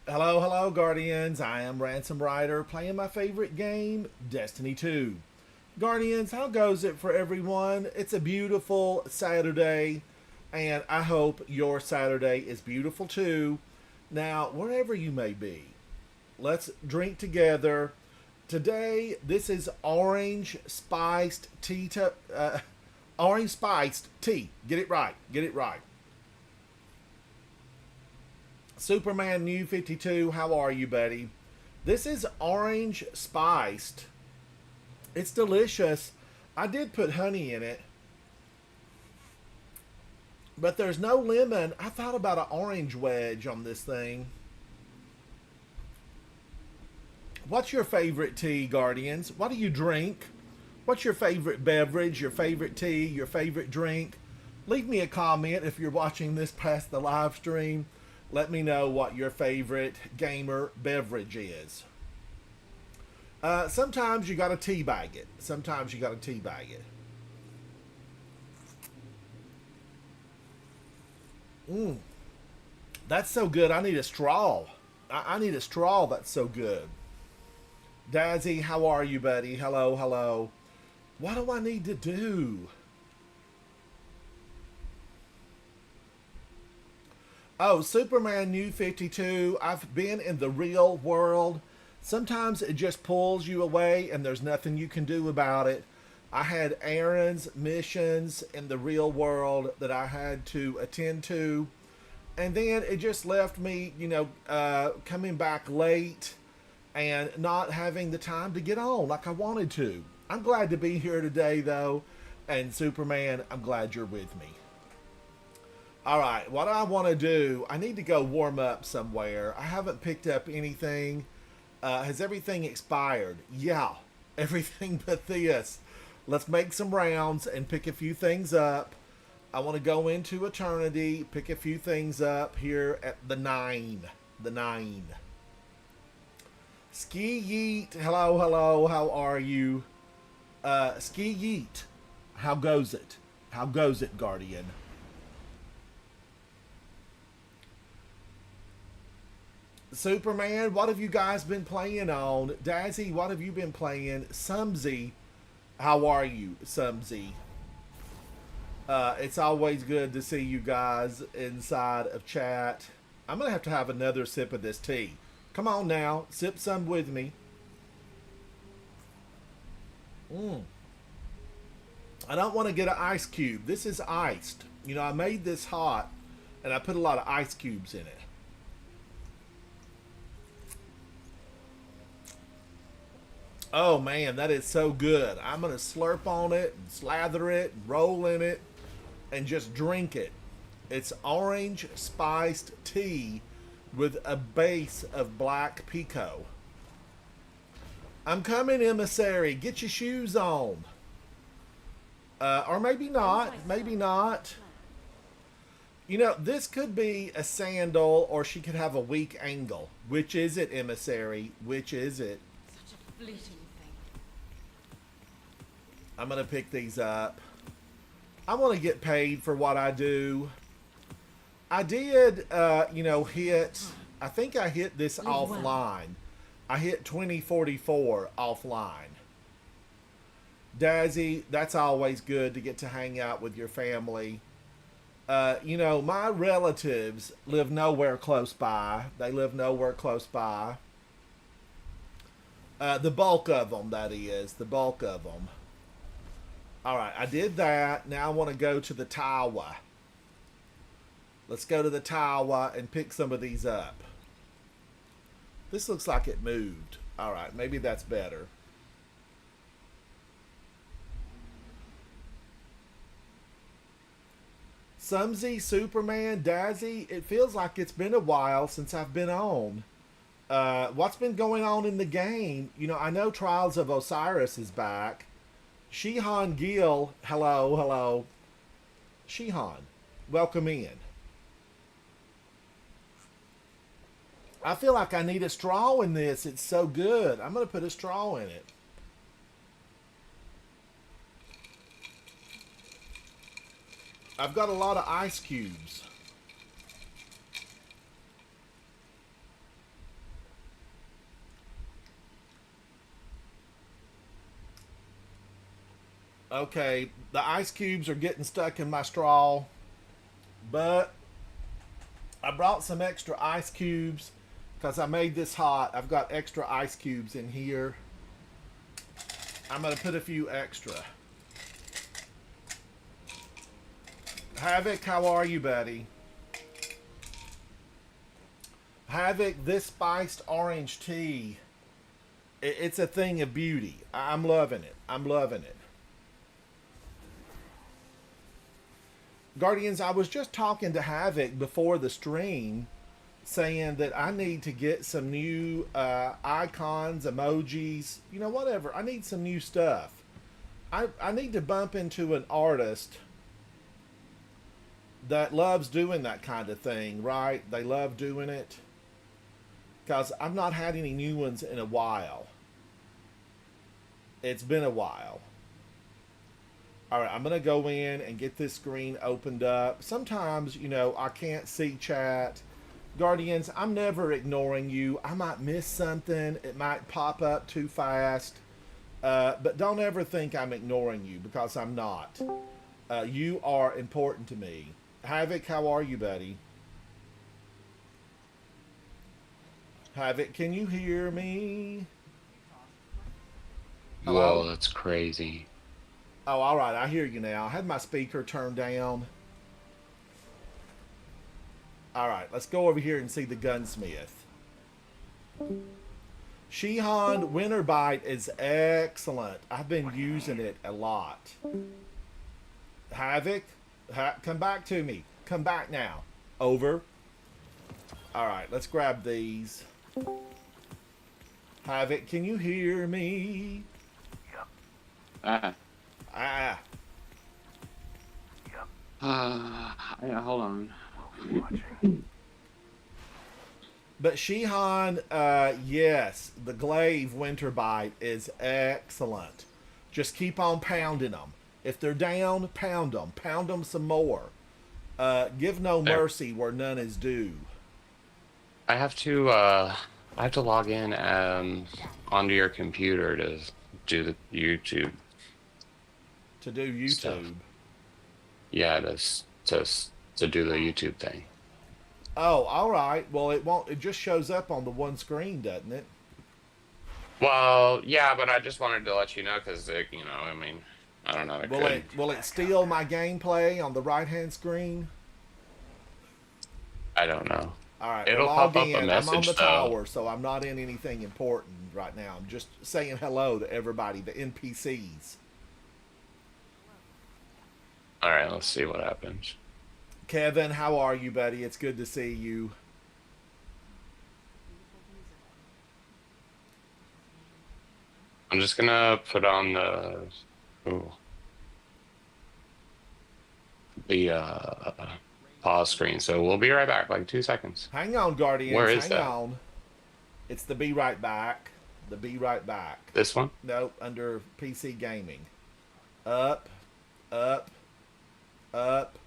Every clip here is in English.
Hello, hello, Guardians. I am Ransom Rider playing my favorite game, Destiny 2. Guardians, how goes it for everyone? It's a beautiful Saturday, and I hope your Saturday is beautiful too. Now, wherever you may be, let's drink together. Today, this is orange spiced tea. Get it right. Get it right. Superman New 52, how are you, buddy? This is orange spiced. It's delicious. I did put honey in it, but there's no lemon. I thought about an orange wedge on this thing. What's your favorite tea, Guardians? What do you drink? What's your favorite beverage, your favorite tea, your favorite drink? Leave me a comment if you're watching this past the live stream. Let me know what your favorite gamer beverage is. Sometimes you gotta teabag it. Sometimes you gotta teabag it. Mmm, that's so good. I need a straw. I need a straw. That's so good. Dazzy, how are you, buddy? Hello, hello. What do I need to do? Oh, Superman New 52. I've been in the real world. Sometimes it just pulls you away and there's nothing you can do about it. I had errands, missions in the real world that I had to attend to. And then it just left me, coming back late and not having the time to get on like I wanted to. I'm glad to be here today, though. And Superman, I'm glad you're with me. All right, what I want to do, I need to go warm up somewhere. I haven't picked up anything. Has everything expired? Yeah, everything but this. Let's make some rounds and pick a few things up. I want to go into Eternity, pick a few things up here at the 9. The 9. Ski Yeet, hello, hello, how are you? Ski Yeet, how goes it? How goes it, Guardian? Superman, what have you guys been playing on? Dazzy, what have you been playing? Sumsy, how are you, Sumsy? It's always good to see you guys inside of chat. I'm going to have another sip of this tea. Come on now, sip some with me. Mm. I don't want to get an ice cube. This is iced. I made this hot and I put a lot of ice cubes in it. Oh man, that is so good. I'm going to slurp on it and slather it and roll in it and just drink it. It's orange spiced tea with a base of black pico. I'm coming, emissary. Get your shoes on. Or maybe not. Maybe not. This could be a sandal or she could have a weak angle. Which is it, emissary? Which is it? Such a fleeting thing. I'm going to pick these up. I want to get paid for what I do. I did, hit, I think I hit this offline. I hit 2044 offline. Dazzy, that's always good to get to hang out with your family. My relatives live nowhere close by. They live nowhere close by. The bulk of them, that is. The bulk of them. All right, I did that. Now I want to go to the tower. Let's go to the tower and pick some of these up. This looks like it moved. All right, maybe that's better. Sumsy, Superman, Dazzy, it feels like it's been a while since I've been on. What's been going on in the game? I know Trials of Osiris is back. Shihan Gill, hello, hello. Shihan, welcome in. I feel like I need a straw in this. It's so good. I'm going to put a straw in it. I've got a lot of ice cubes. Okay, the ice cubes are getting stuck in my straw, but I brought some extra ice cubes because I made this hot. I've got extra ice cubes in here. I'm going to put a few extra. Havoc, how are you, buddy? Havoc, this spiced orange tea, it's a thing of beauty. I'm loving it. I'm loving it. Guardians, I was just talking to Havoc before the stream saying that I need to get some new icons, emojis, you know, whatever. I need some new stuff. I need to bump into an artist that loves doing that kind of thing, right? They love doing it. Because I've not had any new ones in a while. It's been a while. Alright, I'm going to go in and get this screen opened up. Sometimes, you know, I can't see chat. Guardians, I'm never ignoring you. I might miss something. It might pop up too fast. But don't ever think I'm ignoring you, because I'm not. You are important to me. Havoc, how are you, buddy? Havoc, can you hear me? Hello? Whoa, that's crazy. Oh, all right. I hear you now. I had my speaker turned down. All right. Let's go over here and see the gunsmith. Shihan Winter Bite is excellent. I've been using it a lot. Havoc, come back to me. Come back now. Over. All right. Let's grab these. Havoc, can you hear me? Ah. Ah. Yeah, hold on. But Shihan, yes, the Glaive Winter Bite is excellent. Just keep on pounding them. If they're down, pound them. Pound them some more. Give no mercy where none is due. I have to log in onto your computer to do the YouTube To do YouTube. stuff. Yeah, to do the YouTube thing. Oh, all right. Well, it won't. It just shows up on the one screen, doesn't it? Well, yeah, but I just wanted to let you know because, you know, I mean, I don't know. Will it steal my gameplay on the right hand screen? I don't know. All right. It'll well, pop log up in. a message, I'm on the though. tower, so I'm not in anything important right now. I'm just saying hello to everybody, the NPCs. All right, let's see what happens. Kevin, how are you, buddy? It's good to see you. I'm just gonna put on ooh, the pause screen. So we'll be right back, like 2 seconds. Hang on, Guardians. Where is Hang that? on. It's the Be Right Back. The Be Right Back. This one? Nope, under PC Gaming. Up, up, up.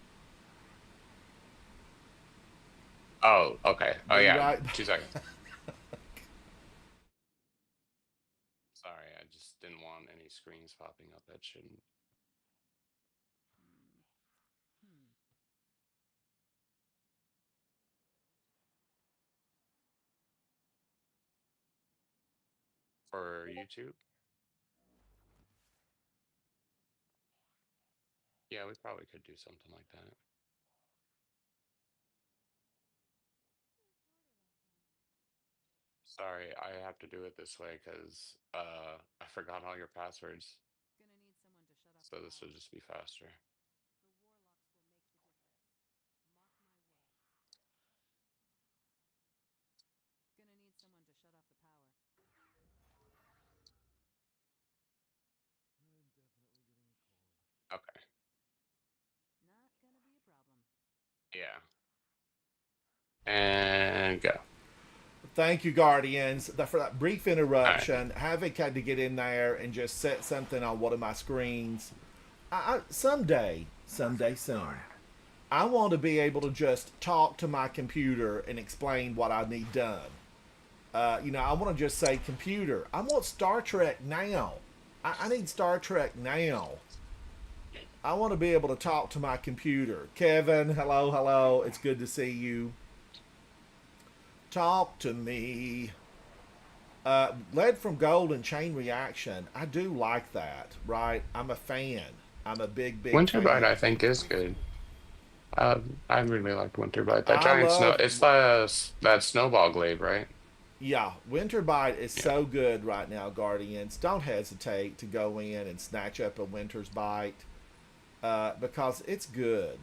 Oh, okay. Oh Be yeah, right 2 seconds. Sorry, I just didn't want any screens popping up that shouldn't. For YouTube? Yeah, we probably could do something like that. Sorry, I have to do it this way because I forgot all your passwords. So this will just be faster. Okay. Yeah. And go. Thank you, Guardians. For that brief All right. interruption, Havoc had to get in there and just set something on one of my screens. Someday soon, I want to be able to just talk to my computer and explain what I need done. You know, I want to just say, computer, I want Star Trek now. I need Star Trek now. I want to be able to talk to my computer. Kevin, hello, hello. It's good to see you. Talk to me. Lead from gold and chain reaction. I do like that, right? I'm a fan. I'm a big, big Winterbite, fan. I think, is good. Uh, I really liked Winterbite. That I giant snow. love, It's the that snowball glaive, right? yeah, Winter Bite is Yeah. so good right now, Guardians. Don't hesitate to go in and snatch up a Winter's Bite because it's good.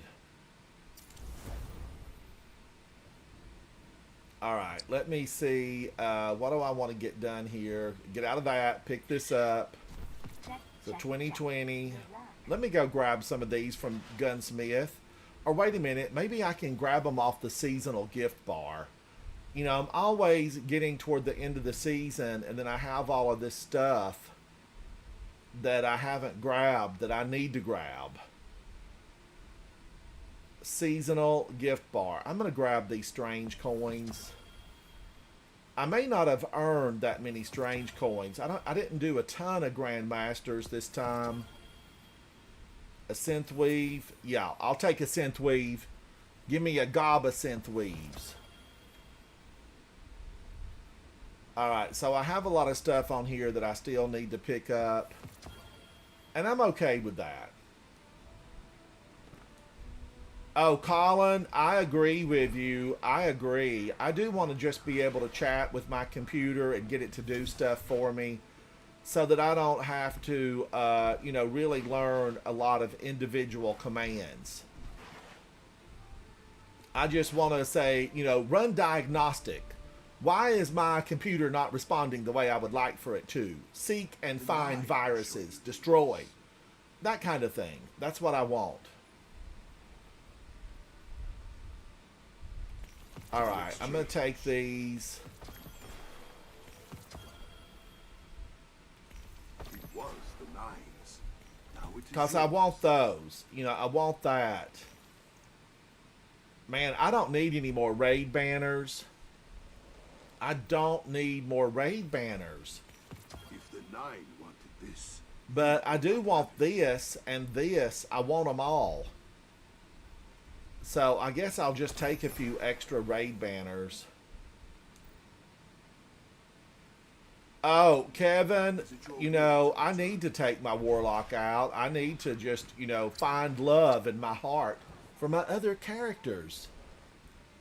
All right, let me see. What do I want to get done here? Get out of that. Pick this up. So 2020. Let me go grab some of these from Gunsmith. Or wait a minute, maybe I can grab them off the seasonal gift bar. You know, I'm always getting toward the end of the season, and then I have all of this stuff that I haven't grabbed that I need to grab. Seasonal gift bar. I'm going to grab these strange coins. I may not have earned that many strange coins. I didn't do a ton of Grandmasters this time. A synth weave. Yeah, I'll take a synth weave. Give me a gob of synth weaves. Alright, so I have a lot of stuff on here that I still need to pick up. And I'm okay with that. Oh, Colin, I agree with you. I agree. I do want to just be able to chat with my computer and get it to do stuff for me so that I don't have to, really learn a lot of individual commands. I just want to say, run diagnostic. Why is my computer not responding the way I would like for it to? Seek and find viruses. Destroy. That kind of thing. That's what I want. Alright, I'm going to take these. It was the nines. Now it is Because I want those. I want that. Man, I don't need any more raid banners. I don't need more raid banners. If the nine wanted this, But I do want this and this. I want them all. So I guess I'll just take a few extra raid banners. Oh, Kevin, I need to take my Warlock out. I need to just, find love in my heart for my other characters.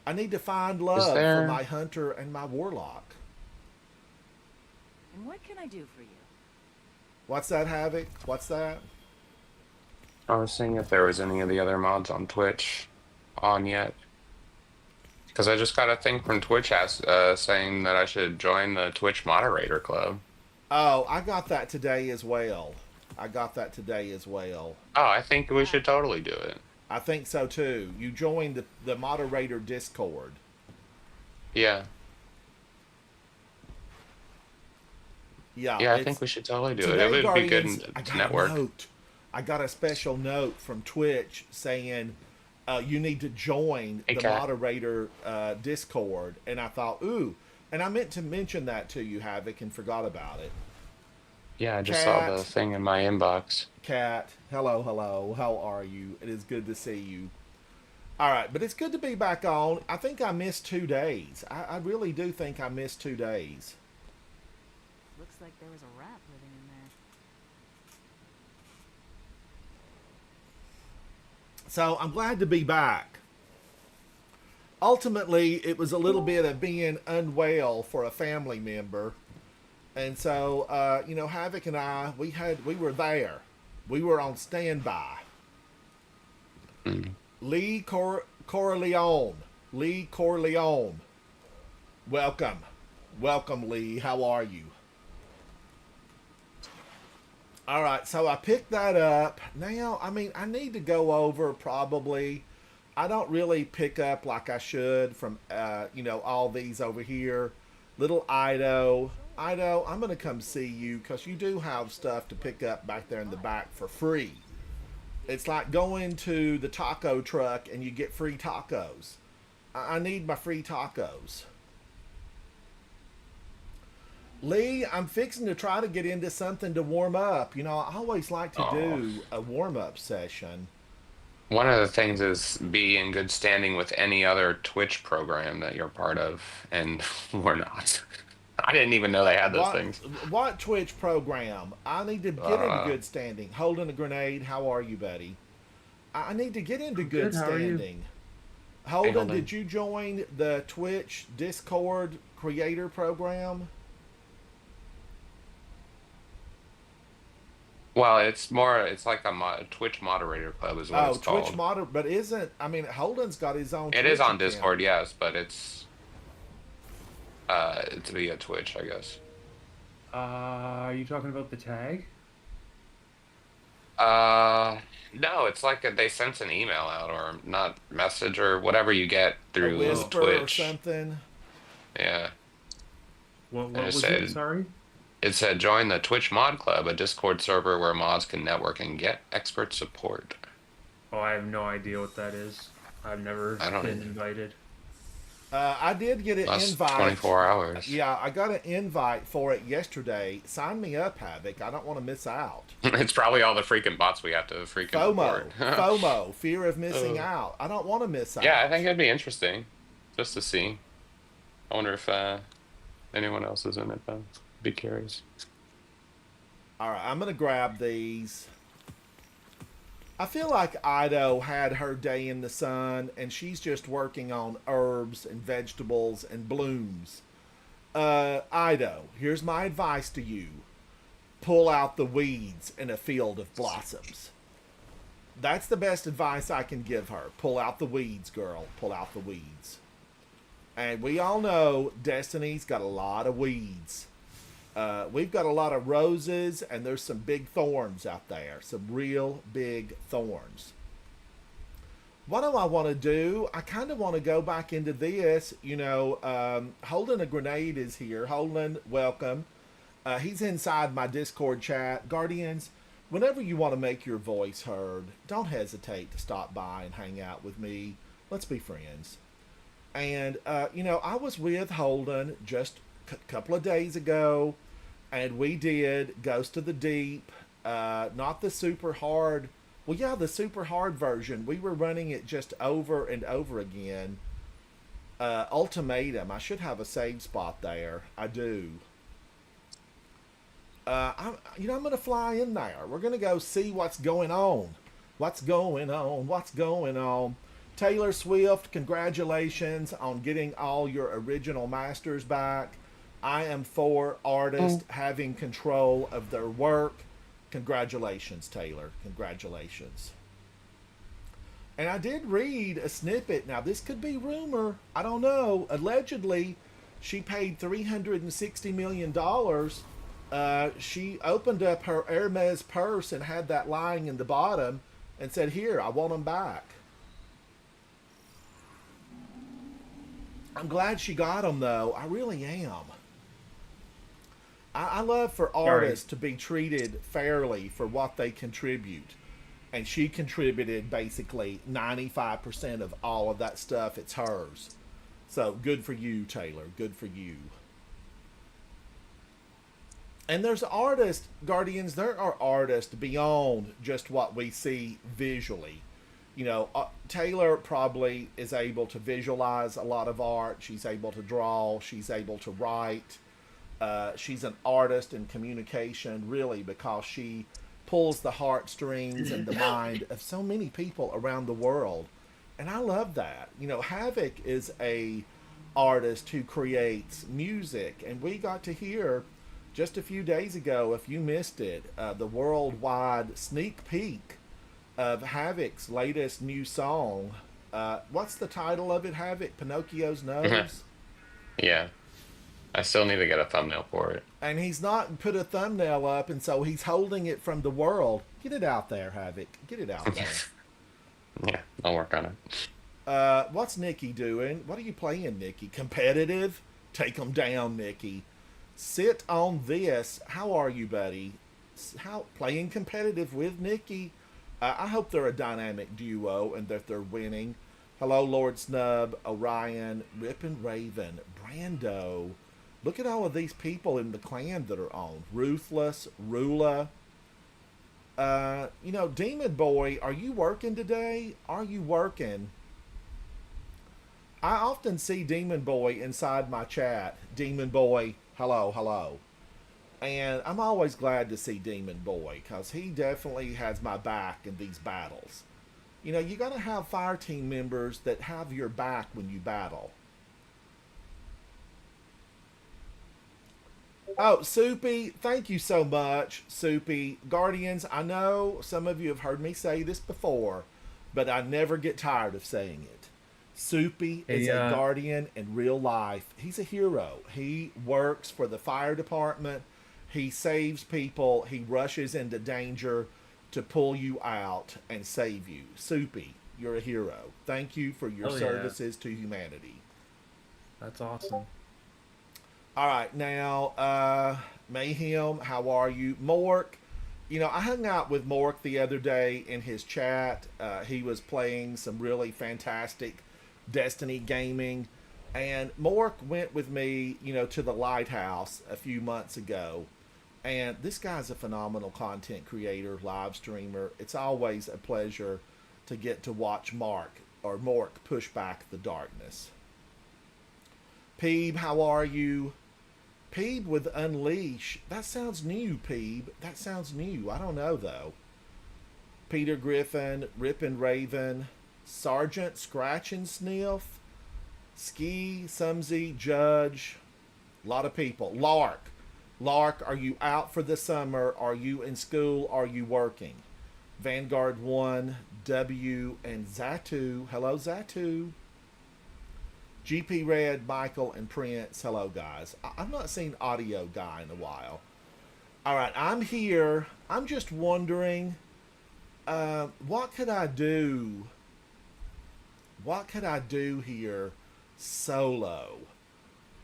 I need to find love for there- my Hunter and my Warlock. And what can I do for you? What's that, Havoc? What's that? I was seeing if there was any of the other mods on Twitch on yet. Because I just got a thing from Twitch saying that I should join the Twitch moderator club. Oh, I got that today as well. Oh, I think we should totally do it. I think so too. You joined the moderator Discord. Yeah. Yeah, Yeah, I it's- think we should totally do it. today, It would be good Guardians, I to got network. a note. I got a special note from Twitch saying you need to join the Okay. moderator Discord, and I thought, ooh, and I meant to mention that to you, Havoc, and forgot about it. Yeah, I just saw Cat. the thing in my inbox. Kat, hello, hello. How are you? It is good to see you. All right, but it's good to be back on. I think I missed 2 days. I really do think I missed 2 days. Looks like there was a rat living in there. So I'm glad to be back. Ultimately, it was a little bit of being unwell for a family member. And so, Havoc and I, we were there. We were on standby. Mm. Lee Corleone. Lee Corleone. Welcome. Welcome, Lee. How are you? All right, so I picked that up. Now, I need to go over probably. I don't really pick up like I should from, all these over here. Little Ido. Ido, I'm going to come see you because you do have stuff to pick up back there in the back for free. It's like going to the taco truck and you get free tacos. I need my free tacos. Lee, I'm fixing to try to get into something to warm up. I always like to Oh, do a warm up session. one of the things is be in good standing with any other Twitch program that you're part of, and we're not. I didn't even know they had those What things. what Twitch program? I need to get into Uh, good standing. Holding a grenade. How are you, buddy? I need to get into I'm good good. How are you? standing. hey, Holden, Holden. did you join the Twitch Discord creator program? Well, it's like a Twitch moderator club is what Oh, it's Twitch called. moder, but isn't Holden's got his own It is Twitch on account. Discord, yes, but it's via Twitch, I guess. Are you talking about the tag? Uh, no, it's like they sent an email out or not message or whatever you get A through Oh, whisper or Twitch. something. Yeah, what and was it? Sorry. it said join the Twitch Mod Club, a Discord server where mods can network and get expert support. Oh, I have no idea what that is. I've never I don't been either. invited. I did get an Last invite. 24 hours. Yeah, I got an invite for it yesterday. Sign me up, Havoc. I don't want to miss out. It's probably all the freaking bots we have to freaking FOMO, report. FOMO, fear of missing Uh, out. I don't want to miss out. Yeah, I think it'd be interesting just to see. I wonder if anyone else is in it though. Be curious. All right, I'm gonna grab these. I feel like Ido had her day in the sun, and she's just working on herbs and vegetables and blooms. Ido, here's my advice to you: pull out the weeds in a field of blossoms. That's the best advice I can give her. Pull out the weeds, girl. Pull out the weeds. And we all know Destiny's got a lot of weeds. We've got a lot of roses, and there's some big thorns out there. Some real big thorns. What do I want to do? I kind of want to go back into this. Holden a Grenade is here. Holden, welcome. He's inside my Discord chat. Guardians, whenever you want to make your voice heard, don't hesitate to stop by and hang out with me. Let's be friends. And, I was with Holden just a couple of days ago, and we did Ghost of the Deep, not the super hard. Well, yeah, the super hard version. We were running it just over and over again. Ultimatum. I should have a save spot there. I do. I'm gonna fly in there. We're gonna go see what's going on. What's going on? What's going on? Taylor Swift, congratulations on getting all your original masters back. I am for artists having control of their work. Congratulations, Taylor. Congratulations. And I did read a snippet. Now, this could be rumor. I don't know. Allegedly, she paid $360 million. She opened up her Hermes purse and had that lying in the bottom and said, "Here, I want them back." I'm glad she got them, though. I really am. I love for artists to be treated fairly for what they contribute. And she contributed basically 95% of all of that stuff. It's hers. So good for you, Taylor. Good for you. And there's artists, Guardians, there are artists beyond just what we see visually. Taylor probably is able to visualize a lot of art. She's able to draw. She's able to write. She's an artist in communication, really, because she pulls the heartstrings and the mind of so many people around the world. And I love that. Havoc is a artist who creates music, and we got to hear just a few days ago, if you missed it, the worldwide sneak peek of Havoc's latest new song. What's the title of it, Havoc? Pinocchio's Nose? Yeah, I still need to get a thumbnail for it. And he's not put a thumbnail up, and so he's holding it from the world. Get it out there, Havoc. Get it out there. Yeah, I'll work on it. What's Nikki doing? What are you playing, Nikki? Competitive? Take them down, Nikki. Sit on this. How are you, buddy? How playing competitive with Nikki? I hope they're a dynamic duo and that they're winning. Hello, Lord Snub, Orion, Rip and Raven, Brando, Look at all of these people in the clan that are on. Ruthless, Rula. Demon Boy, are you working today? Are you working? I often see Demon Boy inside my chat. Demon Boy, hello, hello. And I'm always glad to see Demon Boy because he definitely has my back in these battles. You got to have fire team members that have your back when you battle. Oh, Soupy, thank you so much, Soupy. Guardians, I know some of you have heard me say this before, but I never get tired of saying it. Soupy is a guardian in real life. He's a hero. He works for the fire department. He saves people. He rushes into danger to pull you out and save you. Soupy, you're a hero. Thank you for your services to humanity. That's awesome. All right, now, Mayhem, how are you? Mork, I hung out with Mork the other day in his chat. He was playing some really fantastic Destiny gaming. And Mork went with me, to the Lighthouse a few months ago. And this guy's a phenomenal content creator, live streamer. It's always a pleasure to get to watch Mork push back the darkness. Peeb, how are you? Peeb with Unleash. That sounds new, Peeb. That sounds new. I don't know, though. Peter Griffin, Rippin' Raven, Sergeant Scratch and Sniff, Ski, Sumsy, Judge. A lot of people. Lark. Lark, are you out for the summer? Are you in school? Are you working? Vanguard 1, W, and Zatu. Hello, Zatu. GP Red, Michael, and Prince. Hello, guys. I've not seen Audio Guy in a while. All right, I'm here. I'm just wondering, what could I do? What could I do here solo?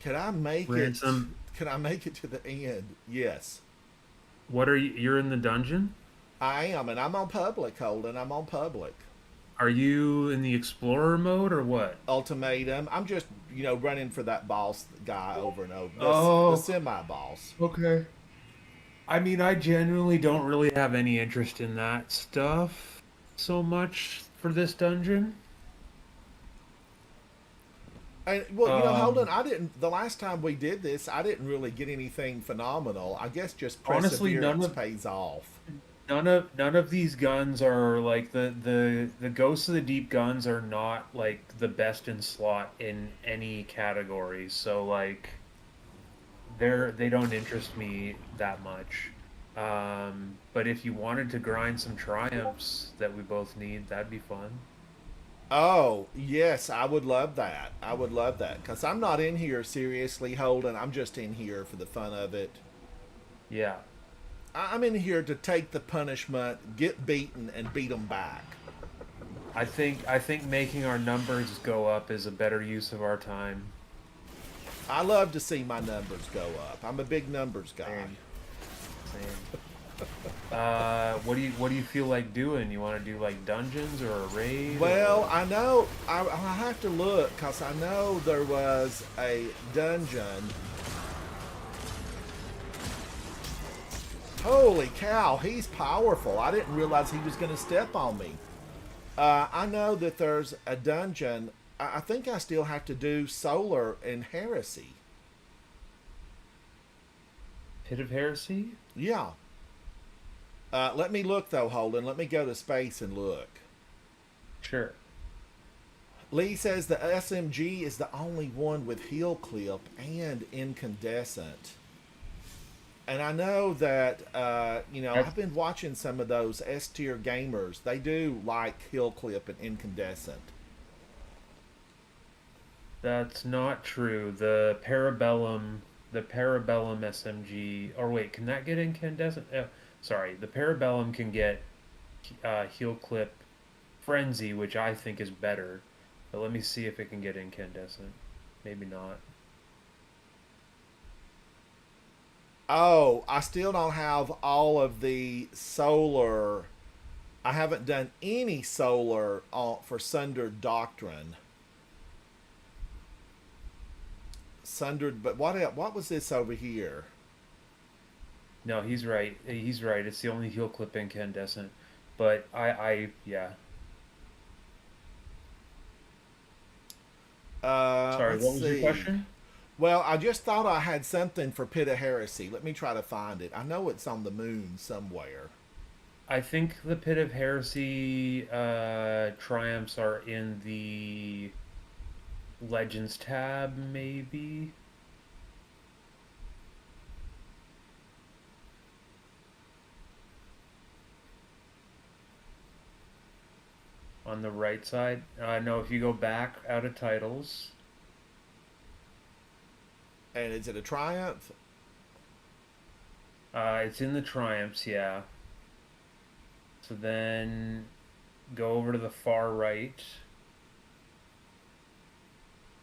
Could I make Ransom. Can I make it to the end? Yes. What are you? You're in the dungeon? I am, and I'm on public, Holden. I'm on public. Are you in the explorer mode or what? Ultimatum. I'm just, running for that boss guy over and over. The semi-boss. Okay. I mean, I genuinely don't really have any interest in that stuff so much for this dungeon. And Holden, the last time we did this, I didn't really get anything phenomenal. I guess just perseverance pays off. None of these guns are like the Ghosts of the Deep guns are not like the best in slot in any category. So like they don't interest me that much. But if you wanted to grind some triumphs that we both need, that'd be fun. Oh, yes, I would love that. I would love that. Because I'm not in here seriously, Holden. I'm just in here for the fun of it. Yeah. I'm in here to take the punishment, get beaten, and beat them back. I think making our numbers go up is a better use of our time. I love to see my numbers go up. I'm a big numbers guy. Same. What do you feel like doing? You want to do like dungeons or a raid? Well, I know I have to look because I know there was a dungeon. Holy cow, he's powerful. I didn't realize he was going to step on me. I know that there's a dungeon. I think I still have to do Solar and Heresy. Pit of Heresy? Yeah. Let me look, though, Holden. Let me go to space and look. Sure. Lee says the SMG is the only one with heel clip and incandescent. And I know that, I've been watching some of those S-tier gamers. They do like heel clip and incandescent. That's not true. The Parabellum SMG... Or wait, can that get incandescent? Sorry, the Parabellum can get heel clip Frenzy, which I think is better. But let me see if it can get incandescent. Maybe not. Oh, I still don't have all of the solar. I haven't done any solar for Sundered Doctrine. Sundered, but what was this over here? No, he's right. He's right. It's the only heal clip incandescent. But yeah. Sorry, Let's what was your see. question? Well, I just thought I had something for Pit of Heresy. Let me try to find it. I know it's on the moon somewhere. I think the Pit of Heresy triumphs are in the Legends tab, maybe. On the right side. No, if you go back out of titles, And is it a Triumph? it's in the triumphs, yeah. So then go over to the far right.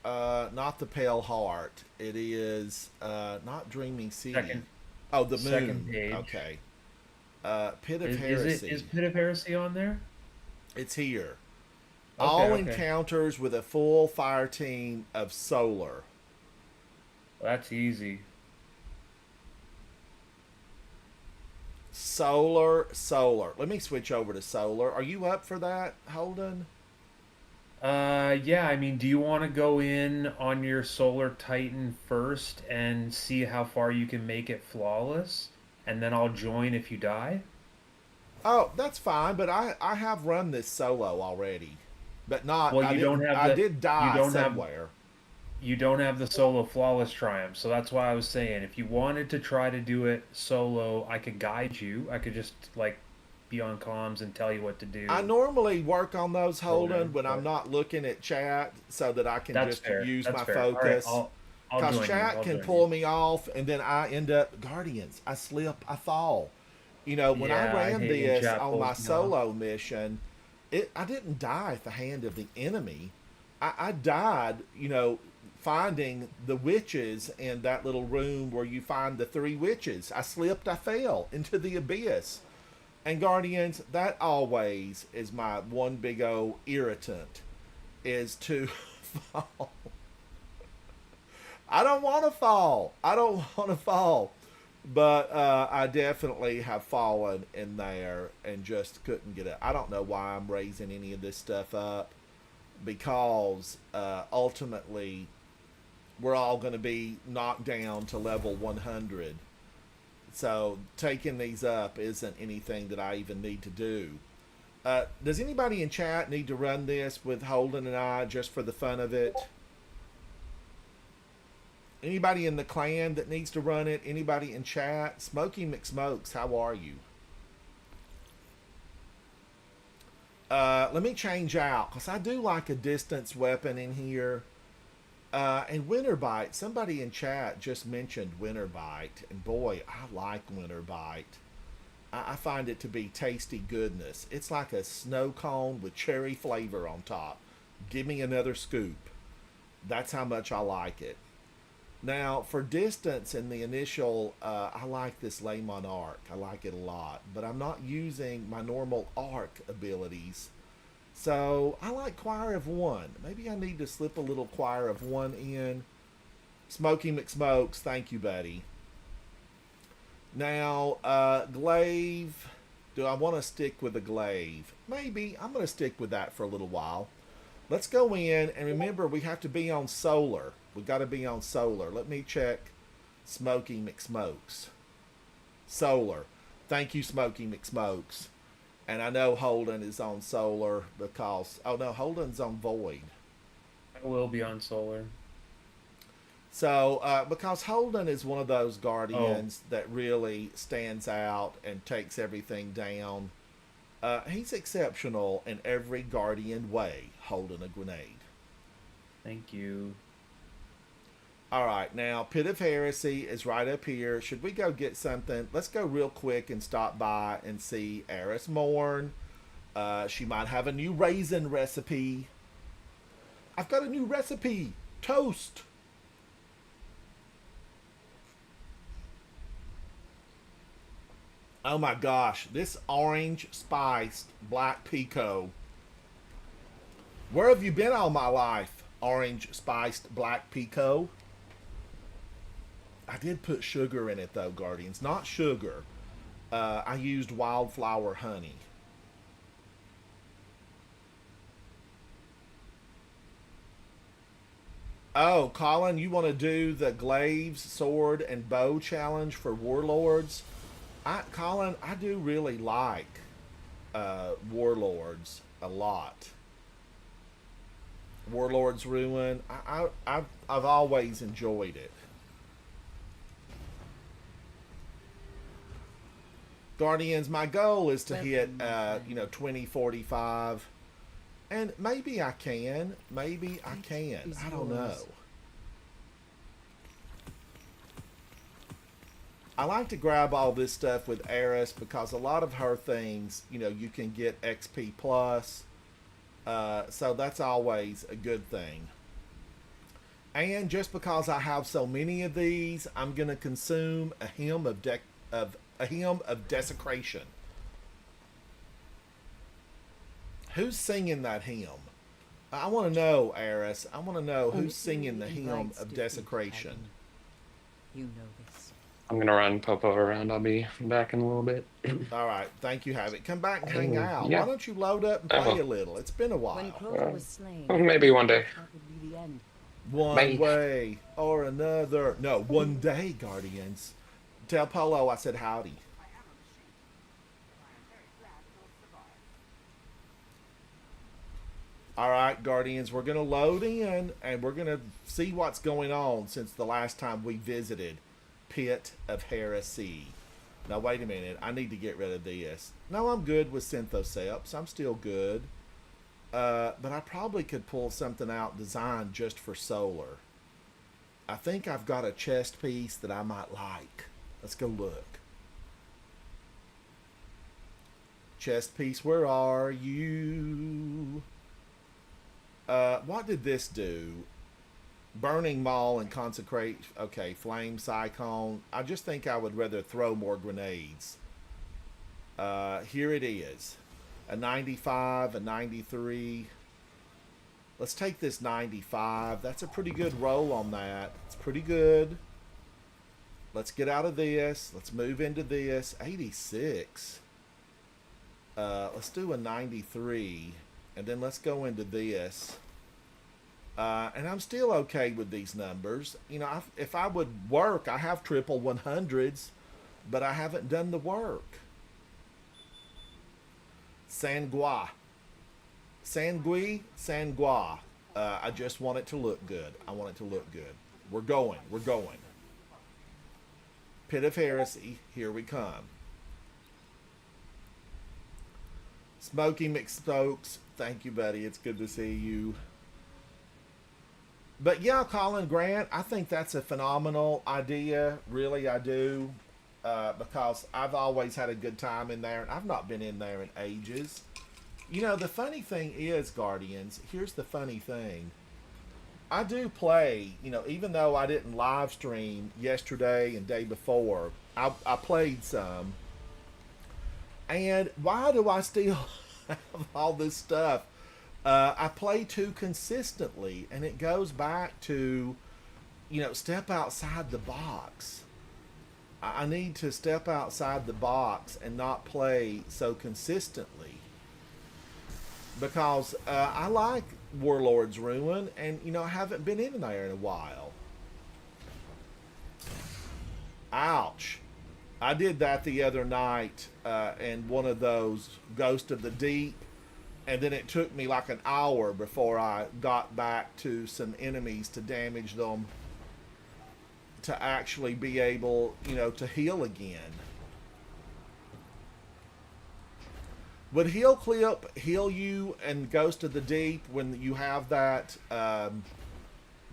Not the Pale Heart. It is not Dreaming City. Second, Oh, the second moon. page. Okay. Pit of Is Heresy. is Pit of Heresy on there? It's here. Okay, All okay. encounters with a full fire team of Solar. That's easy. Solar. Let me switch over to Solar. Are you up for that, Holden? Yeah, I mean, do you want to go in on your Solar Titan first and see how far you can make it flawless? And then I'll join if you die? Oh, that's fine, but I have run this solo already. But not Well, I you don't didn't- have I the- did die you don't have- somewhere. You don't have the solo flawless triumph, so that's why I was saying if you wanted to try to do it solo, I could guide you. I could just like be on comms and tell you what to do. I normally work on those, Holden, Okay, when I'm but- not looking at chat so that I can That's just fair. use That's my fair. All right, focus. I'll Because join you. chat I'll can join pull you. me off, and then I end up Guardians. I slip, I fall. You know, when Yeah, I I ran hate when this chat on pulls my me off. solo mission, I didn't die at the hand of the enemy. I died, finding the witches in that little room where you find the three witches. I slipped, I fell into the abyss. And Guardians, that always is my one big old irritant, is to fall. I don't want to fall. I don't want to fall. But I definitely have fallen in there and just couldn't get it. I don't know why I'm raising any of this stuff up, because ultimately we're all going to be knocked down to level 100. So taking these up isn't anything that I even need to do. Does anybody in chat need to run this with Holden and I just for the fun of it? Anybody in the clan that needs to run it? Anybody in chat? Smokey McSmokes, how are you? Let me change out, because I do like a distance weapon in here. And Winterbite, somebody in chat just mentioned Winterbite, and boy, I like Winterbite. I find it to be tasty goodness. It's like a snow cone with cherry flavor on top. Give me another scoop. That's how much I like it. Now, for distance in the initial, I like this Lamon arc. I like it a lot, but I'm not using my normal arc abilities. So I like Choir of One. Maybe I need to slip a little Choir of One in. Smokey McSmokes, thank you, buddy. Now, glaive. Do I want to stick with the glaive? Maybe. I'm going to stick with that for a little while. Let's go in, and remember, we have to be on solar. We got to be on solar. Let me check Smokey McSmokes. Solar. Thank you, Smokey McSmokes. And I know Holden is on solar because... Oh, no, Holden's on void. I will be on solar. So, because Holden is one of those guardians that really stands out and takes everything down. He's exceptional in every guardian way, holding a grenade. Thank you. All right, now Pit of Heresy is right up here. Should we go get something? Let's go real quick and stop by and see Eris Morn. She might have a new raisin recipe. I've got a new recipe. Toast. Oh my gosh, this orange spiced black pico. Where have you been all my life, orange spiced black pico? I did put sugar in it though, Guardians. Not sugar. I used wildflower honey. Oh, Colin, you want to do the glaives, sword, and bow challenge for warlords? Colin, I do really like warlords a lot. Warlords Ruin. I've always enjoyed it. Guardians, my goal is to hit 2045. And maybe I can. Maybe I can. I don't know. I like to grab all this stuff with Eris because a lot of her things, you can get XP plus. So that's always a good thing. And just because I have so many of these, I'm gonna consume a hymn of desecration. Who's singing that hymn? I want to know, Eris. I want to know who's singing the hymn of desecration. You know this. I'm gonna run Popo around. I'll be back in a little bit. All right, thank you, Havoc. Come back and hang out. Yeah. Why don't you load up and play a little? It's been a When while. Clover was slain, Maybe one day. that would be the end. One Bye. way or another. No, one day, Guardians. Tell Polo I said howdy. All right, Guardians, we're going to load in and we're going to see what's going on since the last time we visited Pit of Heresy. Now, wait a minute. I need to get rid of this. No, I'm good with Synthoceps. I'm still good. But I probably could pull something out designed just for solar. I think I've got a chest piece that I might like. Let's go look. Chest piece, where are you? What did this do? Burning Maul and consecrate. Okay, flame cyclone. I just think I would rather throw more grenades. Here it is. A 95, a 93. Let's take this 95. That's a pretty good roll on that. It's pretty good. Let's get out of this. Let's move into this. 86. Let's do a 93. And then let's go into this. And I'm still okay with these numbers. If I would work, I have triple 100s, but I haven't done the work. Sangua. Sangua. I just want it to look good. I want it to look good. We're going. Pit of Heresy, here we come. Smokey McSpokes, thank you, buddy. It's good to see you. But yeah, Colin Grant, I think that's a phenomenal idea. Really, I do. Because I've always had a good time in there, and I've not been in there in ages. The funny thing is, Guardians, here's the funny thing. I do play, even though I didn't live stream yesterday and day before, I played some. And why do I still have all this stuff? I play too consistently, and it goes back to, step outside the box. I need to step outside the box and not play so consistently. Because I like Warlord's Ruin, and, I haven't been in there in a while. Ouch. I did that the other night in one of those Ghost of the Deep, and then it took me like an hour before I got back to some enemies to damage them to actually be able, to heal again. Would Heal Clip heal you in Ghost of the Deep when you have that,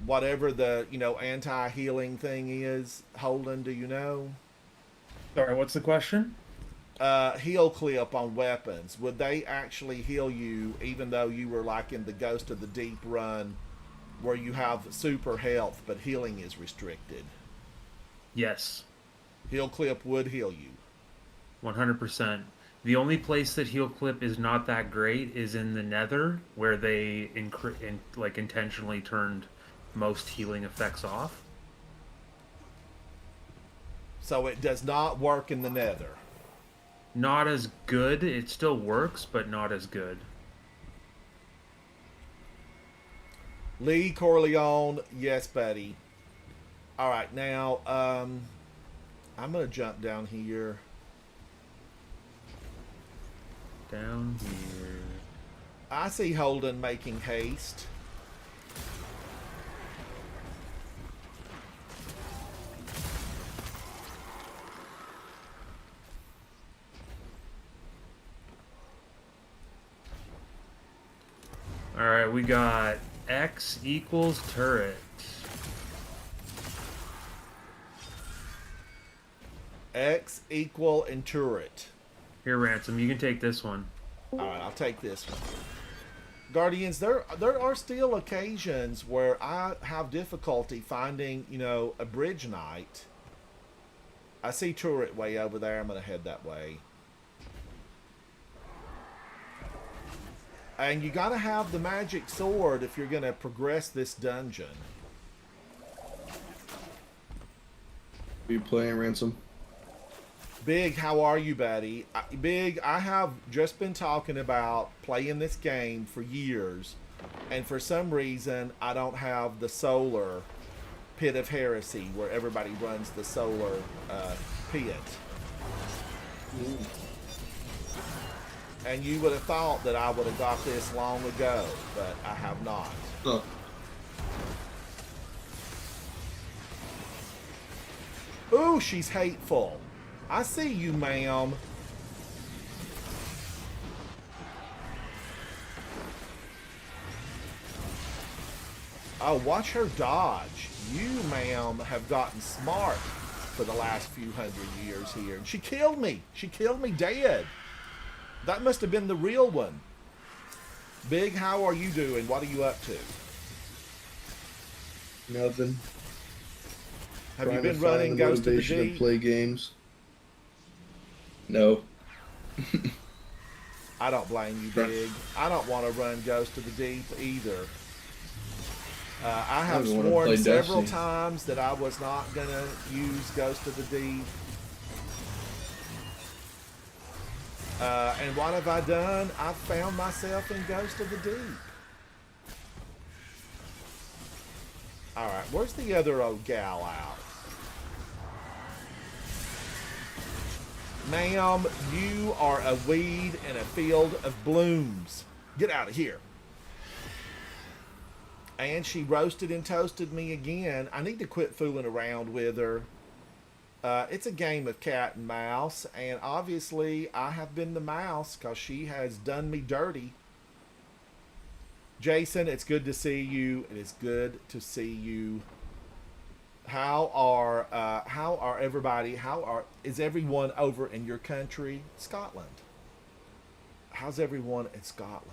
whatever the, anti-healing thing is, Holden, do you know? Sorry, what's the question? Heal Clip on weapons. Would they actually heal you even though you were like in the Ghost of the Deep run where you have super health but healing is restricted? Yes. Heal Clip would heal you. 100%. The only place that Heal Clip is not that great is in the Nether, where they intentionally turned most healing effects off. So it does not work in the nether. Not as good. It still works, but not as good. Lee Corleone, yes, buddy. All right, now I'm gonna jump down here. Down here. I see Holden making haste. All right, we got X equals turret. X equal and turret. Here, Ransom, you can take this one. All right, I'll take this one. Guardians, there are still occasions where I have difficulty finding, a bridge knight. I see turret way over there. I'm gonna head that way. And you gotta have the magic sword if you're gonna progress this dungeon. Are you playing, Ransom? Big, how are you, buddy? Big, I have just been talking about playing this game for years, and for some reason, I don't have the solar pit of heresy where everybody runs the solar pit. And you would have thought that I would have got this long ago, but I have not. Oh. Ooh, she's hateful. I see you, ma'am. Oh, watch her dodge. You, ma'am, have gotten smart for the last few hundred years here. And she killed me. She killed me dead. That must have been the real one. Big, how are you doing? What are you up to? Nothing. Have you Trying to been find running the Ghost of the motivation Deep? to play games. No. I don't blame you, Big. I don't want to run Ghost of the Deep either. I have don't wanna sworn play several Destiny. times that I was not going to use Ghost of the Deep. And what have I done? I've found myself in Ghost of the Deep. Alright, where's the other old gal out? Ma'am, you are a weed in a field of blooms. Get out of here. And she roasted and toasted me again. I need to quit fooling around with her. It's a game of cat and mouse, and obviously I have been the mouse because she has done me dirty. Jason, it's good to see you. It is good to see you. How are everybody? Is everyone over in your country, Scotland? How's everyone in Scotland?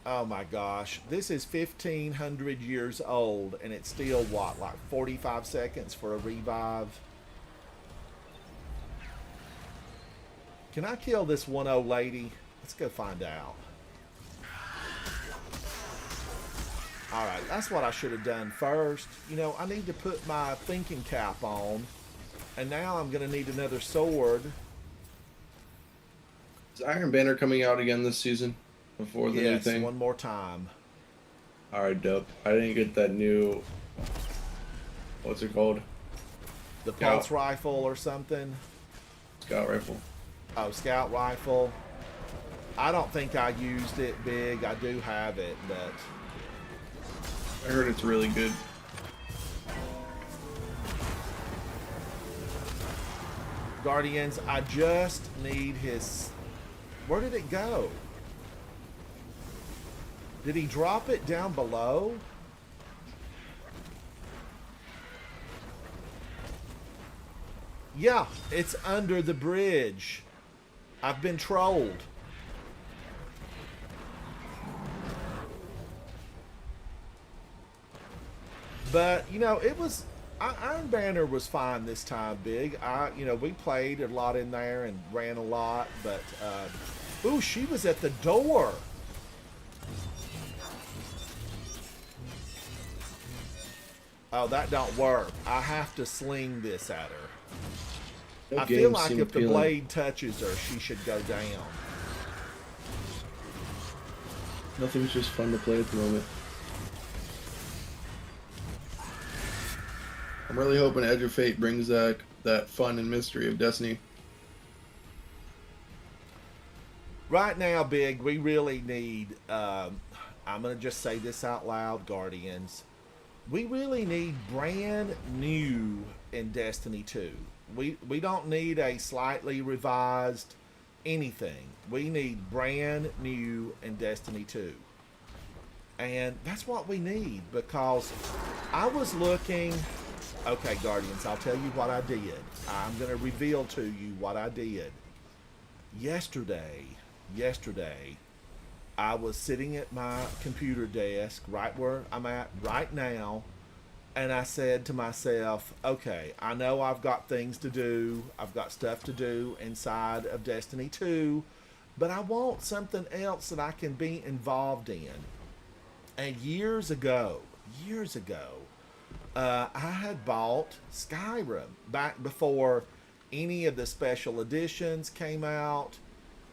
Oh my gosh, this is 1500 years old, and it's still what, like 45 seconds for a revive? Can I kill this one old lady? Let's go find out. Alright, that's what I should have done first. I need to put my thinking cap on, and now I'm going to need another sword. Is Iron Banner coming out again this season? Before the new Yes, thing? one more time. Alright, dope. I didn't get that new... What's it called? The Scout. pulse rifle or something. Scout rifle. Oh, scout rifle. I don't think I used it, Big. I do have it, but... I heard it's really good. Guardians, I just need his... Where did it go? Did he drop it down below? Yeah, it's under the bridge. I've been trolled. But, it was... Iron Banner was fine this time, Big. We played a lot in there and ran a lot, but... ooh, she was at the door. Oh, that don't work. I have to sling this at her. No I feel games like seem if the appealing. blade touches her, she should go down. Nothing's just fun to play at the moment. I'm really hoping Edge of Fate brings that fun and mystery of Destiny. Right now, Big, we really need, I'm going to just say this out loud, Guardians. We really need brand new in Destiny 2. We don't need a slightly revised anything. We need brand new in Destiny 2. And that's what we need, because I was looking... Okay, Guardians, I'll tell you what I did. I'm going to reveal to you what I did. Yesterday, I was sitting at my computer desk, right where I'm at right now, and I said to myself, okay, I know I've got things to do, I've got stuff to do inside of Destiny 2, but I want something else that I can be involved in. And years ago, I had bought Skyrim back before any of the special editions came out.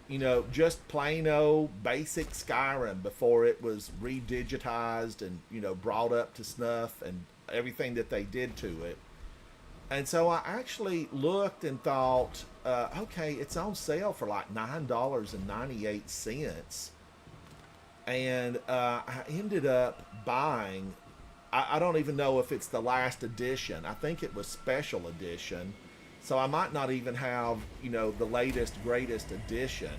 You know, just plain old basic Skyrim before it was redigitized and, you know, brought up to snuff and everything that they did to it. And so I actually looked and thought, okay, it's on sale for like $9.98. And I ended up buying, I don't even know if it's the last edition. I think it was special edition. So I might not even have, you know, the latest, greatest edition.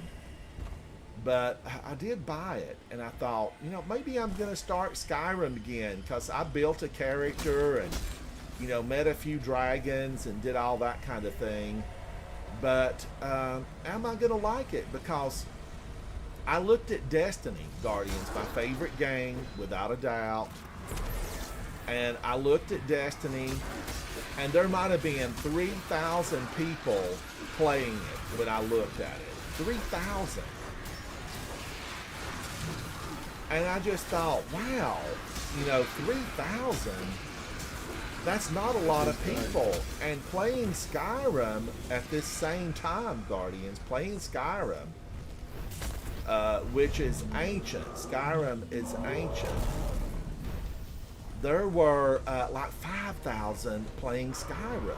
But I did buy it. And I thought, you know, maybe I'm going to start Skyrim again. Because I built a character and, you know, met a few dragons and did all that kind of thing. But am I going to like it? Because I looked at Destiny, Guardians, my favorite game, without a doubt. And I looked at Destiny, and there might have been 3,000 people playing it when I looked at it. 3,000. And I just thought, wow, you know, 3,000, that's not a lot of people. And playing Skyrim at this same time, Guardians, playing Skyrim, which is ancient. Skyrim is ancient. There were like 5,000 playing Skyrim.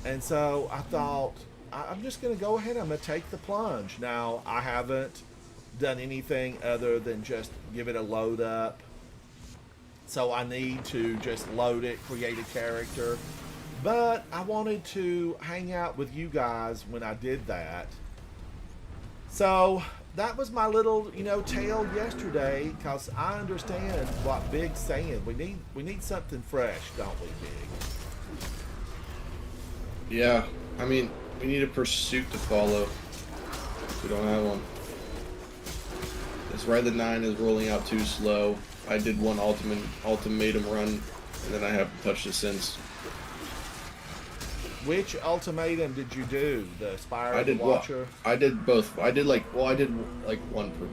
And so I thought, I'm just going to go ahead. I'm going to take the plunge. Now, I haven't done anything other than just give it a load up. So I need to just load it, create a character. But I wanted to hang out with you guys when I did that. So that was my little, you know, tale yesterday, because I understand what Big's saying. We need something fresh, don't we, Big? Yeah, I mean, we need a pursuit to follow. We don't have one. This Ride the 9 is rolling out too slow. I did one ultimatum run, and then I haven't touched it since. Which ultimatum did you do? The Spire I of the did Watcher? I did both. I did like one per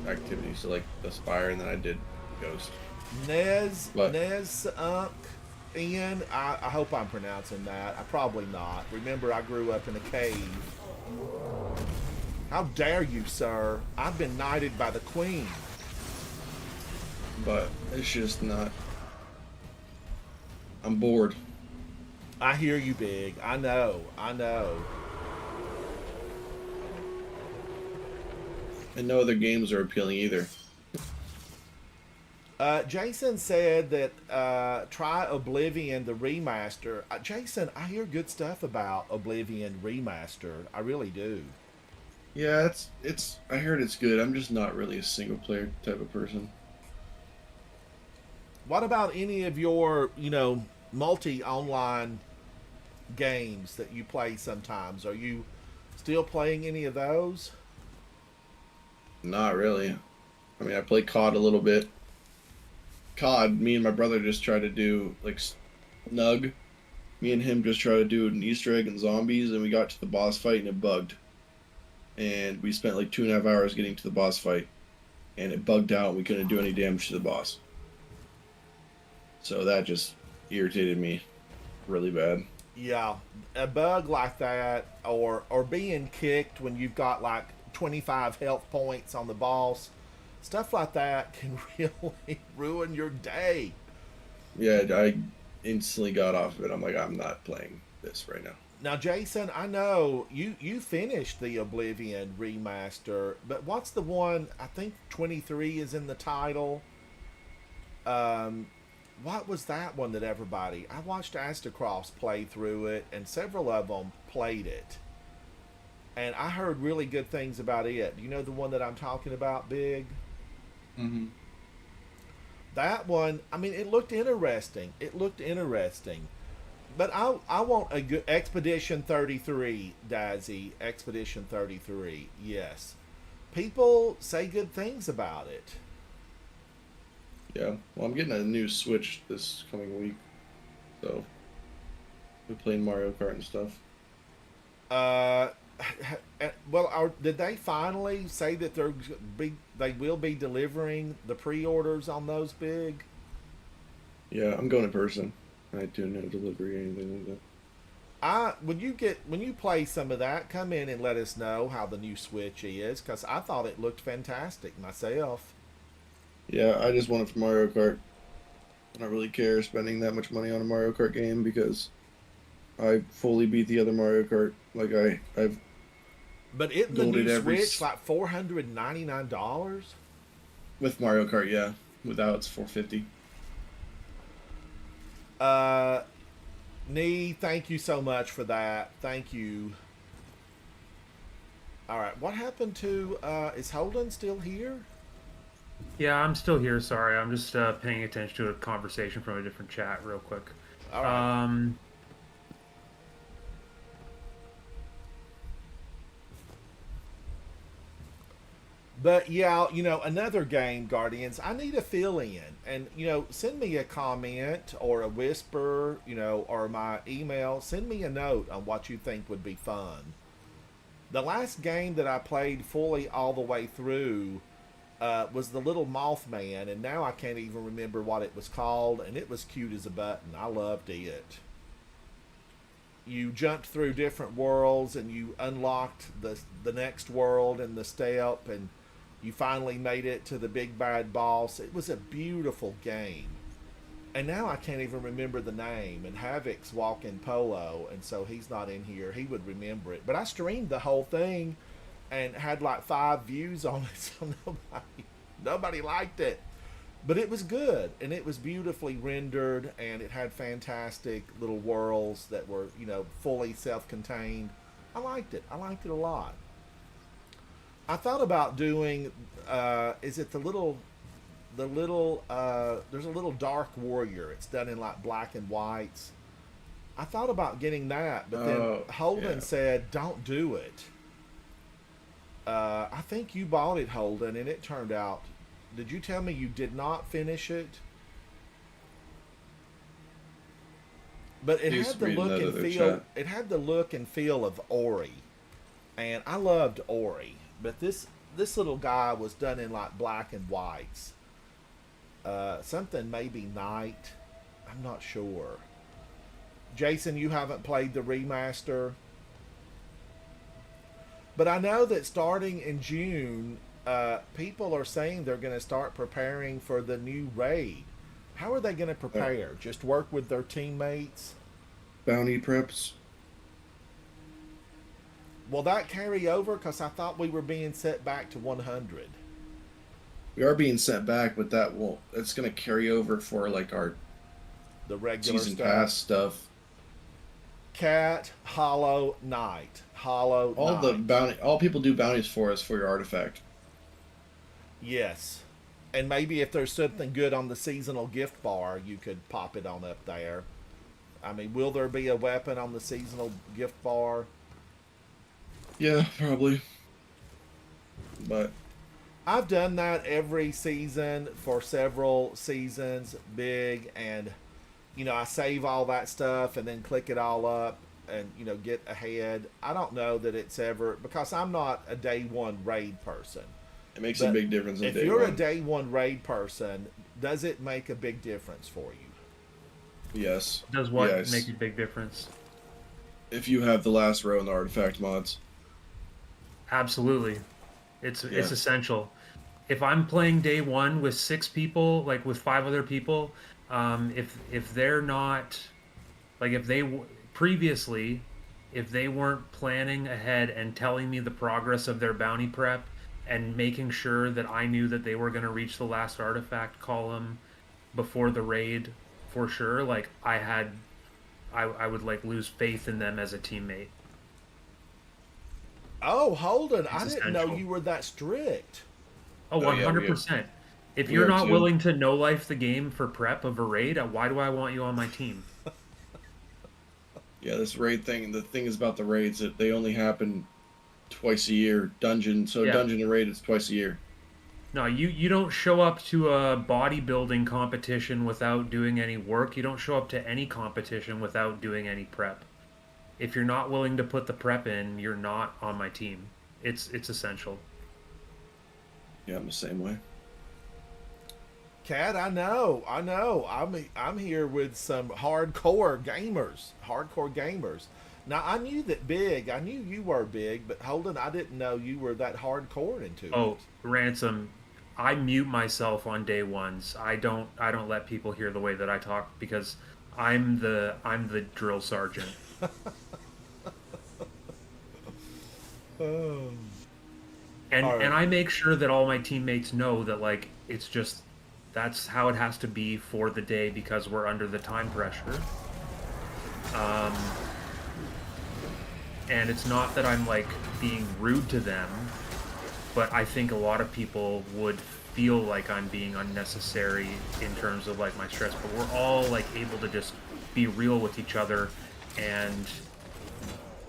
activity, so like the Spire, and then I did Ghost. Nez, What? Ian, I hope I'm pronouncing that. I probably not. Remember, I grew up in a cave. How dare you, sir? I've been knighted by the Queen. But it's just not. I'm bored. I hear you, Big. I know. And no other games are appealing either. Jason said that try Oblivion the remaster. Jason, I hear good stuff about Oblivion remaster. I really do. Yeah, it's. I heard it's good. I'm just not really a single player type of person. What about any of your, you know, multi-online games that you play sometimes? Are you still playing any of those? Not really. I mean, I play COD a little bit. COD, me and my brother just tried to do, like, Nug. Me and him just tried to do an Easter egg and zombies, and we got to the boss fight, and it bugged. And we spent, like, 2.5 hours getting to the boss fight. And it bugged out, and we couldn't do any damage to the boss. So that just irritated me really bad. Yeah, a bug like that, or being kicked when you've got like 25 health points on the boss, stuff like that can really ruin your day. Yeah, I instantly got off of it. I'm like, I'm not playing this right now. Now, Jason, I know you finished the Oblivion remaster, but what's the one? I think 23 is in the title. What was that one that everybody? I watched Astacross play through it, and several of them played it, and I heard really good things about it. Do you know the one that I'm talking about, Big? Mm-hmm. That one, I mean, it looked interesting. But I want a good Expedition 33, Dazzy. Expedition 33, yes. People say good things about it. Yeah. Well, I'm getting a new Switch this coming week, so we're playing Mario Kart and stuff. Did they finally say that they will be delivering the pre-orders on those, Big? Yeah, I'm going in person. I do no delivery or anything like that. When you play some of that, come in and let us know how the new Switch is, because I thought it looked fantastic myself. Yeah, I just want it for Mario Kart. I don't really care spending that much money on a Mario Kart game because I fully beat the other Mario Kart. Like I've But isn't the golded new every Switch like $499? with Mario Kart, yeah. Without it's $450. Nee, thank you so much for that. Thank you. All right, what happened to? Is Holden still here? Yeah, I'm still here. Sorry, I'm just paying attention to a conversation from a different chat real quick. All right. But yeah, another game, Guardians. I need a fill in, and send me a comment or a whisper, or my email. Send me a note on what you think would be fun. The last game that I played fully all the way through was the Little Mothman, and now I can't even remember what it was called, and it was cute as a button. I loved it. You jumped through different worlds, and you unlocked the next world and the step, and you finally made it to the big bad boss. It was a beautiful game. And now I can't even remember the name. And Havoc's walking Polo, and so he's not in here. He would remember it. But I streamed the whole thing and had like 5 views on it, so nobody liked it. But it was good, and it was beautifully rendered, and it had fantastic little worlds that were, fully self-contained. I liked it. I liked it a lot. I thought about doing, is it there's a little Dark Warrior. It's done in like black and whites. I thought about getting that, but then Holden said, don't do it. I think you bought it, Holden, and it turned out, did you tell me you did not finish it? But it had the look and feel, it had the look and feel of Ori. And I loved Ori. But this little guy was done in like black and whites. Something maybe night. I'm not sure. Jason, you haven't played the remaster. But I know that starting in June, people are saying they're going to start preparing for the new raid. How are they going to prepare? Just work with their teammates? Bounty preps. Will that carry over? Because I thought we were being set back to 100. We are being set back, but it's going to carry over for like the regular season stuff. pass stuff. Cat, Hollow Knight, all people do bounties for is for your artifact. Yes, and maybe if there's something good on the seasonal gift bar, you could pop it on up there. I mean, will there be a weapon on the seasonal gift bar? Yeah, probably. But I've done that every season for several seasons, Big, and I save all that stuff and then click it all up and get ahead. I don't know that it's ever, because I'm not a day one raid person. It makes a big difference. If you're a day one raid person, does it make a big difference for you? Yes. Does what Yes. make a big difference? If you have the last row in the artifact mods. Absolutely. It's Yeah. essential. If I'm playing day one with 6 people, like with 5 other people, if they're not like if they previously, if they weren't planning ahead and telling me the progress of their bounty prep and making sure that I knew that they were going to reach the last artifact column before the raid for sure, like I would like lose faith in them as a teammate. Oh, Holden, It's I didn't know essential. you were that strict. Oh, Oh, yeah, 100%. If we you're have not two. willing to no life the game for prep of a raid, why do I want you on my team? Yeah, this raid thing. The thing is about the raids that they only happen twice a year. Yeah. Dungeon and raid is twice a year. No, you don't show up to a bodybuilding competition without doing any work. You don't show up to any competition without doing any prep. If you're not willing to put the prep in, you're not on my team. It's essential. Yeah, I'm the same way. Cat, I know. I'm here with some hardcore gamers. Now I knew that Big. I knew you were Big, but Holden, I didn't know you were that hardcore into Oh, it. Ransom, I mute myself on day ones. I don't let people hear the way that I talk because I'm the drill sergeant. Oh. And All right. and I make sure that all my teammates know that like it's just that's how it has to be for the day because we're under the time pressure. Um, and it's not that I'm like being rude to them, but I think a lot of people would feel like I'm being unnecessary in terms of like my stress. But we're all like able to just be real with each other and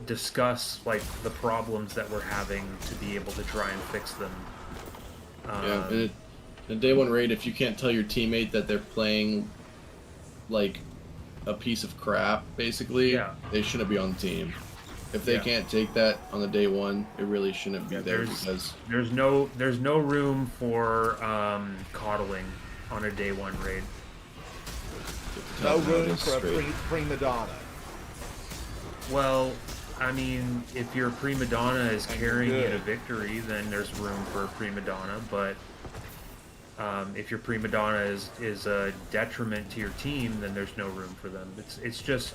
discuss like the problems that we're having to be able to try and fix them. Yeah, and in day one raid, if you can't tell your teammate that they're playing like a piece of crap, basically, Yeah. they shouldn't be on the team. If they Yeah. can't take that on the day one, it really shouldn't be Yeah, there because there's no room for coddling on a day one raid. No Tell them how it room is for a straight. prima donna. Well, I mean, if your prima donna is And you're carrying you to good. victory, then there's room for a prima donna. But if your prima donna is a detriment to your team, then there's no room for them. It's just,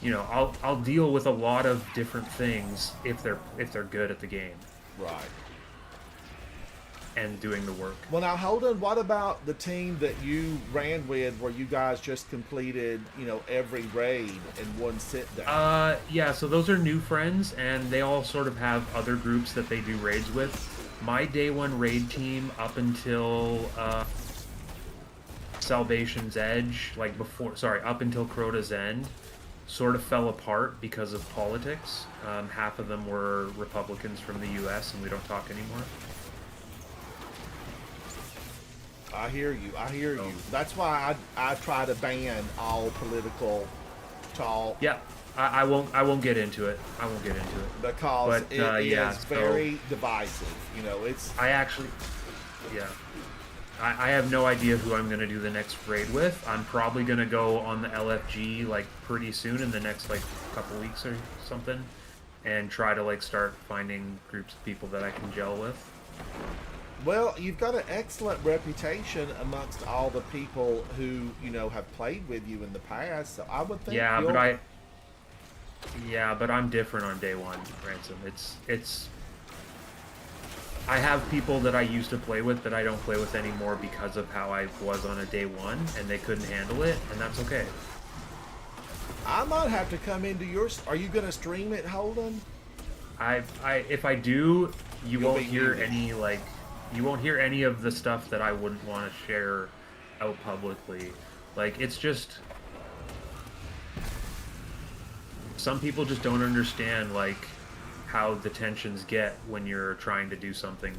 you know, I'll deal with a lot of different things if they're good at the game Right. and doing the work. Well, now Holden, what about the team that you ran with, where you guys just completed, every raid in one sit down? Yeah, so those are new friends, and they all sort of have other groups that they do raids with. My day one raid team up until Salvation's Edge, up until Crota's End, sort of fell apart because of politics. Half of them were Republicans from the U.S., and we don't talk anymore. I hear you. That's why I try to ban all political talk. Yeah, I won't get into it. Because But, it is yeah, so- very divisive. It's I actually, yeah. I have no idea who I'm going to do the next raid with. I'm probably going to go on the LFG, like, pretty soon in the next, like, couple weeks or something. And try to, like, start finding groups of people that I can gel with. well, you've got an excellent reputation amongst all the people who have played with you in the past. So I would think. Yeah, you'll- but I'm different on day one, Ransom. I have people that I used to play with that I don't play with anymore because of how I was on a day one, and they couldn't handle it, and that's okay. I might have to come into yours. Are you going to stream it, Holden? If I do, you You'll won't be hear muted. you won't hear any of the stuff that I wouldn't want to share out publicly. Like, it's just some people just don't understand like how the tensions get when you're trying to do something.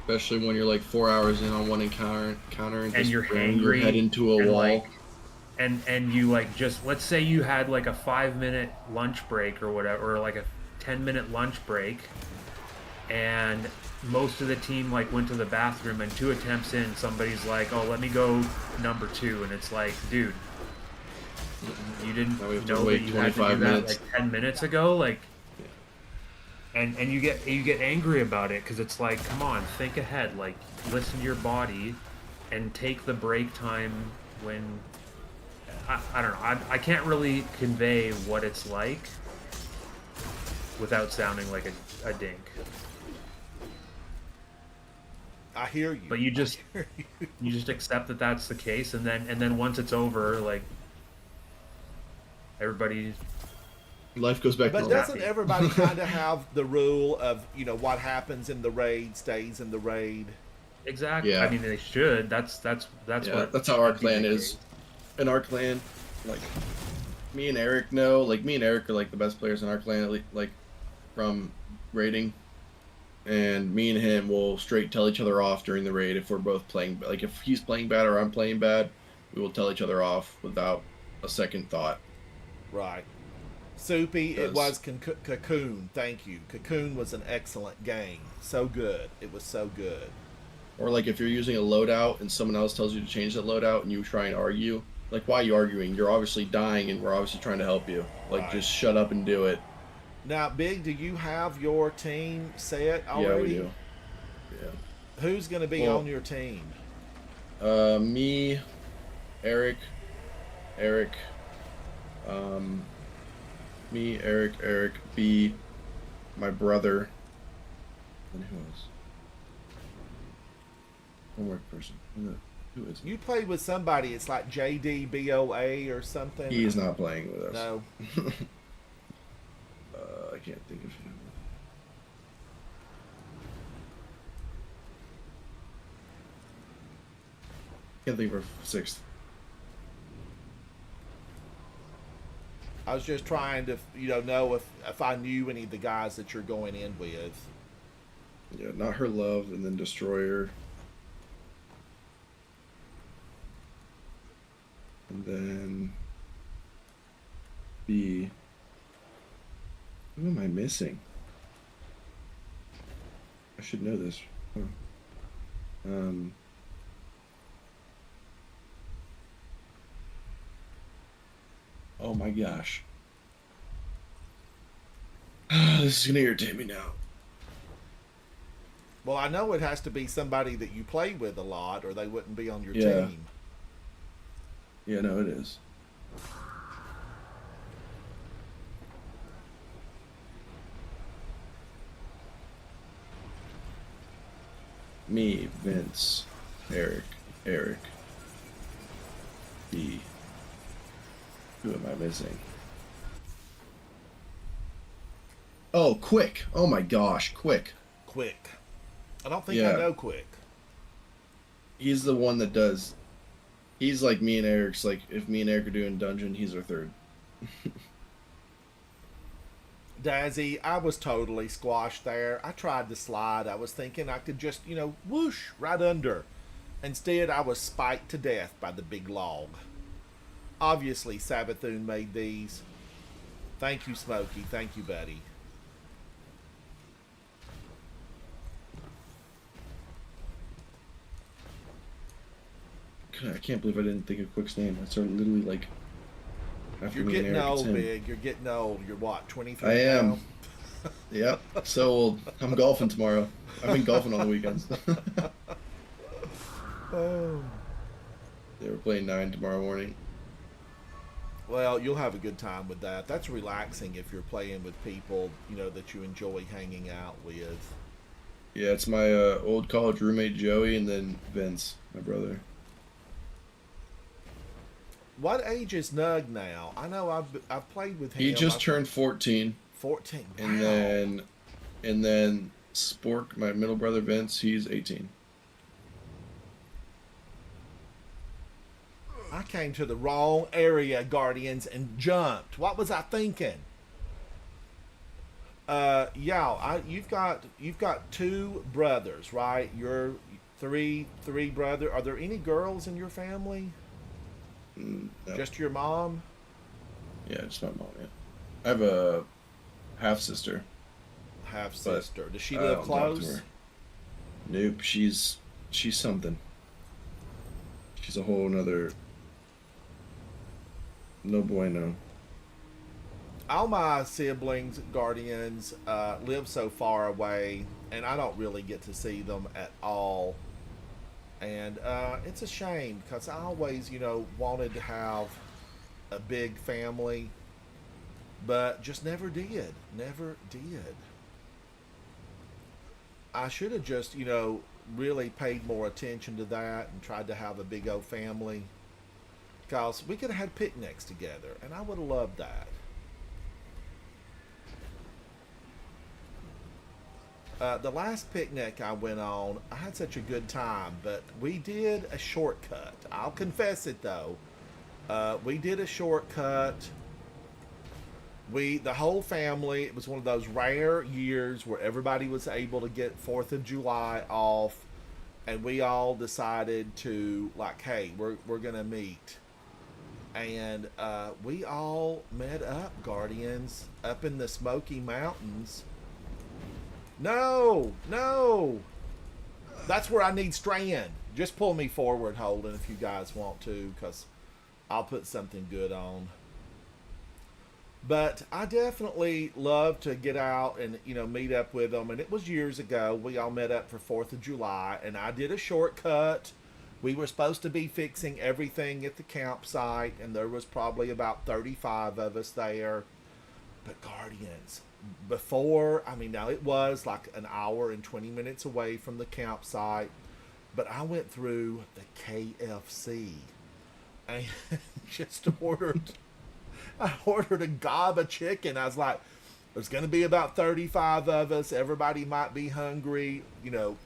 especially when you're like 4 hours in on one encounter and just you're ram your hangry head into a and, wall. like, and you like just let's say you had like a 5-minute lunch break or whatever, or like a 10-minute lunch break, and most of the team like went to the bathroom, and 2 attempts in, somebody's like, "Oh, let me go number 2," and it's like, dude, you didn't Now we have to know that wait you had to do 25 that minutes. like 10 minutes ago, like. And you get angry about it because it's like, come on, think ahead, like listen to your body, and take the break time when. I don't know. I can't really convey what it's like without sounding like a dink. I hear you. But you just I hear you. you just accept that that's the case, and then once it's over, like everybody. Life goes back to But normal. doesn't everybody kind of have the rule of, you know, what happens in the raid stays in the raid? Exactly. Yeah. I mean, they should. That's Yeah, what. that's how our should be clan the is. case. In our clan, like me and Eric know, like me and Eric are like the best players in our clan, like from raiding. And me and him will straight tell each other off during the raid if we're both playing. Like if he's playing bad or I'm playing bad, we will tell each other off without a second thought. Right. Soupy, it Because- was Cocoon. Thank you. Cocoon was an excellent game. So good. It was so good. Or like if you're using a loadout and someone else tells you to change that loadout and you try and argue, like why are you arguing? You're obviously dying and we're obviously trying to help you. Like Right. just shut up and do it. Now, Big, do you have your team set already? Yeah, we do. Yeah. Who's going to be Well- on your team? Me, Eric, me, Eric, B, my brother, and who else? One more person. Who is he? You played with somebody. It's like JDBOA or something. He is not playing with us. No. I can't think of him. Can't think of our 6th. I was just trying to, know if I knew any of the guys that you're going in with. Yeah, not her love, and then Destroyer. And then B. Who am I missing? I should know this. Huh. Oh my gosh. This is gonna irritate me now. Well, I know it has to be somebody that you play with a lot, or they wouldn't be on your Yeah. team. Yeah, no, it is. Me, Vince, Eric, B. Who am I missing? Oh, Quick. Oh my gosh, Quick. Quick. I don't think Yeah. I know Quick. He's the one that does. He's like me and Eric's. Like, if me and Eric are doing dungeon, he's our third. Dazzy, I was totally squashed there. I tried to slide. I was thinking I could just, whoosh right under. Instead, I was spiked to death by the big log. Obviously, Sabathoon made these. Thank you, Smokey. Thank you, buddy. God, I can't believe I didn't think of Quick's name. I started literally like. After You're me and getting Eric, it's old, him. Big. You're getting old. You're what, 23 I am. now? Yep. So old. I'm golfing tomorrow. I've been golfing on the weekends. Oh. They were playing 9 tomorrow morning. Well, you'll have a good time with that. That's relaxing if you're playing with people, that you enjoy hanging out with. Yeah, it's my old college roommate Joey, and then Vince, my brother. What age is Nug now? I know I've played with him. He just turned 14, 14. Wow. and then Spork, my middle brother Vince, he's 18. I came to the wrong area, Guardians, and jumped. What was I thinking? You've got 2 brothers, right? You're three brother. Are there any girls in your family? No. Just your mom? Yeah, just my mom. Yeah, I have a half sister. Half sister. Does she I live don't talk to close? her. Nope, she's something. She's a whole nother. No bueno. All my siblings, guardians, live so far away, and I don't really get to see them at all. And it's a shame because I always, wanted to have a big family, but just never did. Never did. I should have just, really paid more attention to that and tried to have a big old family because we could have had picnics together, and I would have loved that. The last picnic I went on, I had such a good time, but we did a shortcut. I'll confess it though. We did a shortcut. The whole family, it was one of those rare years where everybody was able to get 4th of July off, and we all decided to, like, hey, we're going to meet. And we all met up, Guardians, up in the Smoky Mountains. No! That's where I need Strand. Just pull me forward, Holden, if you guys want to, because I'll put something good on. But I definitely love to get out and, meet up with them. And it was years ago. We all met up for 4th of July, and I did a shortcut. We were supposed to be fixing everything at the campsite, and there was probably about 35 of us there. But Guardians, now it was like an hour and 20 minutes away from the campsite, but I went through the KFC and just I ordered a gob of chicken. I was like, there's going to be about 35 of us. Everybody might be hungry.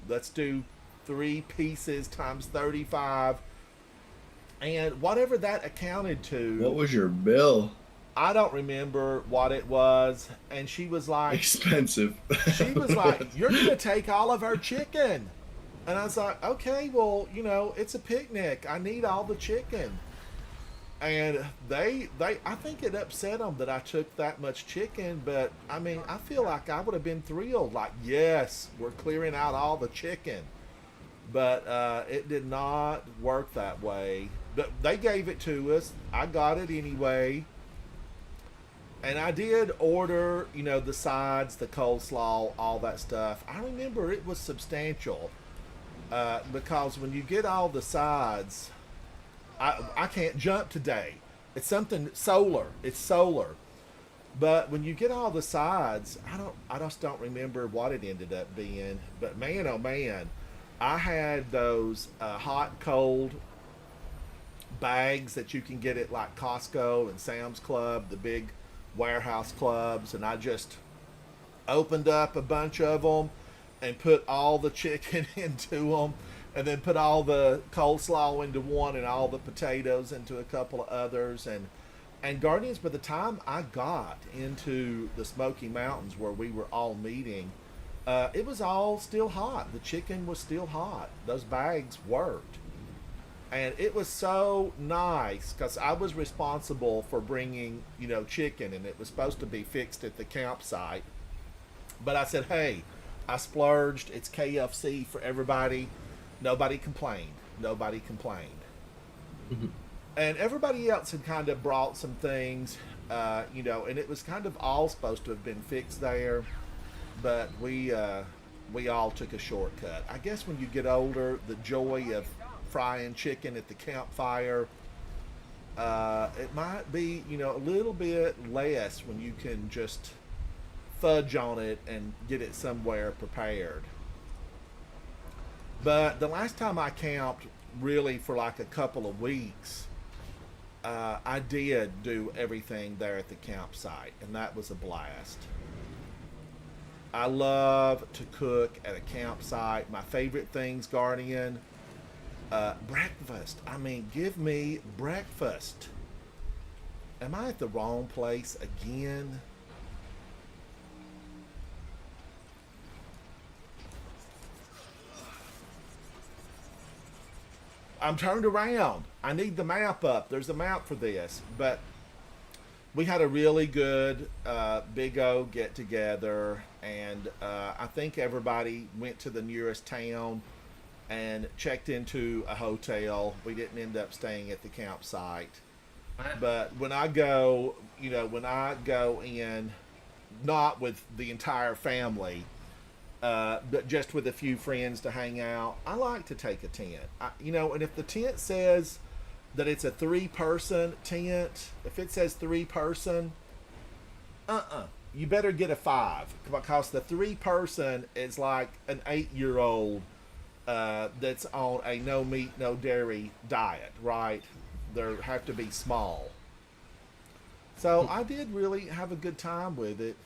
Let's do 3 pieces times 35. And whatever that accounted to. What was your bill? I don't remember what it was. And she was like, expensive. She was like, you're going to take all of our chicken. And I was like, okay, well, it's a picnic. I need all the chicken. And I think it upset them that I took that much chicken, but I feel like I would have been thrilled. Like, yes, we're clearing out all the chicken. But it did not work that way. But they gave it to us. I got it anyway. And I did order, the sides, the coleslaw, all that stuff. I remember it was substantial. Because when you get all the sides, I can't jump today. It's something solar. It's solar. But when you get all the sides, I just don't remember what it ended up being. But man, oh man, I had those hot and cold bags that you can get at like Costco and Sam's Club, the big warehouse clubs, and I just opened up a bunch of them and put all the chicken into them, and then put all the coleslaw into one and all the potatoes into a couple of others. And Guardians, by the time I got into the Smoky Mountains where we were all meeting, it was all still hot. The chicken was still hot. Those bags worked. And it was so nice because I was responsible for bringing, chicken, and it was supposed to be fixed at the campsite. But I said, hey, I splurged. It's KFC for everybody. Nobody complained. Mm-hmm. And everybody else had kind of brought some things, and it was kind of all supposed to have been fixed there. But we all took a shortcut. I guess when you get older, the joy of frying chicken at the campfire, it might be, a little bit less when you can just fudge on it and get it somewhere prepared. But the last time I camped, really for like a couple of weeks, I did do everything there at the campsite, and that was a blast. I love to cook at a campsite. My favorite things, Guardian, breakfast. Give me breakfast. Am I at the wrong place again? I'm turned around. I need the map up. There's a map for this. But we had a really good big O get together, and I think everybody went to the nearest town and checked into a hotel. We didn't end up staying at the campsite. But when I go, when I go in, not with the entire family, but just with a few friends to hang out, I like to take a tent. And if the tent says that it's a 3-person tent, if it says 3-person, you better get a 5, because the 3-person is like an 8-year-old that's on a no meat, no dairy diet, right? They have to be small. So I did really have a good time with it.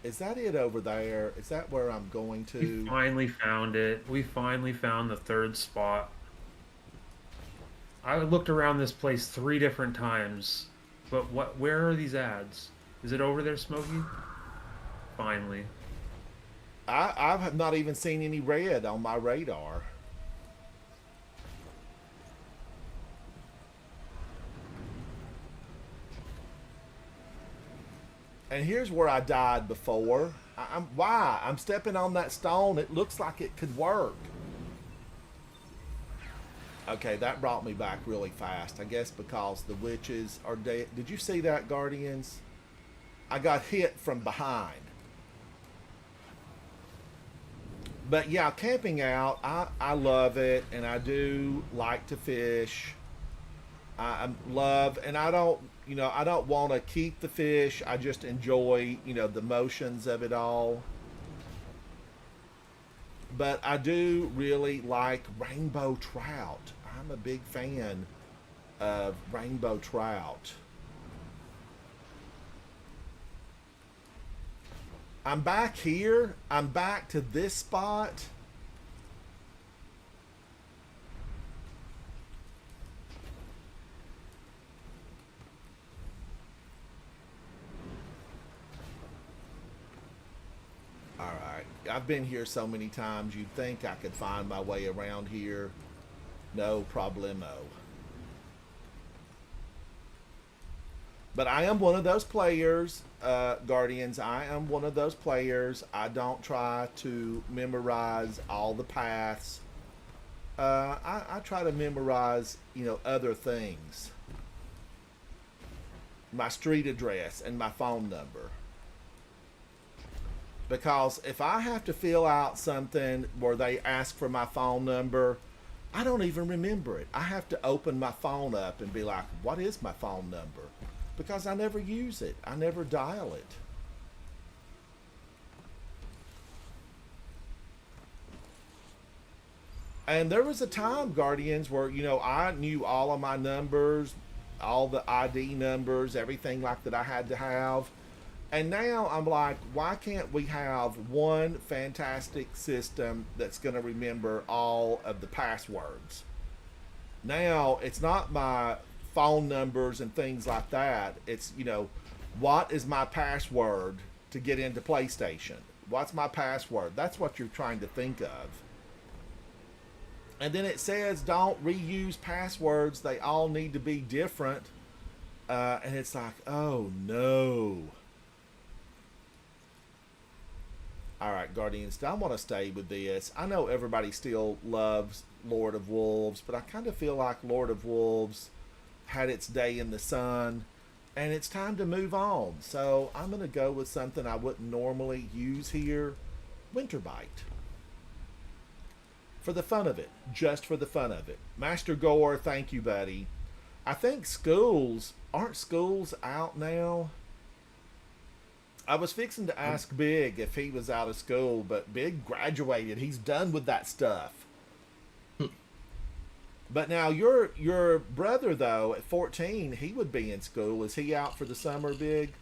Is that it over there? Is that where I'm going We to? finally found it. We finally found the third spot. I looked around this place 3 different times, but where are these ads? Is it over there, Smokey? Finally. I have not even seen any red on my radar. And here's where I died before. Why? I'm stepping on that stone. It looks like it could work. Okay, that brought me back really fast. I guess because the witches are dead. Did you see that, Guardians? I got hit from behind. But yeah, camping out, I love it, and I do like to fish. I love, and I don't want to keep the fish. I just enjoy, the motions of it all. But I do really like rainbow trout. I'm a big fan of rainbow trout. I'm back here. I'm back to this spot. All right. I've been here so many times, you'd think I could find my way around here. No problemo. But I am one of those players, Guardians. I am one of those players. I don't try to memorize all the paths. I try to memorize, other things. My street address and my phone number. Because if I have to fill out something where they ask for my phone number, I don't even remember it. I have to open my phone up and be like, what is my phone number? Because I never use it. I never dial it. And there was a time, Guardians, where, I knew all of my numbers, all the ID numbers, everything like that I had to have. And now I'm like, why can't we have one fantastic system that's going to remember all of the passwords? Now, it's not my phone numbers and things like that. It's, what is my password to get into PlayStation? What's my password? That's what you're trying to think of. And then it says don't reuse passwords. They all need to be different. And it's like, oh no. Alright, Guardians, I want to stay with this. I know everybody still loves Lord of Wolves, but I kind of feel like Lord of Wolves had its day in the sun, and it's time to move on. So I'm going to go with something I wouldn't normally use here. Winterbite. For the fun of it. Just for the fun of it. Master Gore, thank you, buddy. I think aren't schools out now? I was fixing to ask Big if he was out of school, but Big graduated. He's done with that stuff. But now your brother, though, at 14, he would be in school. Is he out for the summer, Big?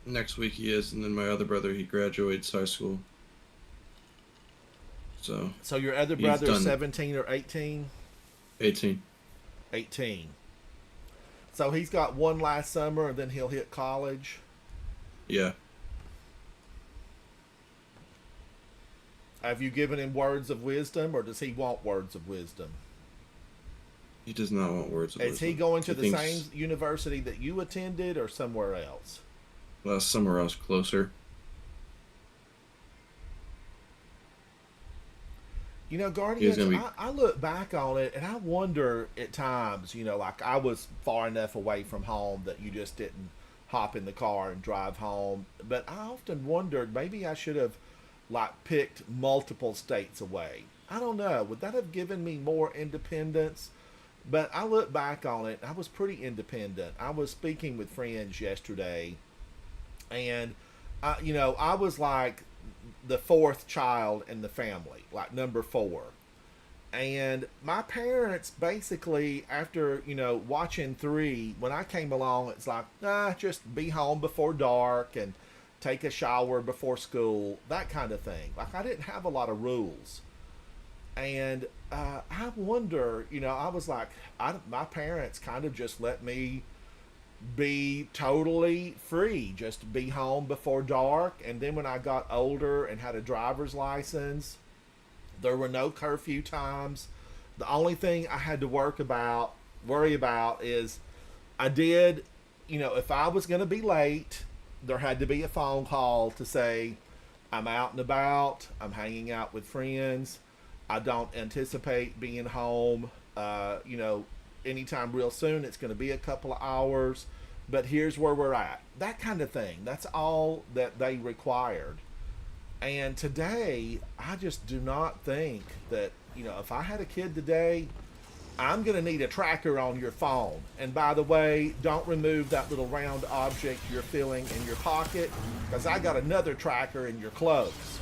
Next week he is, and then my other brother, he graduates high school. So your other brother's 17 or 18? 18. 18. So he's got one last summer, and then he'll hit college? Yeah. Have you given him words of wisdom, or does he want words of wisdom? He does not want words of Is he wisdom. going to the thinks, same university that you attended or somewhere else? well, somewhere else closer. You know, He's Guardians, gonna be. I look back on it and I wonder at times, you know, like I was far enough away from home that you just didn't hop in the car and drive home. But I often wondered maybe I should have like picked multiple states away. I don't know. Would that have given me more independence? But I look back on it, I was pretty independent. I was speaking with friends yesterday and you know, I was like the fourth child in the family, like number four. And my parents basically, after, you know, watching three, when I came along, it's like, nah, just be home before dark and take a shower before school, that kind of thing. Like, I didn't have a lot of rules. And I wonder, you know, I was like, my parents kind of just let me be totally free, just be home before dark. And then when I got older and had a driver's license, there were no curfew times. The only thing I had to worry about is I did, you know, if I was going to be late, there had to be a phone call to say I'm out and about, I'm hanging out with friends, I don't anticipate being home, you know, anytime real soon. It's going to be a couple of hours, but here's where we're at. That kind of thing. That's all that they required. And today, I just do not think that, you know, if I had a kid today, I'm going to need a tracker on your phone. And by the way, don't remove that little round object you're feeling in your pocket, because I got another tracker in your clothes.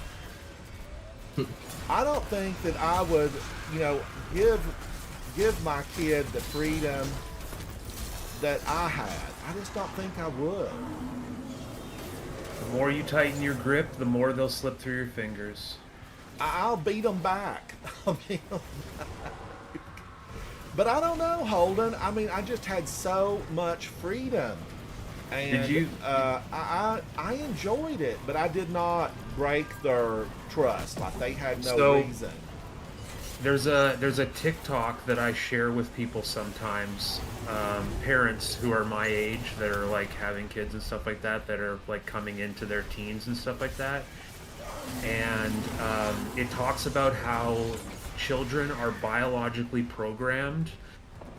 I don't think that I would, you know, give my kid the freedom that I had. I just don't think I would. The more you tighten your grip, the more they'll slip through your fingers. I'll beat them back. I'll beat 'em back. But I don't know, Holden. I mean, I just had so much freedom. And Did you? I enjoyed it, but I did not break their trust. Like, they had no So- reason. There's a TikTok that I share with people sometimes, parents who are my age that are like having kids and stuff like that are like coming into their teens and stuff like that, and it talks about how children are biologically programmed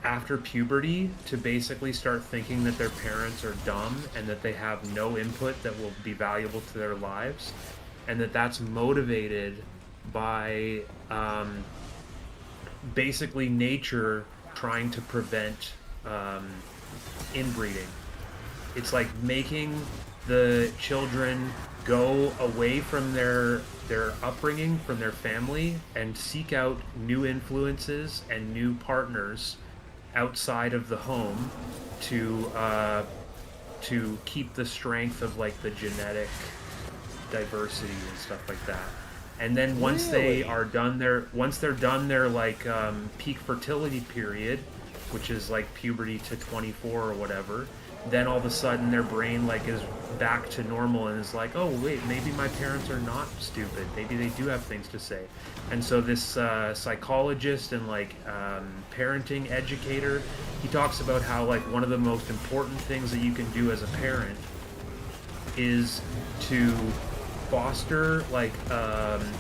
after puberty to basically start thinking that their parents are dumb and that they have no input that will be valuable to their lives, and that's motivated by basically nature trying to prevent inbreeding. It's like making the children go away from their upbringing, from their family, and seek out new influences and new partners outside of the home to keep the strength of like the genetic diversity and stuff like that. And then once Really? they're done their like peak fertility period, which is like puberty to 24 or whatever, then all of a sudden their brain like is back to normal and is like, oh wait, maybe my parents are not stupid. Maybe they do have things to say. And so this psychologist and like parenting educator, he talks about how like one of the most important things that you can do as a parent is to foster like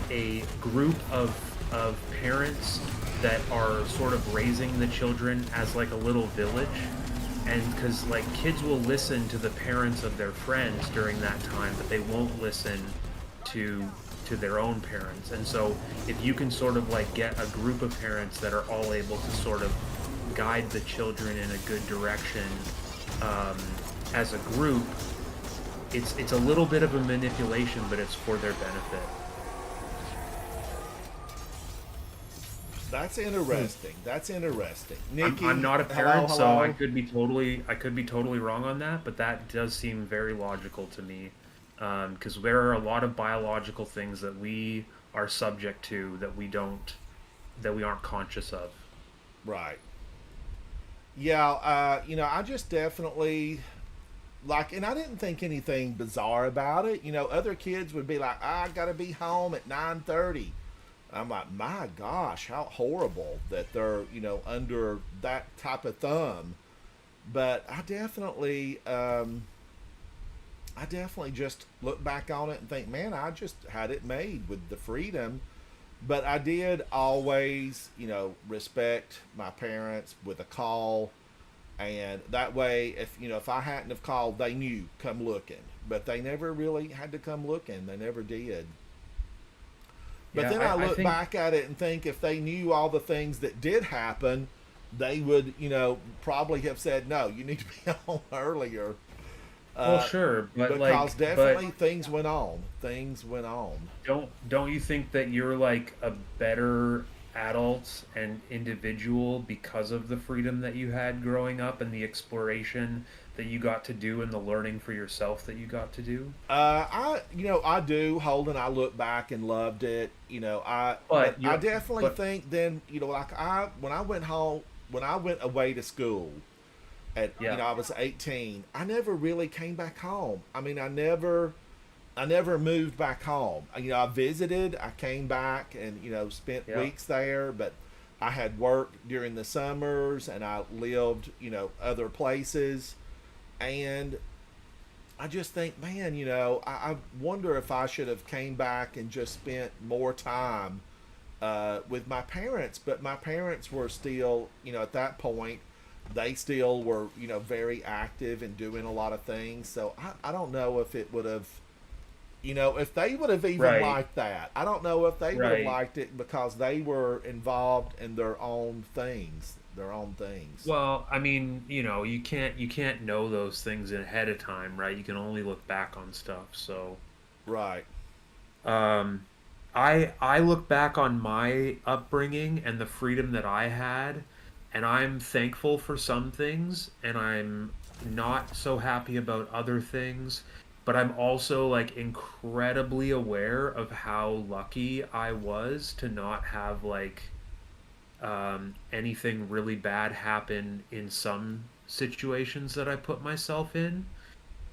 a group of parents that are sort of raising the children as like a little village. And because like kids will listen to the parents of their friends during that time, but they won't listen to their own parents. And so if you can sort of like get a group of parents that are all able to sort of guide the children in a good direction as a group, it's a little bit of a manipulation, but it's for their benefit. That's interesting. That's interesting. Nikki, I'm not a parent, hello, so hello. I could be totally wrong on that, but that does seem very logical to me, because there are a lot of biological things that we are subject to that we aren't conscious of. Right. Yeah, you know, I just definitely like, and I didn't think anything bizarre about it. You know, other kids would be like, I gotta be home at 9:30. I'm like, my gosh, how horrible that they're, under that type of thumb. But I definitely just look back on it and think, man, I just had it made with the freedom. But I did always, respect my parents with a call, and that way, if I hadn't have called, they knew come looking. But they never really had to come looking. They never did. But Yeah, then I I look think back at it and think if they knew all the things that did happen, they would, probably have said, no, you need to be home earlier. well, Uh, sure, but because but definitely things went on. Things went on. don't you think that you're like a better adult and individual because of the freedom that you had growing up and the exploration that you got to do and the learning for yourself that you got to do? I do, Holden. I look back and loved it. But But I you're definitely but think then, when I went home, when I went away to school, at yeah, I was 18. I never really came back home. I mean, I never moved back home. I visited, I came back and spent yeah. weeks there, but I had work during the summers and I lived other places, and I just think, man, I wonder if I should have came back and just spent more time with my parents. But my parents were still, at that point, they still were, very active and doing a lot of things. So I don't know if it would have, if they would have even Right, liked that. I don't know if they would have right. liked it because they were involved in their own things, their own things. Well, I mean, you can't know those things ahead of time, right? You can only look back on stuff. So, Right. um, I look back on my upbringing and the freedom that I had, and I'm thankful for some things, and I'm not so happy about other things. But I'm also like incredibly aware of how lucky I was to not have like anything really bad happen in some situations that I put myself in.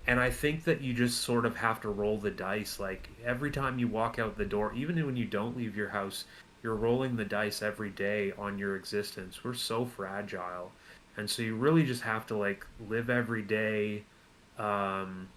And I think that you just sort of have to roll the dice. Like every time you walk out the door, even when you don't leave your house, you're rolling the dice every day on your existence. We're so fragile. And so you really just have to like live every day. Um,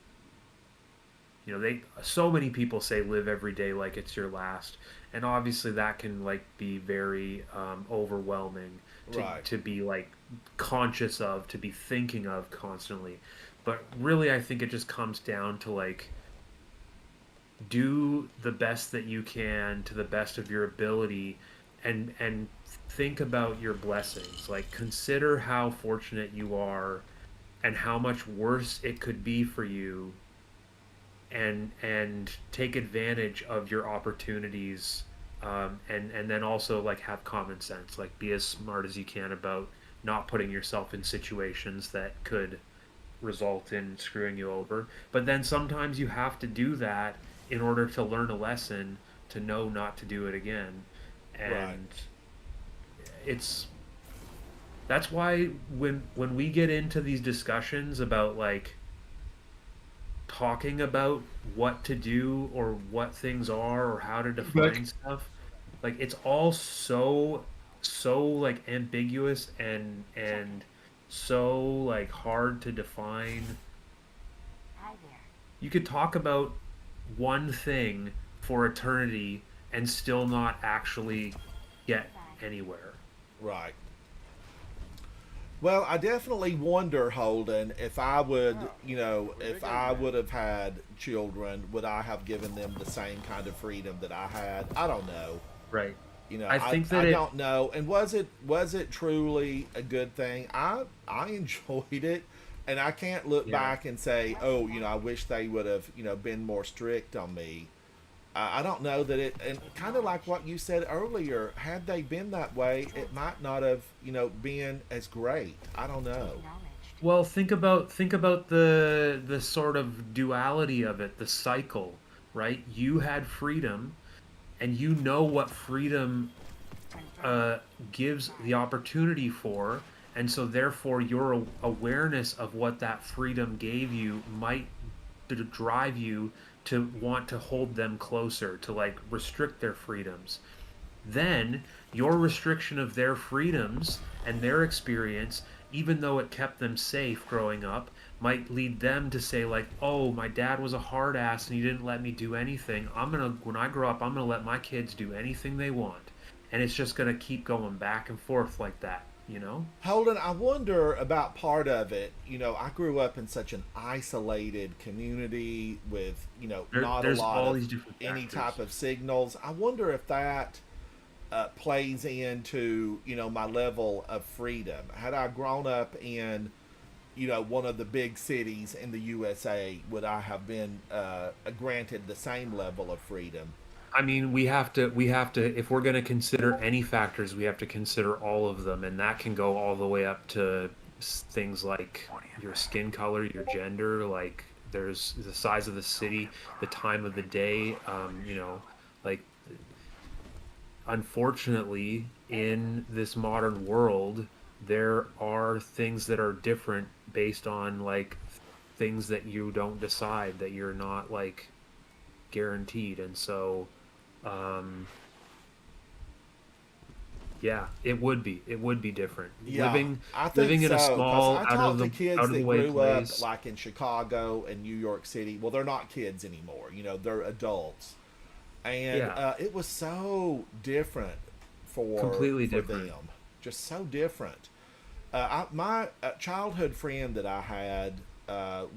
they so many people say live every day like it's your last, and obviously that can like be very overwhelming to Right. to be like conscious of, to be thinking of constantly. But really, I think it just comes down to like do the best that you can to the best of your ability, and think about your blessings. Like consider how fortunate you are and how much worse it could be for you, and take advantage of your opportunities, and then also like have common sense, like be as smart as you can about not putting yourself in situations that could result in screwing you over. But then sometimes you have to do that in order to learn a lesson, to know not to do it again. Right. And it's that's why when we get into these discussions about like talking about what to do or what things are or how to Like, define stuff, like it's all so like ambiguous and so like hard to define. You could talk about one thing for eternity and still not actually get anywhere. Right. Well, I definitely wonder, Holden, if I would have had children, would I have given them the same kind of freedom that I had? I don't know. Right. You know, I I, think that I it don't know. And was it truly a good thing? I enjoyed it, and I can't look yeah. back and say, oh, I wish they would have, been more strict on me. I don't know that it, and kind of like what you said earlier, had they been that way, it might not have, been as great. I don't know. Well, think about the sort of duality of it, the cycle, right? You had freedom, and you know what freedom uh, gives the opportunity for, and so therefore your awareness of what that freedom gave you might drive you to want to hold them closer, to like restrict their freedoms. then your restriction of their freedoms and their experience, even though it kept them safe growing up, might lead them to say like, "Oh, my dad was a hard ass and he didn't let me do anything. When I grow up, I'm gonna let my kids do anything they want," and it's just gonna keep going back and forth like that, you know? Holden, I wonder about part of it. I grew up in such an isolated community with, not a There's lot all of these different any factors. type of signals. I wonder if that plays into, my level of freedom. Had I grown up in, one of the big cities in the USA, would I have been granted the same level of freedom? I mean, we have to, if we're going to consider any factors, we have to consider all of them, and that can go all the way up to things like your skin color, your gender, like there's the size of the city, the time of the day, like unfortunately, in this modern world, there are things that are different based on like things that you don't decide, that you're not like guaranteed, and so um, yeah, it would be different. Yeah, I think Living in a so. Because small, I talk to kids out of the that way grew up place. like in Chicago and New York City. Well, they're not kids anymore. They're adults, and Yeah, it was so different completely for different. them. Just so different. My childhood friend that I had,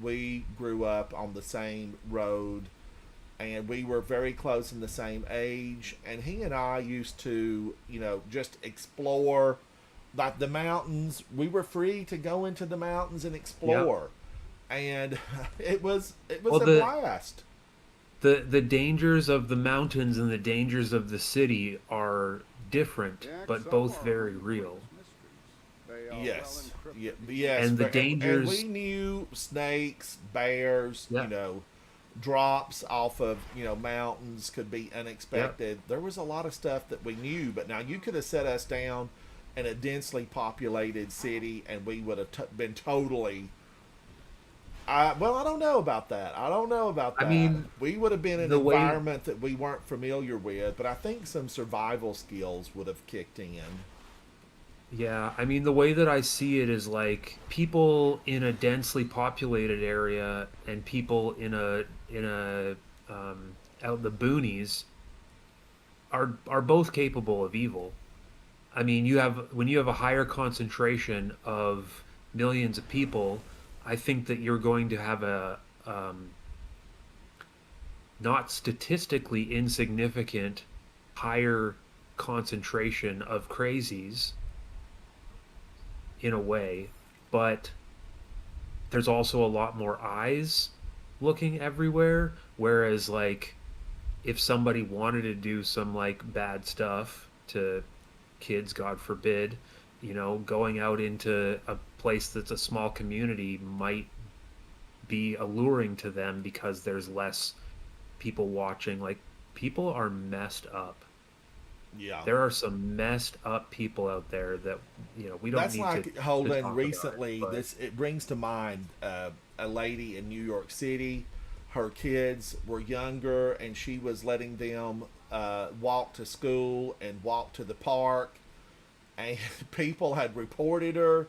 we grew up on the same road, and we were very close in the same age. And he and I used to, just explore, like the mountains. We were free to go into the mountains and Yep. explore, and it was Well, a the blast. the dangers of the mountains and the dangers of the city are different, but both very real. Yes. Yeah, yes, And the and we dangers, knew snakes, bears, yeah, drops off of, mountains could be yeah. unexpected. There was a lot of stuff that we knew, but now you could have set us down in a densely populated city and we would have been totally. Well, I don't know about that. I don't know about I that. mean, We would have been in an the way environment that we weren't familiar with, but I think some survival skills would have kicked in. Yeah, I mean, the way that I see it is like people in a densely populated area and people in a out in the boonies are both capable of evil. I mean, when you have a higher concentration of millions of people, I think that you're going to have a not statistically insignificant higher concentration of crazies in a way, but there's also a lot more eyes looking everywhere. Whereas, like, if somebody wanted to do some like bad stuff to kids, God forbid, going out into a place that's a small community might be alluring to them because there's less people watching. Like, people are messed up. Yeah. There are some messed up people out there that we don't That's need like to Holden talk about it, recently. but This it brings to mind a lady in New York City. Her kids were younger, and she was letting them walk to school and walk to the park. And people had reported her,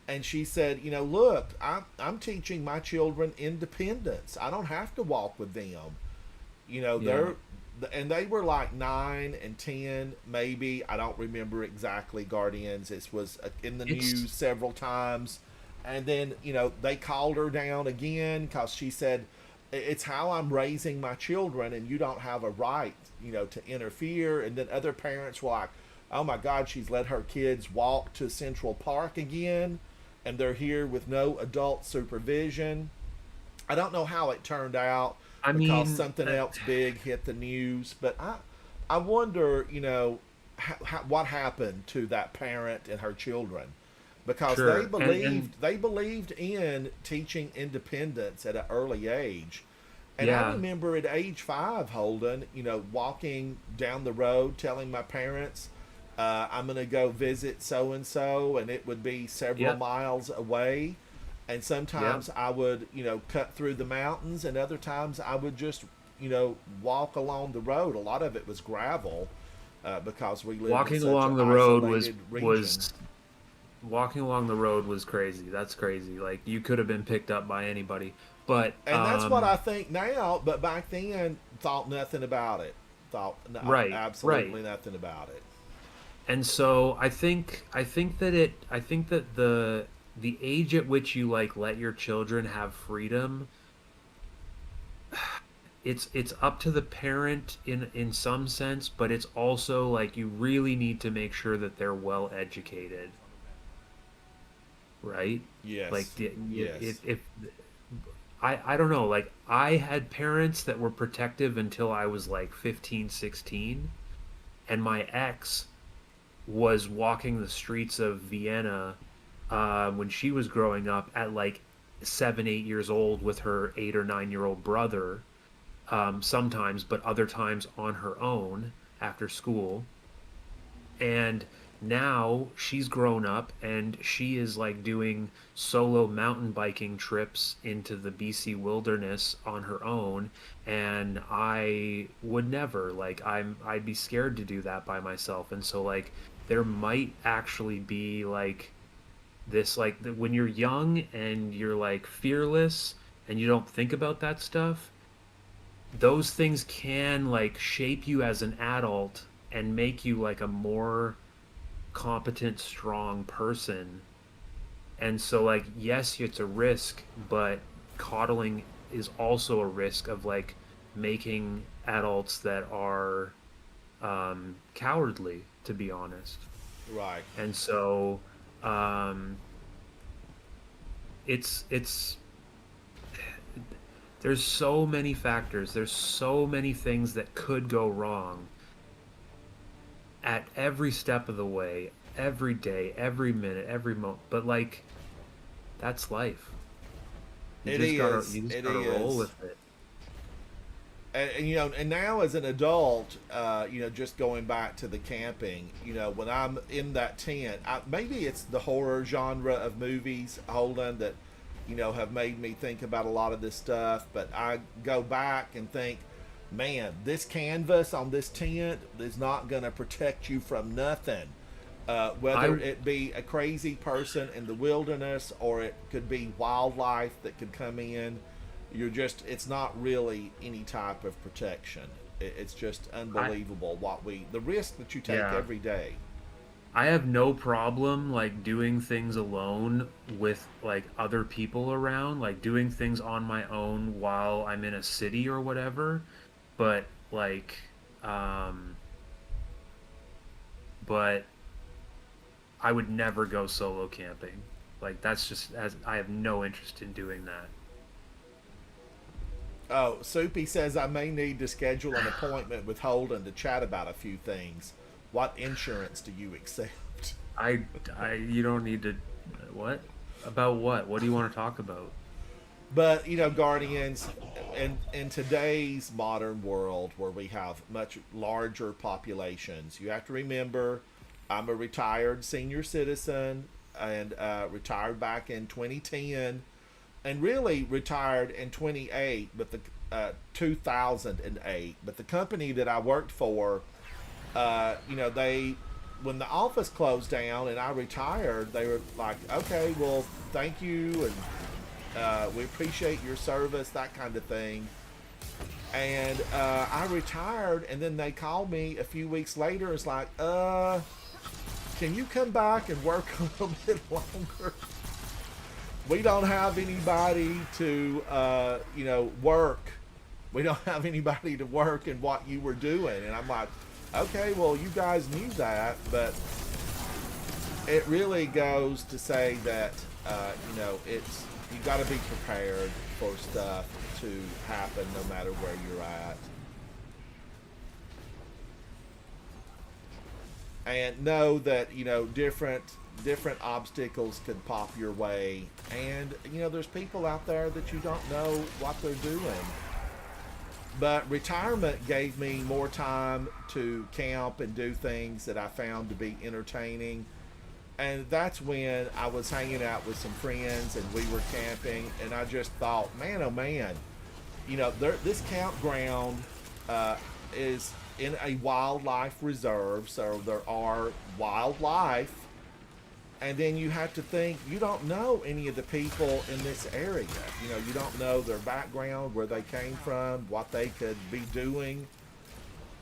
and she said, look, I'm teaching my children independence. I don't have to walk with them. yeah, They're and they were like 9 and 10, maybe. I don't remember exactly. Guardians. This was in the it's news several times, and then they called her down again because she said it's how I'm raising my children, and you don't have a right, to interfere. And then other parents were like, "Oh my God, she's let her kids walk to Central Park again, and they're here with no adult supervision." I don't know how it turned out I because mean, something else big hit the news, but I wonder, what happened to that parent and her children because they sure, and believed they believed in teaching independence at an early age. And I yeah, remember at age 5, Holden, walking down the road telling my parents, I'm going to go visit so and so, and it would be several yeah, miles away. And yeah, sometimes I would, cut through the mountains, and other times I would just, walk along the road. A lot of it was gravel, because we live Walking in such along an the road isolated region. was walking along the road was crazy. That's crazy. Like you could have been picked up by anybody. But And that's what I think now, but back then thought nothing about it. Thought right, absolutely right. nothing about it. And so I think that the age at which you like let your children have freedom, it's up to the parent in some sense, but it's also like you really need to make sure that they're well educated, right? Like Yes. Yes. if I don't know, like I had parents that were protective until I was like 15, 16, and my ex was walking the streets of Vienna when she was growing up at like 7, 8 years old with her 8 or 9 year old brother, sometimes, but other times on her own after school. And now she's grown up and she is like doing solo mountain biking trips into the BC wilderness on her own, and I would never, like I'd be scared to do that by myself. And so like there might actually be like this, like when you're young and you're like fearless and you don't think about that stuff, those things can like shape you as an adult and make you like a more competent, strong person. And so like yes, it's a risk, but coddling is also a risk of like making adults that are cowardly, to be honest. Right. And so um, it's there's so many factors, there's so many things that could go wrong at every step of the way, every day, every minute, every moment. But like, that's life. You It just gotta, is. you just It gotta roll is. with it. And you know, and now as an adult, just going back to the camping, when I'm in that tent, maybe it's the horror genre of movies, Holden, that have made me think about a lot of this stuff. But I go back and think, man, this canvas on this tent is not going to protect you from nothing. Whether it be a crazy person in the wilderness or it could be wildlife that could come in, it's not really any type of protection. It's just unbelievable the risk that you take Yeah. every day. I have no problem like doing things alone with like other people around, like doing things on my own while I'm in a city or whatever. But like, but I would never go solo camping. Like that's just, as I have no interest in doing that. Oh, Soupy says I may need to schedule an appointment with Holden to chat about a few things. What insurance do you accept? You don't need to. What? About what? What do you want to talk about? But Guardians, in today's modern world where we have much larger populations, you have to remember I'm a retired senior citizen and retired back in 2010, and really retired in 2008, but the 2008. But the company that I worked for, they, when the office closed down and I retired, they were like, okay, well, thank you, and we appreciate your service, that kind of thing. And I retired, and then they called me a few weeks later. It's like, can you come back and work a little bit longer? We don't have anybody to, work. We don't have anybody to work in what you were doing. And I'm like, okay, well, you guys knew that, but it really goes to say that, you got to be prepared for stuff to happen no matter where you're at. And know that, different obstacles could pop your way. And, there's people out there that you don't know what they're doing. But retirement gave me more time to camp and do things that I found to be entertaining. And that's when I was hanging out with some friends and we were camping, and I just thought, man, oh man, this campground is in a wildlife reserve, so there are wildlife. And then you have to think, you don't know any of the people in this area. You know, you don't know their background, where they came from, what they could be doing.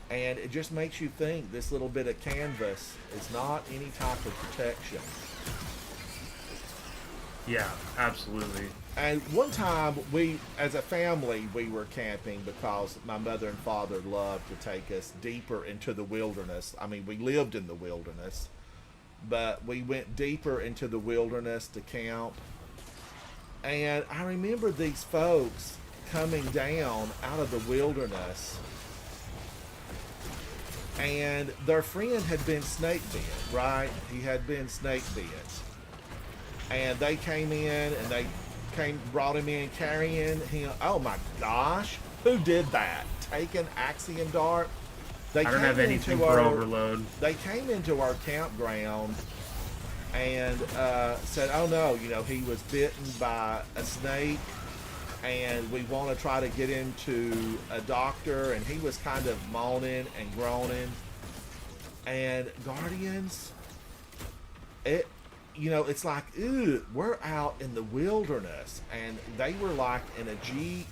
And it just makes you think this little bit of canvas is not any type of protection. Yeah, absolutely. And one time, we, as a family, we were camping because my mother and father loved to take us deeper into the wilderness. I mean, we lived in the wilderness, but we went deeper into the wilderness to camp. And I remember these folks coming down out of the wilderness, and their friend had been snake bit, right? He had been snake bit. And they came in and they brought him in carrying him. Oh my gosh, who did that? Taking Axiom Dart. They I don't have anything for overload. They came into our campground and said, "Oh no, you know, he was bitten by a snake, and we want to try to get him to a doctor." And he was kind of moaning and groaning. And Guardians, it's like, ew, we're out in the wilderness, and they were like in a Jeep,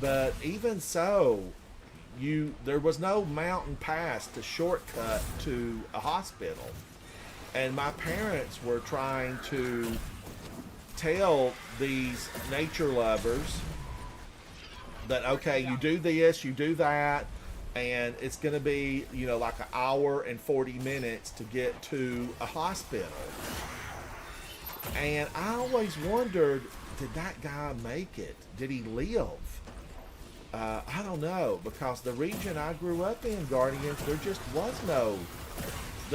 but even so, there was no mountain pass to shortcut to a hospital. And my parents were trying to tell these nature lovers that, okay, you do this, you do that, and it's going to be, like an hour and 40 minutes to get to a hospital. And I always wondered, did that guy make it? Did he live? I don't know, because the region I grew up in, Guardians, there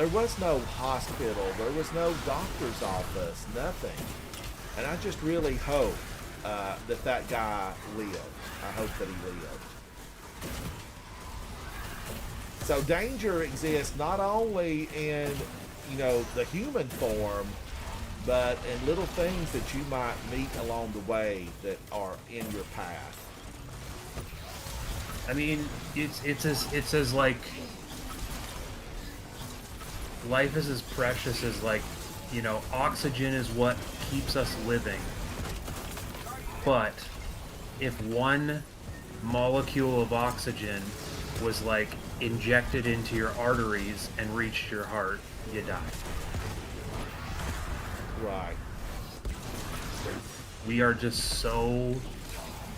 was no hospital, there was no doctor's office, nothing. And I just really hope that guy lived. I hope that he lived. So danger exists not only in, the human form, but in little things that you might meet along the way that are in your path. I mean, it's as like, life is as precious as, like, oxygen is what keeps us living. But if one molecule of oxygen was, like, injected into your arteries and reached your heart, you die. Right. We are just so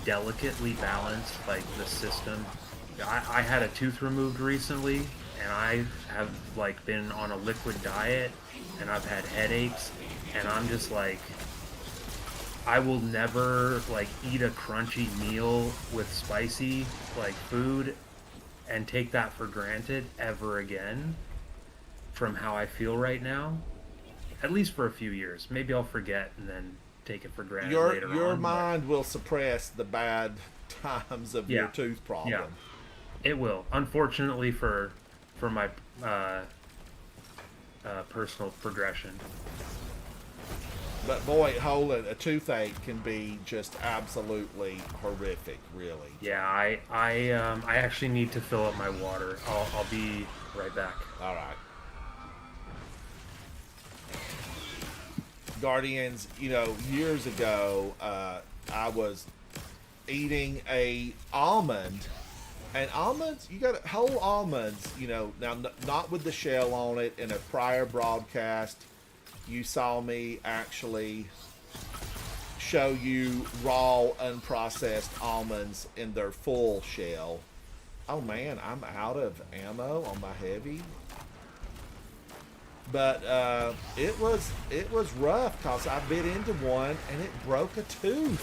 delicately balanced, like, the system. I had a tooth removed recently, and I have, like, been on a liquid diet, and I've had headaches, and I'm just like, I will never, like, eat a crunchy meal with spicy, like, food and take that for granted ever again from how I feel right now. At least for a few years. Maybe I'll forget and then take it for granted later on. Your mind will suppress the bad times of your tooth problem. Yeah, it will. Unfortunately for my personal progression. But boy, holding a toothache can be just absolutely horrific, really. Yeah, I actually need to fill up my water. I'll be right back. All right. Guardians, years ago, I was eating a almond, and almonds, you got whole almonds, now not with the shell on it. In a prior broadcast, you saw me actually show you raw, unprocessed almonds in their full shell. Oh man, I'm out of ammo on my heavy. But it was rough because I bit into one and it broke a tooth.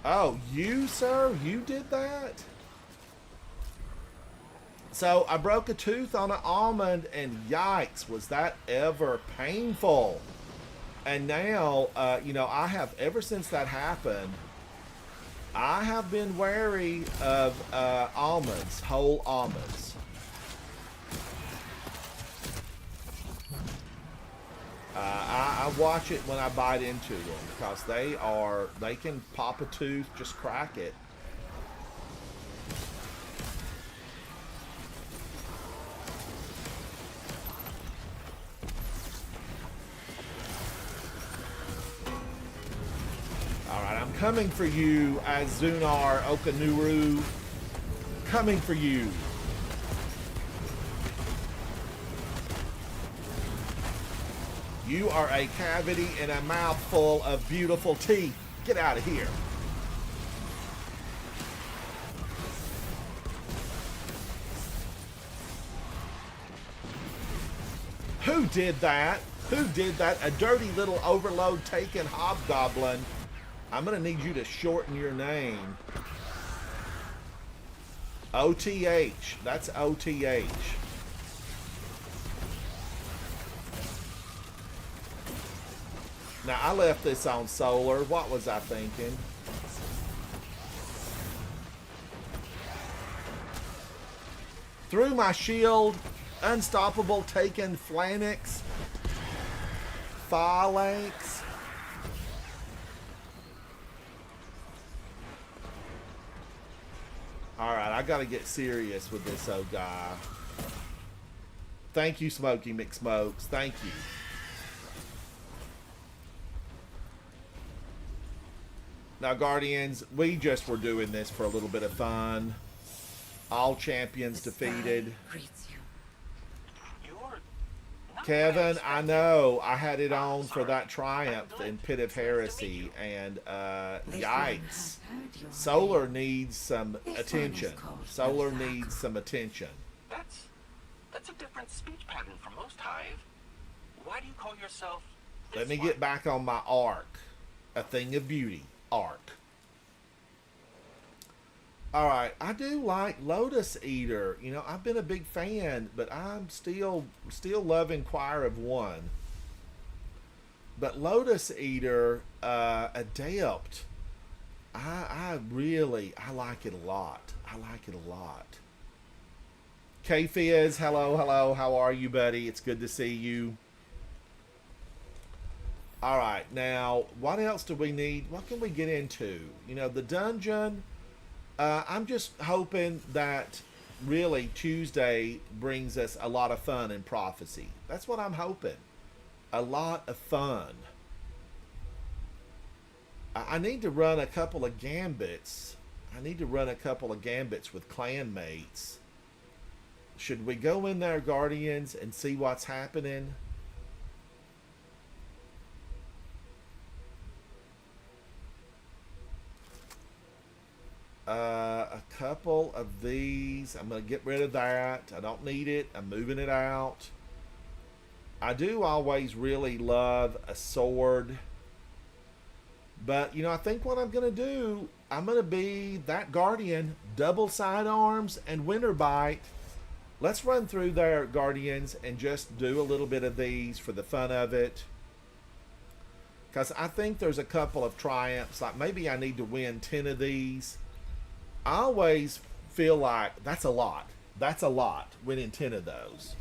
Oh, you, sir? You did that? So I broke a tooth on an almond, and yikes, was that ever painful. And now, I have, ever since that happened, I have been wary of almonds, whole almonds. I I watch it when I bite into them because they can pop a tooth, just crack it. Alright, I'm coming for you, Azunar Okanuru. Coming for you. You are a cavity and a mouthful of beautiful teeth. Get out of here. Who did that? Who did that? A dirty little overload taken hobgoblin. I'm going to need you to shorten your name. OTH. That's OTH. Now, I left this on solar. What was I thinking? Through my shield, unstoppable taken phalanx. Phalanx. Alright, I gotta get serious with this old guy. Thank you, Smokey McSmokes. Thank you. Now, Guardians, we just were doing this for a little bit of fun. All champions defeated. Kevin, I know. I had it on for that triumph in Pit of Heresy, and yikes. Solar needs some attention. Solar needs some attention. That's a different speech pattern from most Hive. Why do you call yourself Let me get back on my arc. A thing of beauty. Arc. Alright, I do like Lotus Eater. You know, I've been a big fan, but I'm still loving Choir of One. But Lotus Eater, Adept, I like it a lot. I like it a lot. K-Fizz, hello, how are you, buddy? It's good to see you. Alright, now, what else do we need? What can we get into? You know, the dungeon, I'm just hoping that really Tuesday brings us a lot of fun in Prophecy. That's what I'm hoping. A lot of fun. I need to run a couple of gambits. I need to run a couple of gambits with clanmates. Should we go in there, Guardians, and see what's happening? A couple of these. I'm going to get rid of that. I don't need it. I'm moving it out. I do always really love a sword. But, you know, I think what I'm going to do, I'm going to be that Guardian, double sidearms and winter bite. Let's run through there, Guardians, and just do a little bit of these for the fun of it. Because I think there's a couple of triumphs. Like maybe I need to win 10 of these. I always feel like that's a lot. That's a lot, winning 10 of those.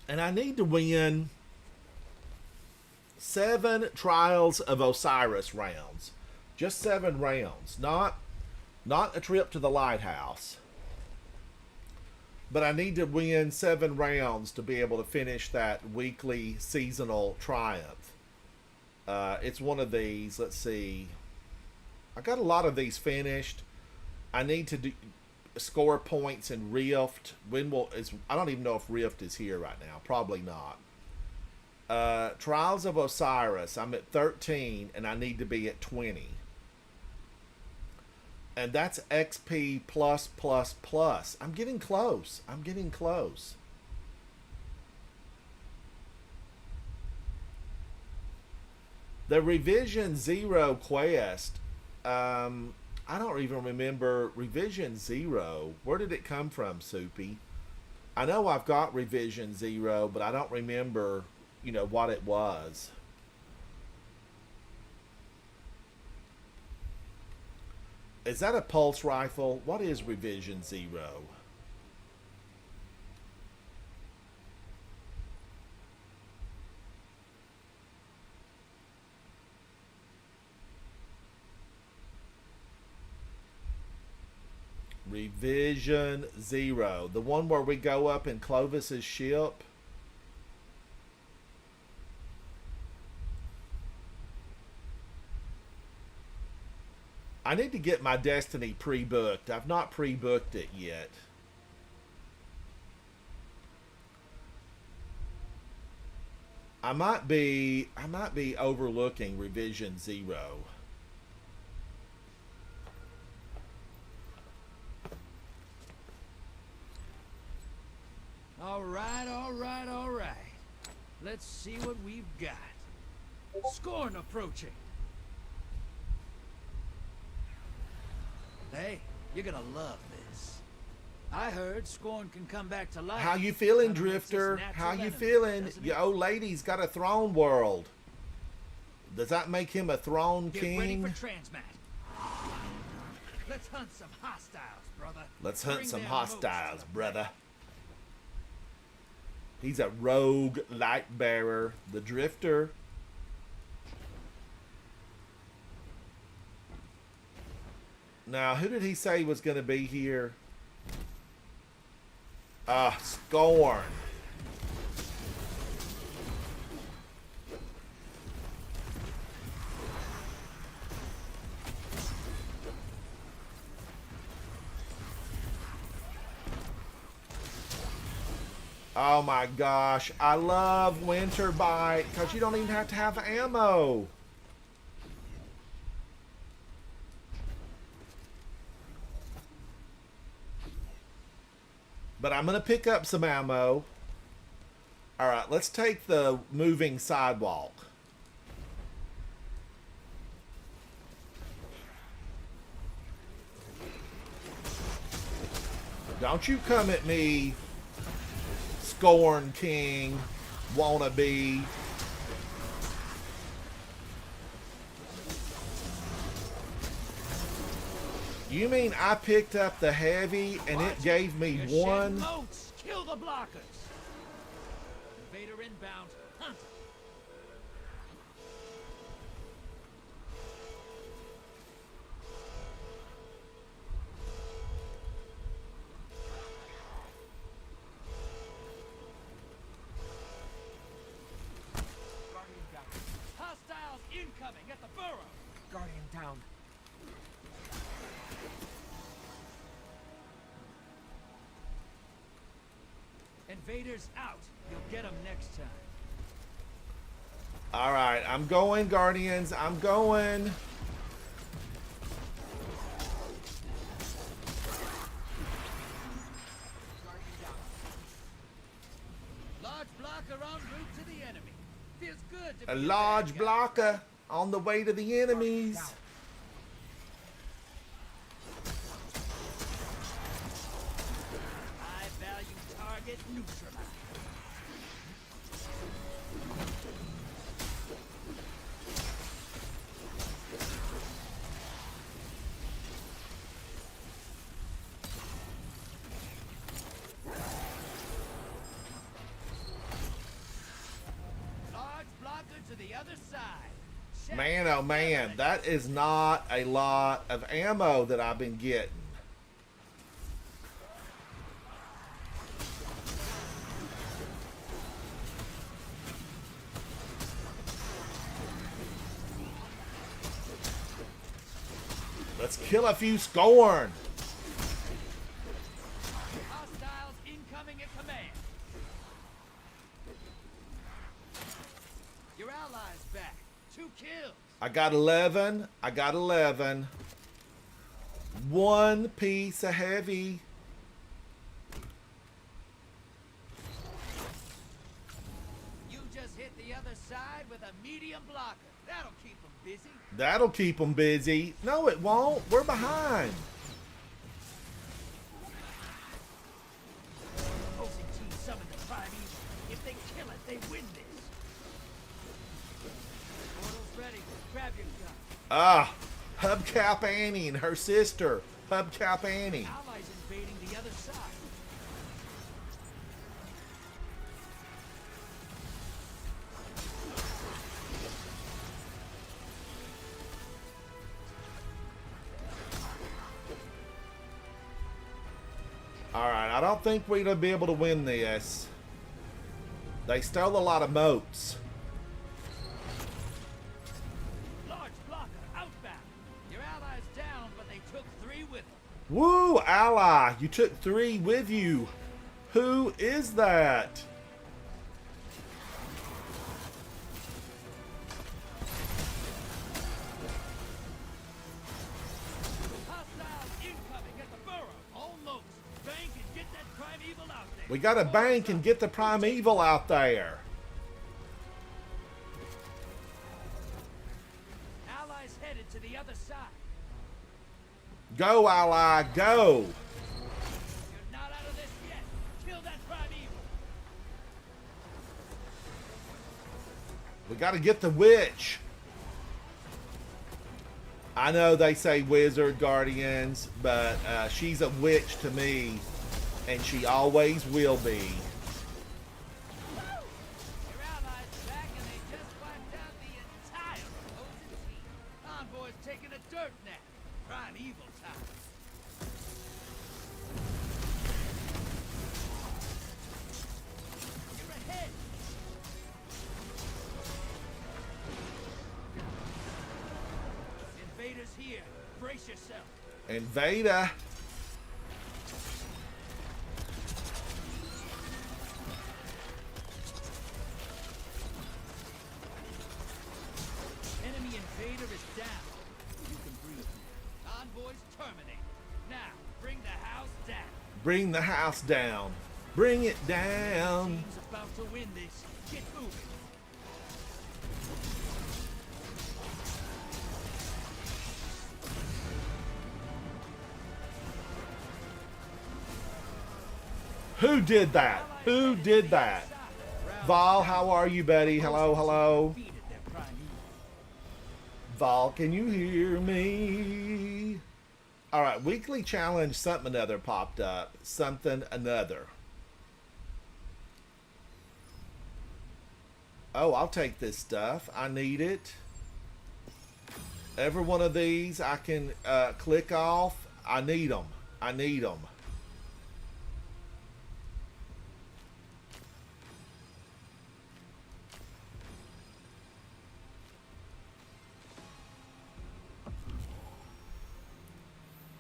And I need to win 7 Trials of Osiris rounds. Just 7 rounds. Not a trip to the lighthouse. But I need to win 7 rounds to be able to finish that weekly seasonal triumph. It's one of these. Let's see. I got a lot of these finished. I need to score points in Rift. I don't even know if Rift is here right now. Probably not. Trials of Osiris. I'm at 13 and I need to be at 20. And that's XP plus plus plus. I'm getting close. I'm getting close. The Revision 0 quest. I don't even remember Revision 0. Where did it come from, Soupy? I know I've got Revision 0, but I don't remember, you know, what it was. Is that a pulse rifle? What is Revision 0? Revision 0. The one where we go up in Clovis's ship. I need to get my Destiny pre-booked. I've not pre-booked it yet. I might be overlooking Revision 0. All right, all right, all right. Let's see what we've got. Scorn approaching. Hey, you're gonna love this. I heard Scorn can come back to life. How you feeling, Kinda makes his Drifter? natural How you enemy, feeling? doesn't it? Your old lady's got a throne world. Does that make him a throne Get ready king? for transmat. Let's hunt some hostiles, brother. Let's hunt Bring some their hostiles, moats to the brother. He's a rogue light bearer, the Drifter. Now, who did he say was going to be here? Scorn. Oh my gosh, I love Winter Bite because you don't even have to have ammo. But I'm going to pick up some ammo. All right, let's take the moving sidewalk. Don't you come at me, Scorn King, wannabe. You mean I picked up the heavy and it gave me You're shedding one? moats. Kill the blockers. Invader inbound. Hunt. Hostiles incoming at the burrow. Guardian down. Invaders out. You'll get them next time. All right, I'm going, Guardians. I'm going. Large blocker en route to the enemy. Feels good to A be bad large guy. blocker on the way to the enemies. High value target neutralized. Large blocker to the other side. Shack Man, oh man, eliminated. that is not a lot of ammo that I've been getting. Let's kill a few Scorn. Hostiles incoming at command. Your allies back. 2 kills. I got 11. I got 11. One piece of heavy. You just hit the other side with a medium blocker. That'll keep them busy. That'll keep them busy. No, it won't. We're behind. Opposing team summoned the primeval. If they kill it, they win this. Portal's ready. Grab your gun. Ah, Hubcap Annie and her sister, Hubcap Annie. Allies invading the other side. Alright, I don't think we're going to be able to win this. They stole a lot of moats. Large blocker outbound. Your allies down, but they took 3 with them. Woo, ally! You took 3 with you. Who is that? Hostiles incoming at the burrow. Almost. Bank and get that primeval out there. We got to bank and get the primeval out there. Allies headed to the other side. Go, ally, go! You're not out of this yet. Kill that primeval. We got to get the witch. I know they say wizard guardians, but she's a witch to me, and she always will be. Your allies back and they just wiped out the entire opposing team. Envoy's taking a dirt nap. Primeval time. You're ahead. Invaders here. Brace yourself. Invader. Enemy invader is down. You can breathe. Envoys terminate. Now, bring the house down. Bring the house down. Bring it down. Team's about to win this. Get moving. Who did that? Who did that? Val, how are you, buddy? Hello, hello. Defeated their primeval. Val, can you hear me? All right, weekly challenge something another popped up. Something another. Oh, I'll take this stuff. I need it. Every one of these I can click off. I need them. I need them.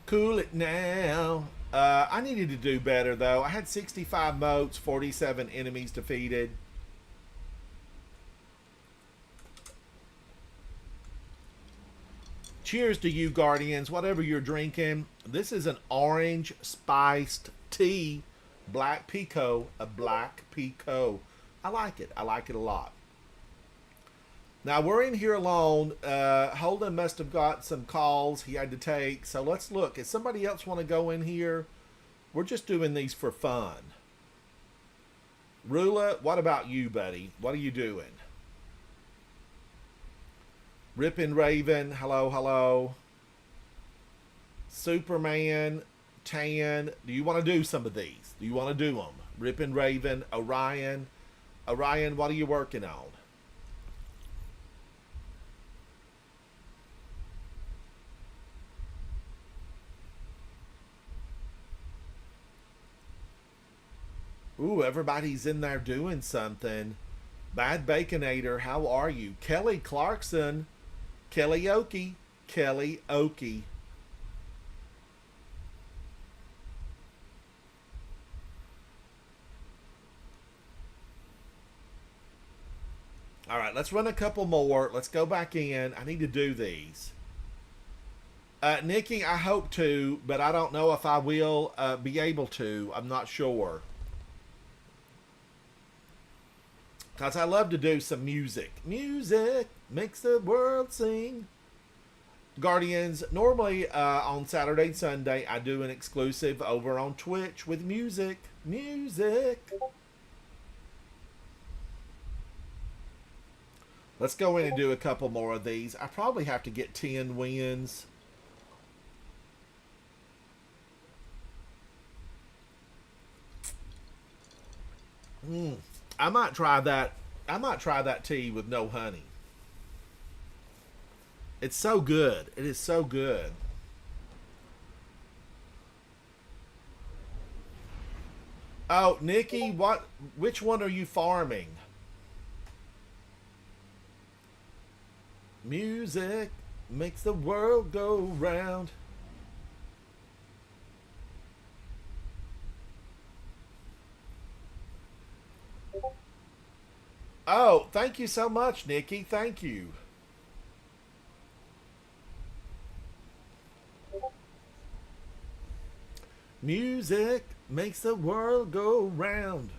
Cool it now. I needed to do better, though. I had 65 moats, 47 enemies defeated. Cheers to you, Guardians. Whatever you're drinking. This is an orange spiced tea. Black Pico. A black Pico. I like it. I like it a lot. Now, we're in here alone. Holden must have got some calls he had to take. So let's look. If somebody else want to go in here, we're just doing these for fun. Rula, what about you, buddy? What are you doing? Rippin' Raven, hello, hello. Superman, Tan. Do you want to do some of these? Do you want to do them? Rippin' Raven, Orion. Orion, what are you working on? Ooh, everybody's in there doing something. Bad Baconator, how are you? Kelly Clarkson. Kelly Oki. Kelly Oki. All right, let's run a couple more. Let's go back in. I need to do these. Nikki, I hope to, but I don't know if I will be able to. I'm not sure. Because I love to do some music. Music makes the world sing. Guardians, normally on Saturday and Sunday, I do an exclusive over on Twitch with music. Music. Let's go in and do a couple more of these. I probably have to get 10 wins. I might try that. I might try that tea with no honey. It's so good. It is so good. Oh, Nikki, which one are you farming? Music makes the world go round. Oh, thank you so much, Nikki. Thank you. Music makes the world go round.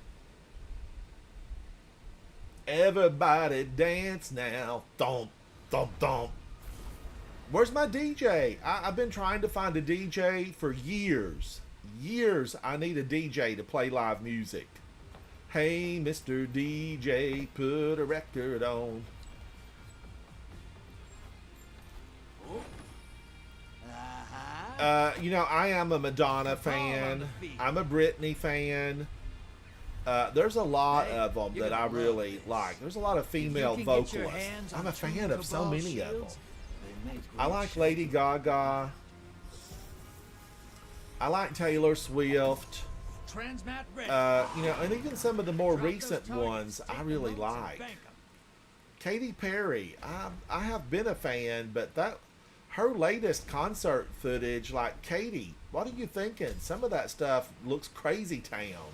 Everybody dance now. Thump, thump, thump. Where's my DJ? I've been trying to find a DJ for years. Years I need a DJ to play live music. Hey, Mr. DJ, put a record on. You know, I am a Madonna fan. I'm a Britney fan. There's a lot of them that I really like. There's a lot of female vocalists. I'm a fan of so many of them. I like Lady Gaga. I like Taylor Swift. You know, and even some of the more recent ones I really like. Katy Perry, I have been a fan, but her latest concert footage, like, Katy, what are you thinking? Some of that stuff looks crazy town.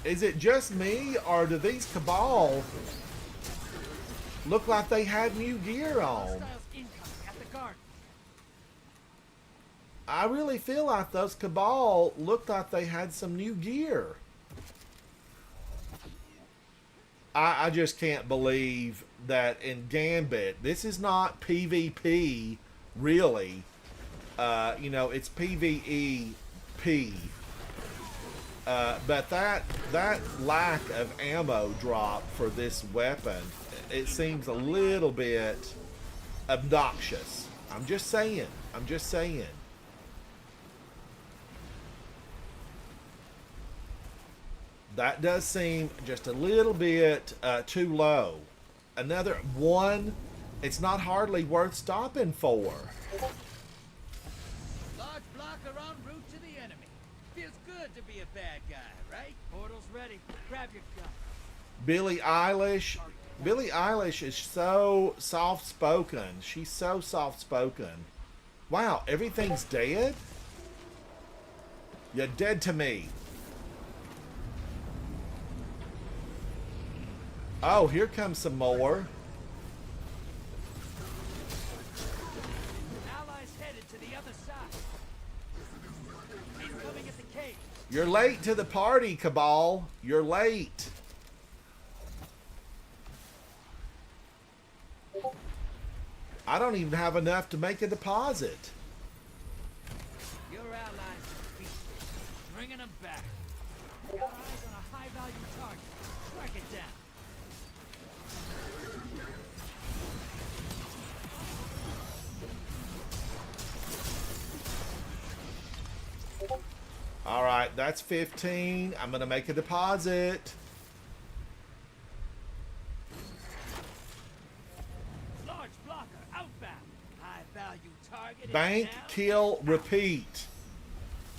Is it just me, or do these Cabal look like they had new gear on? I really feel like those Cabal looked like they had some new gear. I just can't believe that in Gambit, this is not PvP, really. You know, it's PvEP. But that lack of ammo drop for this weapon, it seems a little bit obnoxious. I'm just saying. I'm just saying. That does seem just a little bit too low. Another one, it's not hardly worth stopping for. Large blocker en route to the enemy. Feels good to be a bad guy, right? Portal's ready. Grab your gun. Billie Eilish. Billie Eilish is so soft-spoken. She's so soft-spoken. Wow, everything's dead? You're dead to me. Oh, here comes some more. Allies headed to the other side. He's coming at the cave. You're late to the party, Cabal. You're late. I don't even have enough to make a deposit. Your allies are beat. Bringing them back. Got eyes on a high-value target. Track it down. All right, that's 15. I'm going to make a deposit. Large blocker outbound. High-value target. Bank, kill, repeat.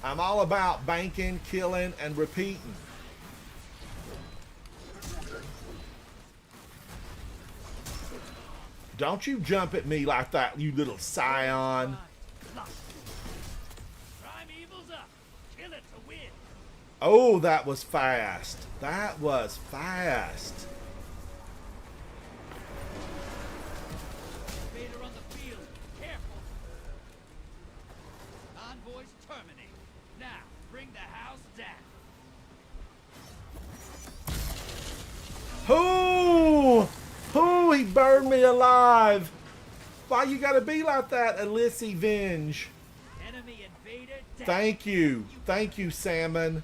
I'm all about banking, killing, and repeating. Don't you jump at me like that, you little scion. Primeval's up. Kill it to win. Oh, that was fast. That was fast. Vader on the field. Careful. Envoys terminate. Now, bring the house down. Who? Who? He burned me alive. Why you gotta be like that, Alyssey Venge? Enemy invaders Thank you. Thank you, salmon.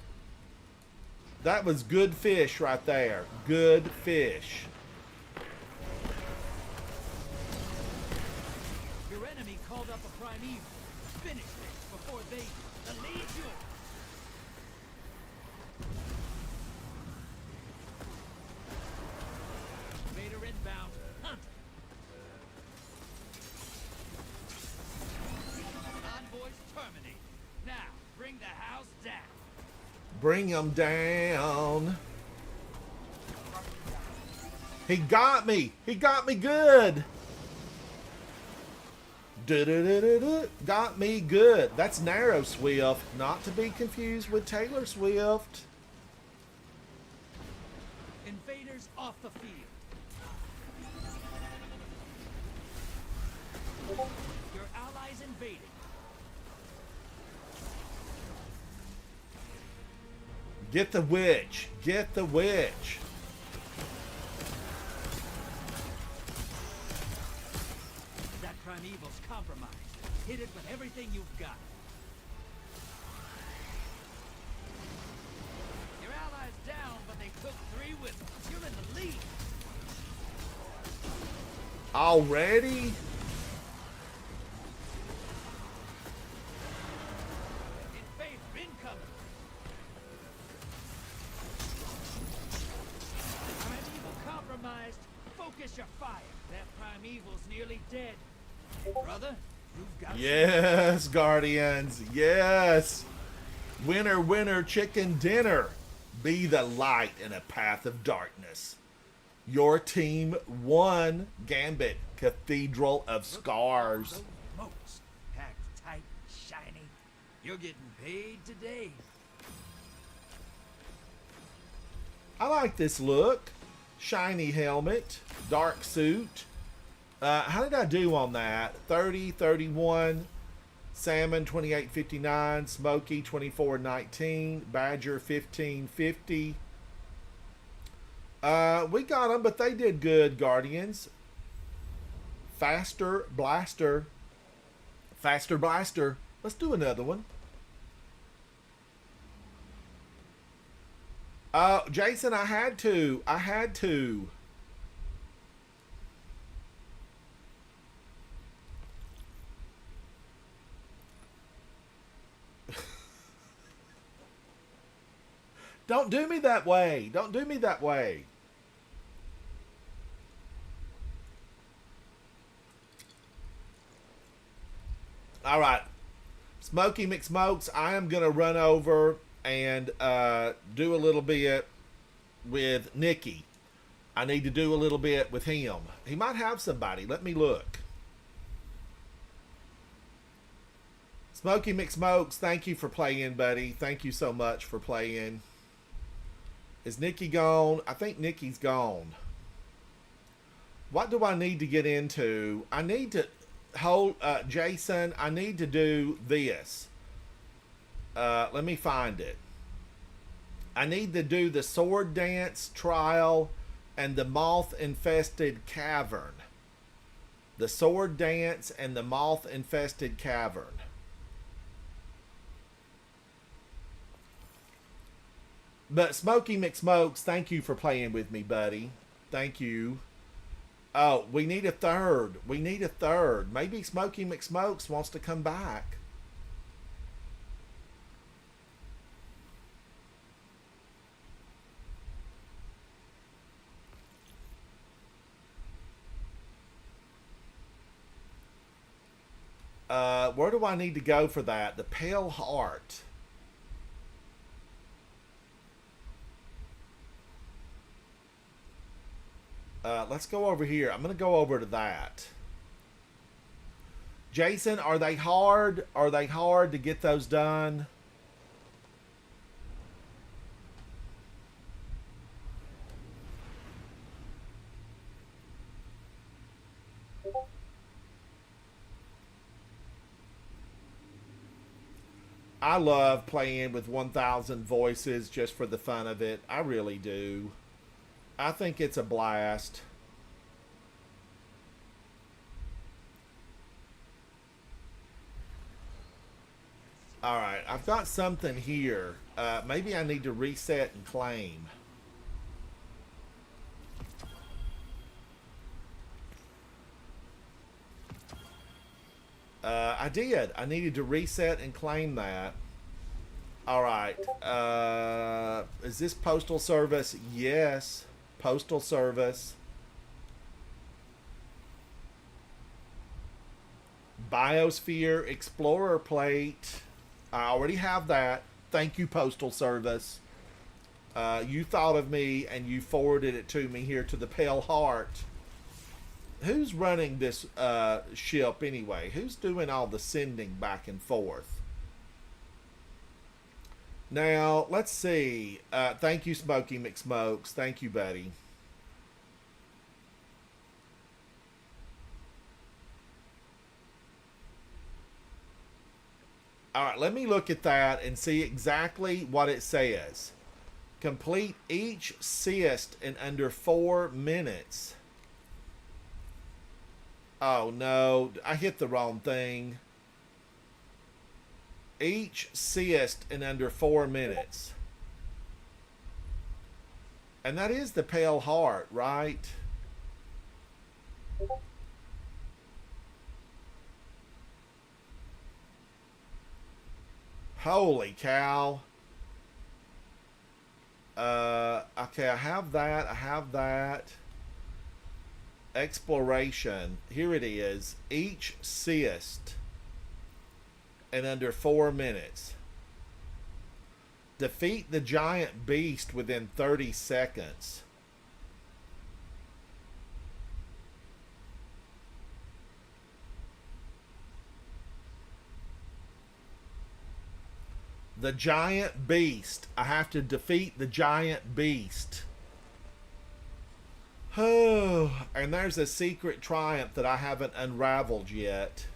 That was good fish right there. Good fish. Your enemy called up a primeval. Finish this before they do. The lead's yours. Vader inbound. Hunt. Convoys terminated. Now, bring the house down. Bring him down. He got me. He got me good. Du-du-du-du-du. Got me good. That's Narrow Swift, not to be confused with Taylor Swift. Invaders off the field. Your allies invaded. Get the witch. Get the witch. That primeval's compromised. Hit it with everything you've got. Your allies down, but they took 3 with them. You're in the lead. Already? In favor, incoming. Primeval compromised. Focus your fire. That primeval's nearly dead. Brother, you've got Yes, Guardians. Yes. Winner, winner, chicken dinner. Be the light in a path of darkness. Your team won. Gambit, Cathedral of Scars. those moats. Packed tight and shiny. You're getting paid today. I like this look. Shiny helmet, dark suit. How did I do on that? 30, 31, Salmon 28.59, Smoky 24.19, Badger 15.50. We got them, but they did good, Guardians. Faster Blaster. Faster Blaster. Let's do another one. Jason, I had to. I had to. Don't do me that way. Don't do me that way. All right. Smoky McSmokes, I am going to run over and do a little bit with Nikki. I need to do a little bit with him. He might have somebody. Let me look. Smoky McSmokes, thank you for playing, buddy. Thank you so much for playing. Is Nikki gone? I think Nikki's gone. What do I need to get into? I need to hold Jason. I need to do this. Let me find it. I need to do the sword dance trial and the moth infested cavern. The sword dance and the moth infested cavern. But Smoky McSmokes, thank you for playing with me, buddy. Thank you. Oh, we need a third. We need a third. Maybe Smoky McSmokes wants to come back. Where do I need to go for that? The Pale Heart. Let's go over here. I'm going to go over to that. Jason, are they hard? Are they hard to get those done? I love playing with 1,000 voices just for the fun of it. I really do. I think it's a blast. All right, I've got something here. Maybe I need to reset and claim. I did. I needed to reset and claim that. All right. Is this Postal Service? Yes. Postal Service. Biosphere Explorer plate. I already have that. Thank you, Postal Service. You thought of me and you forwarded it to me here to the Pale Heart. Who's running this ship anyway? Who's doing all the sending back and forth? Now, let's see. Thank you, Smokey McSmokes. Thank you, buddy. All right, let me look at that and see exactly what it says. Complete each cyst in under 4 minutes. Oh no, I hit the wrong thing. Each cyst in under 4 minutes. And that is the Pale Heart, right? Holy cow. Okay, I have that. I have that. Exploration. Here it is. Each cyst in under 4 minutes. Defeat the giant beast within 30 seconds. The giant beast. I have to defeat the giant beast. Oh, and there's a secret triumph that I haven't unraveled yet.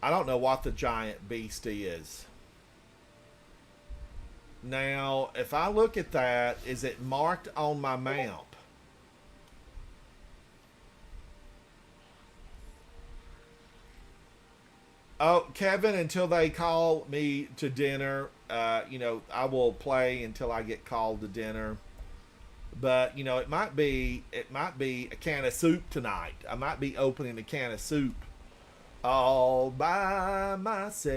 I don't know what the giant beast is. Now, if I look at that, is it marked on my map? Oh, Kevin, until they call me to dinner, I will play until I get called to dinner. But, it might be a can of soup tonight. I might be opening a can of soup all by myself.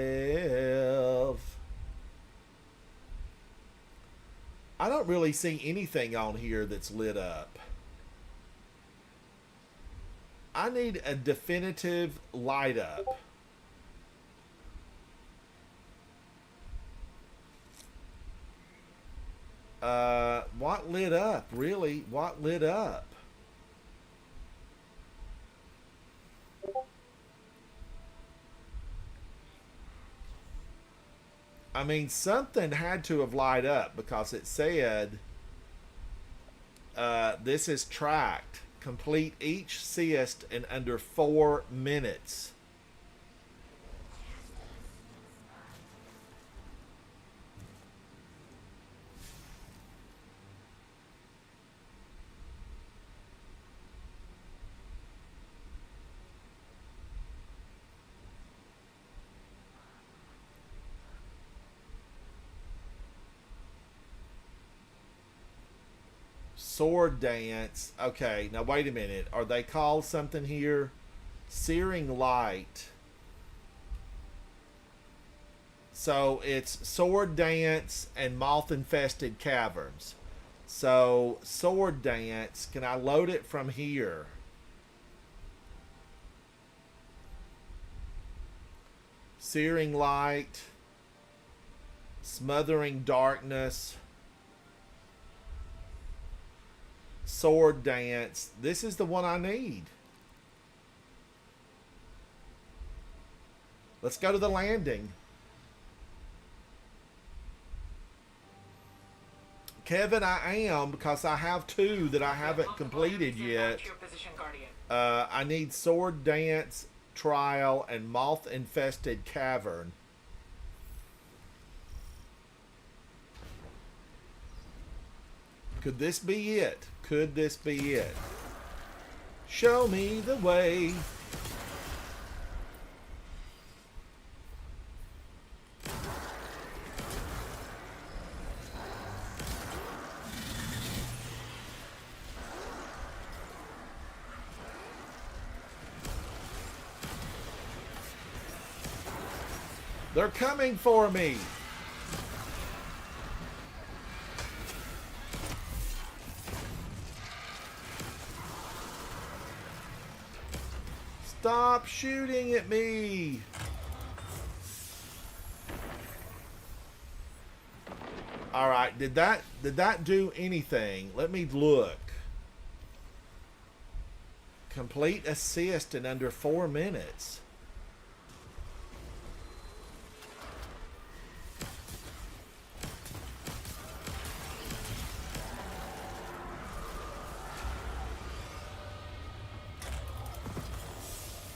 I don't really see anything on here that's lit up. I need a definitive light up. What lit up? Really? What lit up? I mean, something had to have light up because it said this is tracked. Complete each cyst in under 4 minutes. Sword dance. Okay, now wait a minute. Are they called something here? Searing light. So it's sword dance and moth infested caverns. So sword dance, can I load it from here? Searing light. Smothering darkness. Sword dance. This is the one I need. Let's go to the landing. Kevin, I am, because I have 2 that I haven't completed yet. I need sword dance, trial, and moth infested cavern. Could this be it? Could this be it? Show me the way. They're coming for me. Stop shooting at me. All right, did that do anything? Let me look. Complete assist in under 4 minutes.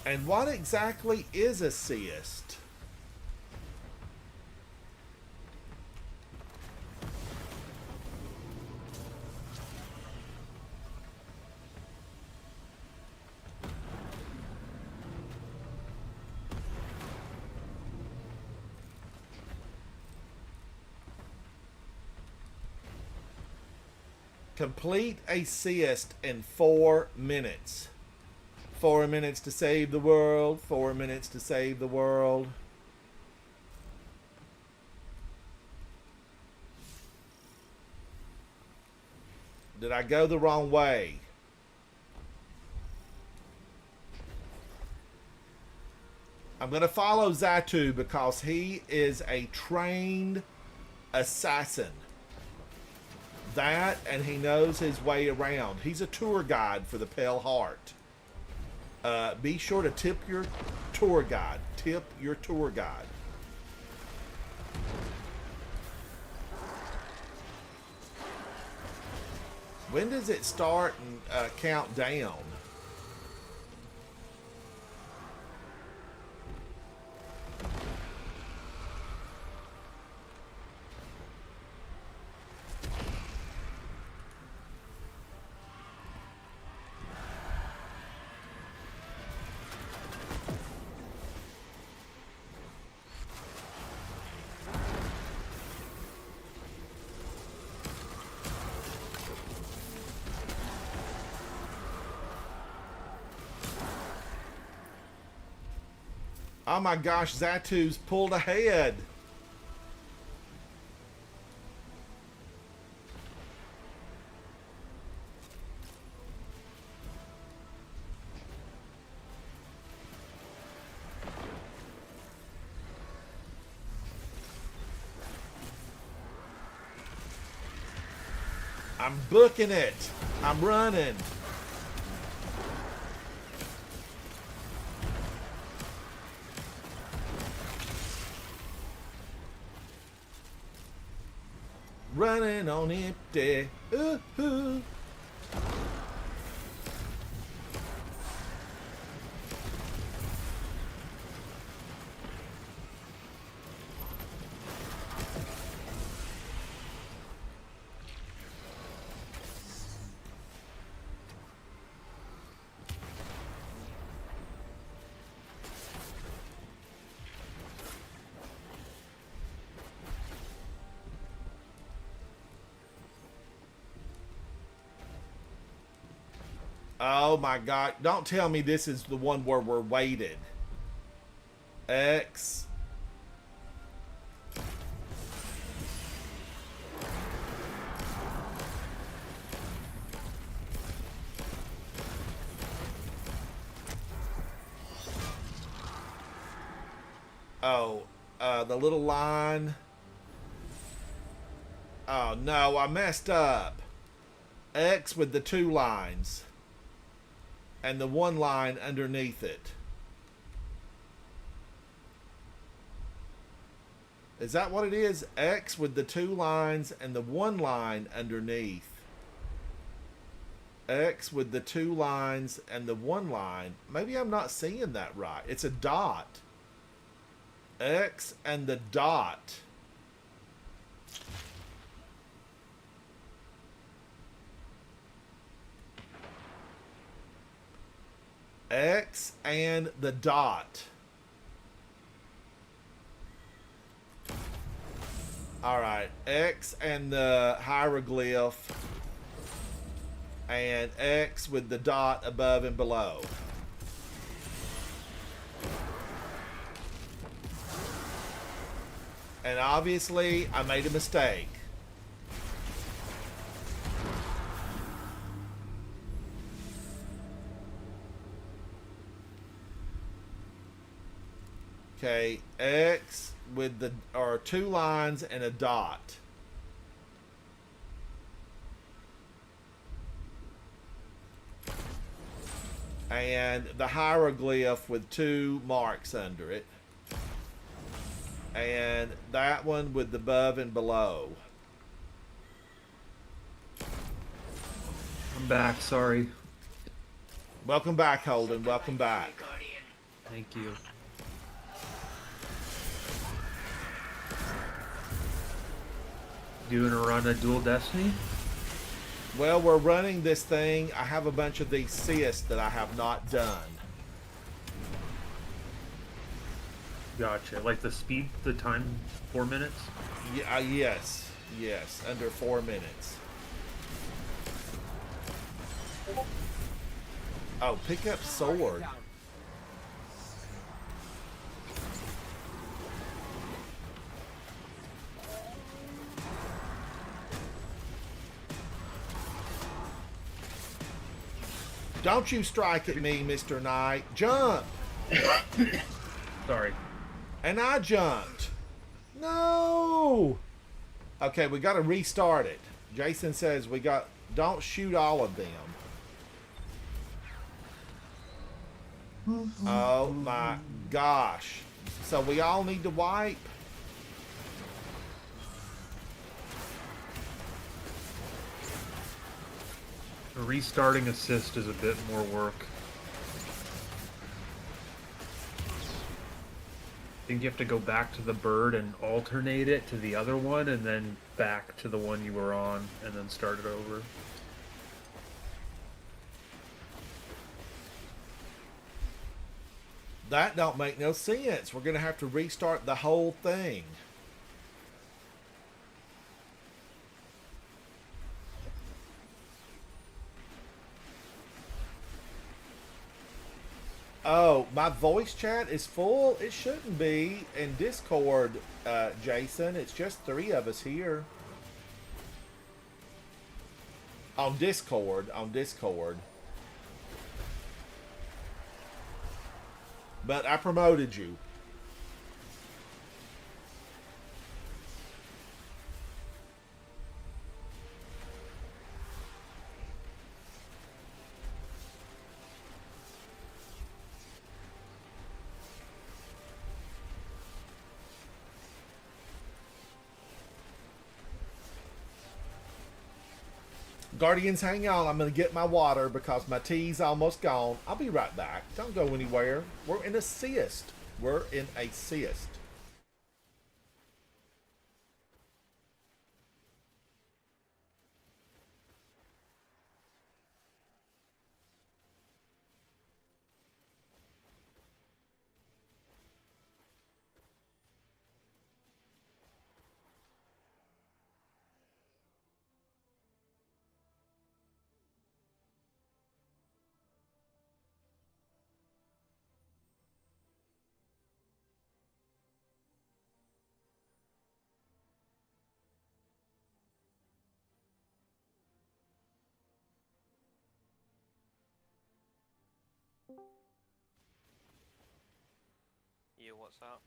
And what exactly is assist? Complete assist in 4 minutes. 4 minutes to save the world. 4 minutes to save the world. Did I go the wrong way? I'm going to follow Zatu because he is a trained assassin. That, and he knows his way around. He's a tour guide for the Pale Heart. Be sure to tip your tour guide. Tip your tour guide. When does it start and count down? Oh my gosh, Zatu's pulled ahead. I'm booking it. I'm running. Running on empty. Ooh. Oh my God. Don't tell me this is the one where we're weighted. X. Oh, the little line. Oh no, I messed up. X with the 2 lines. And the 1 line underneath it. Is that what it is? X with the 2 lines and the 1 line underneath. X with the 2 lines and the 1 line. Maybe I'm not seeing that right. It's a dot. X and the dot. X and the dot. All right, X and the hieroglyph, and X with the dot above and below. And obviously, I made a mistake. Okay, X with the or 2 lines and a dot. And the hieroglyph with 2 marks under it. And that one with the above and below. I'm back. Sorry. Welcome back, Holden. Welcome back. Thank you. Doing a run of Dual Destiny? Well, we're running this thing. I have a bunch of these cysts that I have not done. Gotcha. Like the speed, the time, 4 minutes? Yeah, yes. Yes, under 4 minutes. Oh, pick up sword. Don't you strike at me, Mr. Knight. Jump! Sorry. And I jumped. No! Okay, we got to restart it. Jason says don't shoot all of them. Oh my gosh. So we all need to wipe? A restarting assist is a bit more work. I think you have to go back to the bird and alternate it to the other one, and then back to the one you were on, and then start it over. That don't make no sense. We're going to have to restart the whole thing. Oh, my voice chat is full? It shouldn't be. In Discord, Jason, it's just 3 of us here. On Discord. But I promoted you. Guardians, hang on. I'm going to get my water because my tea's almost gone. I'll be right back. Don't go anywhere. We're in a siest. Yeah, what's up?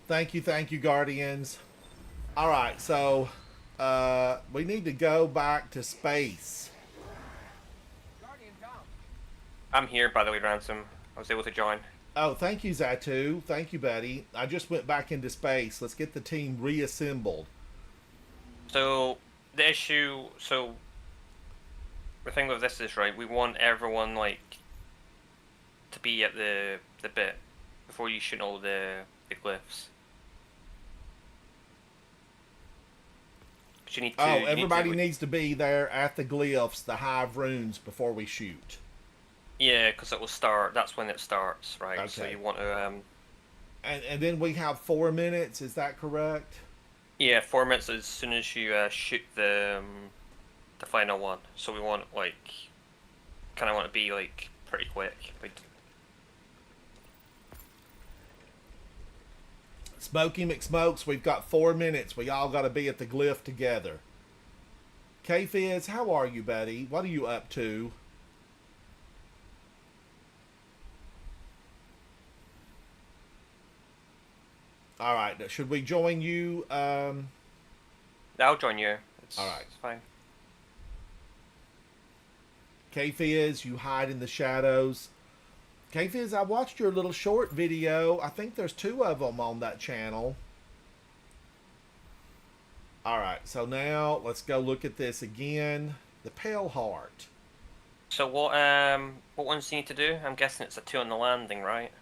Thank you, Guardians. All right, so we need to go back to space. I'm here, by the way, Ransom. I was able to join. Oh, thank you, Zatu. Thank you, buddy. I just went back into space. Let's get the team reassembled. So the issue, so the thing with this is, right, we want everyone like to be at the bit before you shoot all the glyphs. But you need to. Oh, everybody needs to be there at the glyphs, the hive runes, before we shoot. Yeah, because it will start. That's when it starts, right? Okay. So you want to. And then we have 4 minutes. Is that correct? Yeah, 4 minutes as soon as you shoot the final one. So we want like, kind of want to be like pretty quick. Like, Smokey McSmokes, we've got 4 minutes. We all got to be at the glyph together. K-Fizz, how are you, buddy? What are you up to? All right, should we join you? I'll join you. All right. It's fine. K-Fizz, you hide in the shadows. K-Fizz, I watched your little short video. I think there's 2 of them on that channel. All right, so now let's go look at this again. The Pale Heart. So what ones do you need to do? I'm guessing it's a 2 on the landing, right?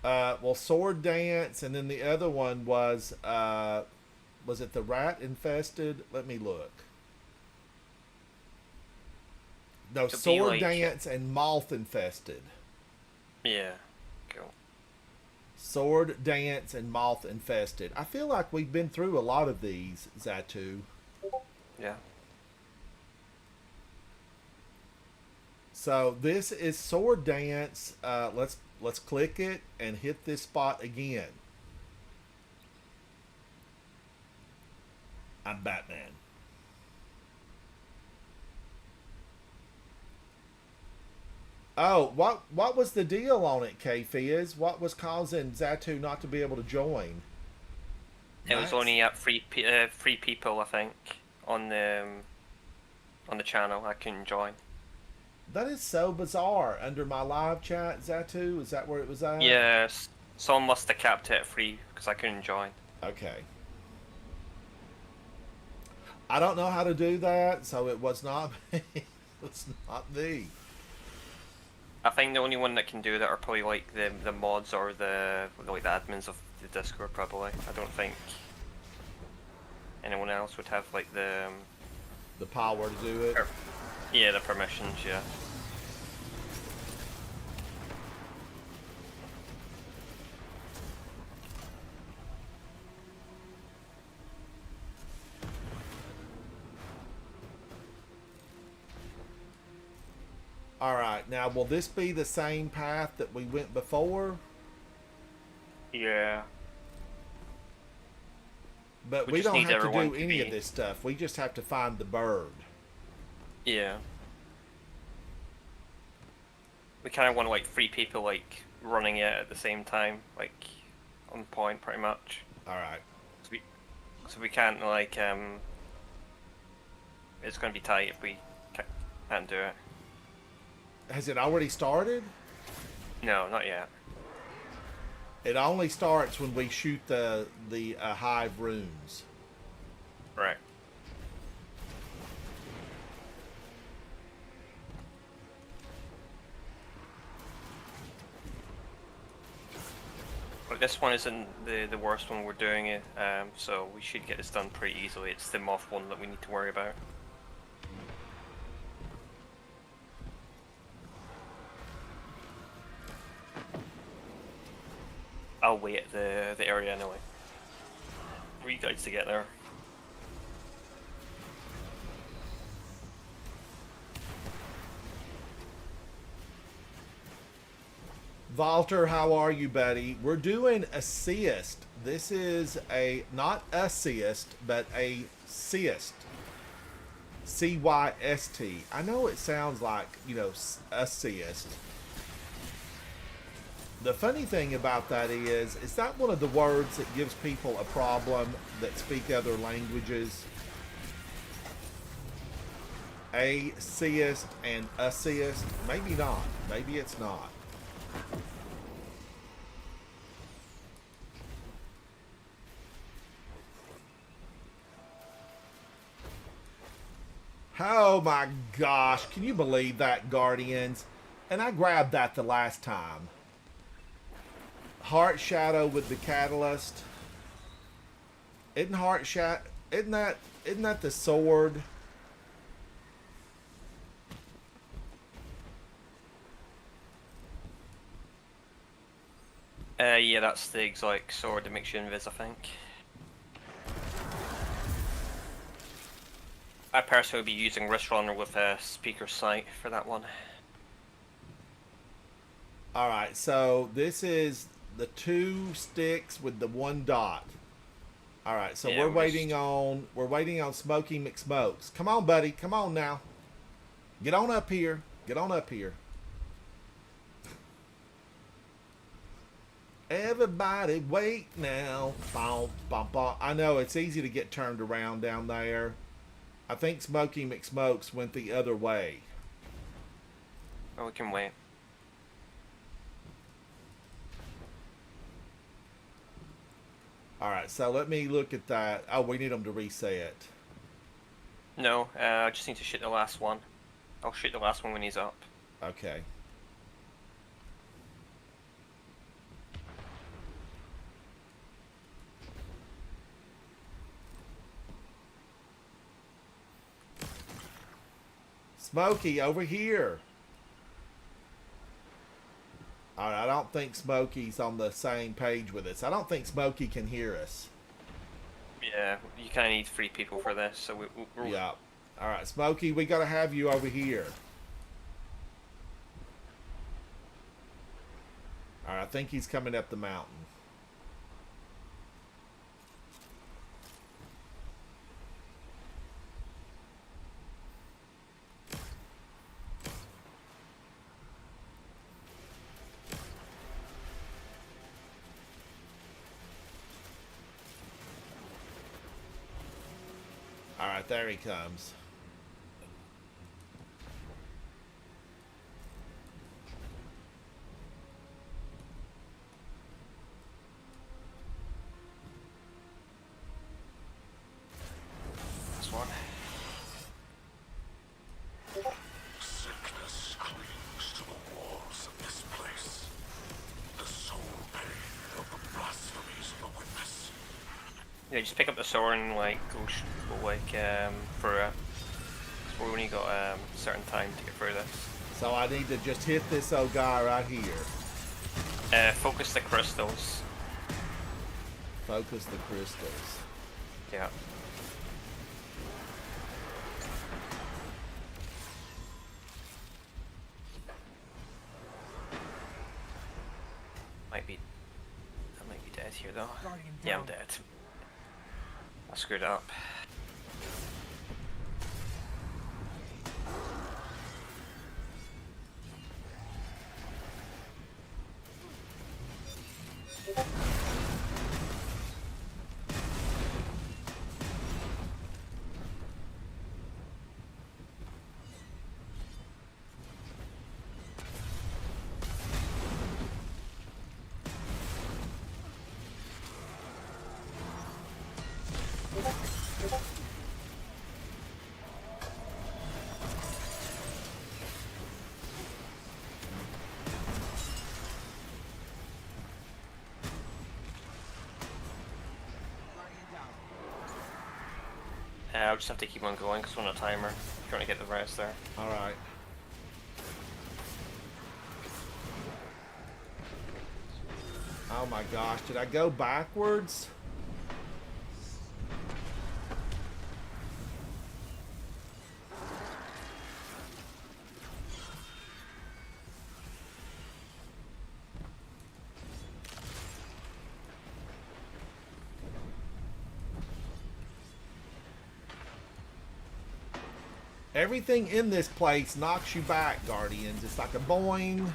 Well, Sword Dance, and then the other one was it the Rat Infested? Let me look. No, Could be Sword like- Dance and Moth Infested. Yeah. Cool. Sword Dance and Moth Infested. I feel like we've been through a lot of these, Zatu. Yeah. So this is Sword Dance. Let's click it and hit this spot again. I'm Batman. Oh, what was the deal on it, K-Fizz? What was causing Zatu not to be able to join? It was only at three people, I think, on the channel. I couldn't join. That is so bizarre. Under my live chat, Zatu, is that where it was at? Yes. Someone must have capped it at 3 because I couldn't join. Okay. I don't know how to do that, so it was not me. It was not me. I think the only one that can do that are probably like the mods or the admins of the Discord probably. I don't think anyone else would have like the power to do it. Yeah, the permissions, yeah. All right. Now, will this be the same path that we went before? Yeah. But We we just don't need have to everyone do to any of be- this stuff. We just have to find the bird. Yeah. We kind of want like 3 people like running it at the same time, like on point pretty much. All right. So we can't like it's going to be tight if we can't do it. Has it already started? No, not yet. It only starts when we shoot the hive runes. Right. But this one isn't the worst one we're doing it, so we should get this done pretty easily. It's the moth one that we need to worry about. I'll wait at the area anyway. For you guys to get there. Walter, how are you, buddy? We're doing assist. This is a, not assist, but a cyst. C-Y-S-T. I know it sounds like, assist. The funny thing about that is that one of the words that gives people a problem that speak other languages? Atheist and atheist? Maybe not. Maybe it's not. Oh my gosh, can you believe that, Guardians? And I grabbed that the last time. Heart Shadow with the Catalyst. Isn't that the sword? Yeah, that's the exotic sword that makes you invis, I think. I personally would be using Wrist Runner with a speaker sight for that one. Alright, so this is the 2 sticks with the 1 dot. Alright, so Yeah, we're waiting on Smokey McSmokes. Come on, buddy, come on now. Get on up here. Get on up here. Everybody wait now. Bom, bom, bom. I know it's easy to get turned around down there. I think Smokey McSmokes went the other way. Oh, we can wait. Alright, so let me look at that. Oh, we need them to reset. No, I just need to shoot the last one. I'll shoot the last one when he's up. Okay. Smokey, over here. Alright, I don't think Smokey's on the same page with us. I don't think Smokey can hear us. Yeah, you kind of need 3 people for this, so we're... Yeah. Alright, Smokey, we gotta have you over here. Alright, I think he's coming up the mountain. Alright, there he comes. This one. Sickness clings to the walls of this place. The soul pain of the blasphemies of the witness. Yeah, just pick up the sword and like go through it. 'Cause we only got a certain time to get through this. So I need to just hit this old guy right here. Focus the crystals. Focus the crystals. Yeah. I might be dead here though. Yeah, I'm dead. I screwed up. I'll just have to keep on going because we're on a timer. Trying to get the rest there. Alright. Oh my gosh, did I go backwards? Everything in this place knocks you back, Guardians. It's like a boing.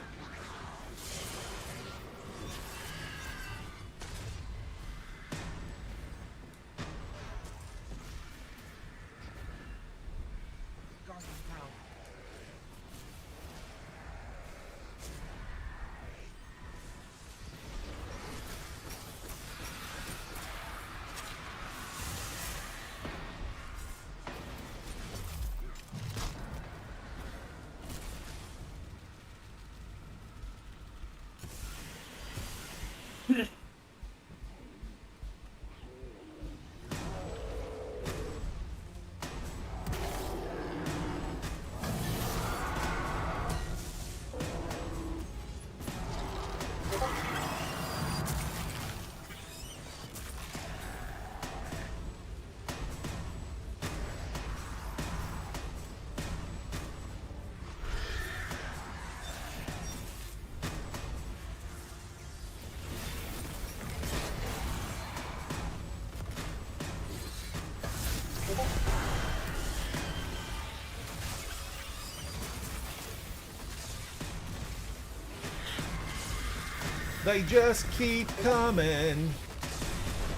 They just keep coming.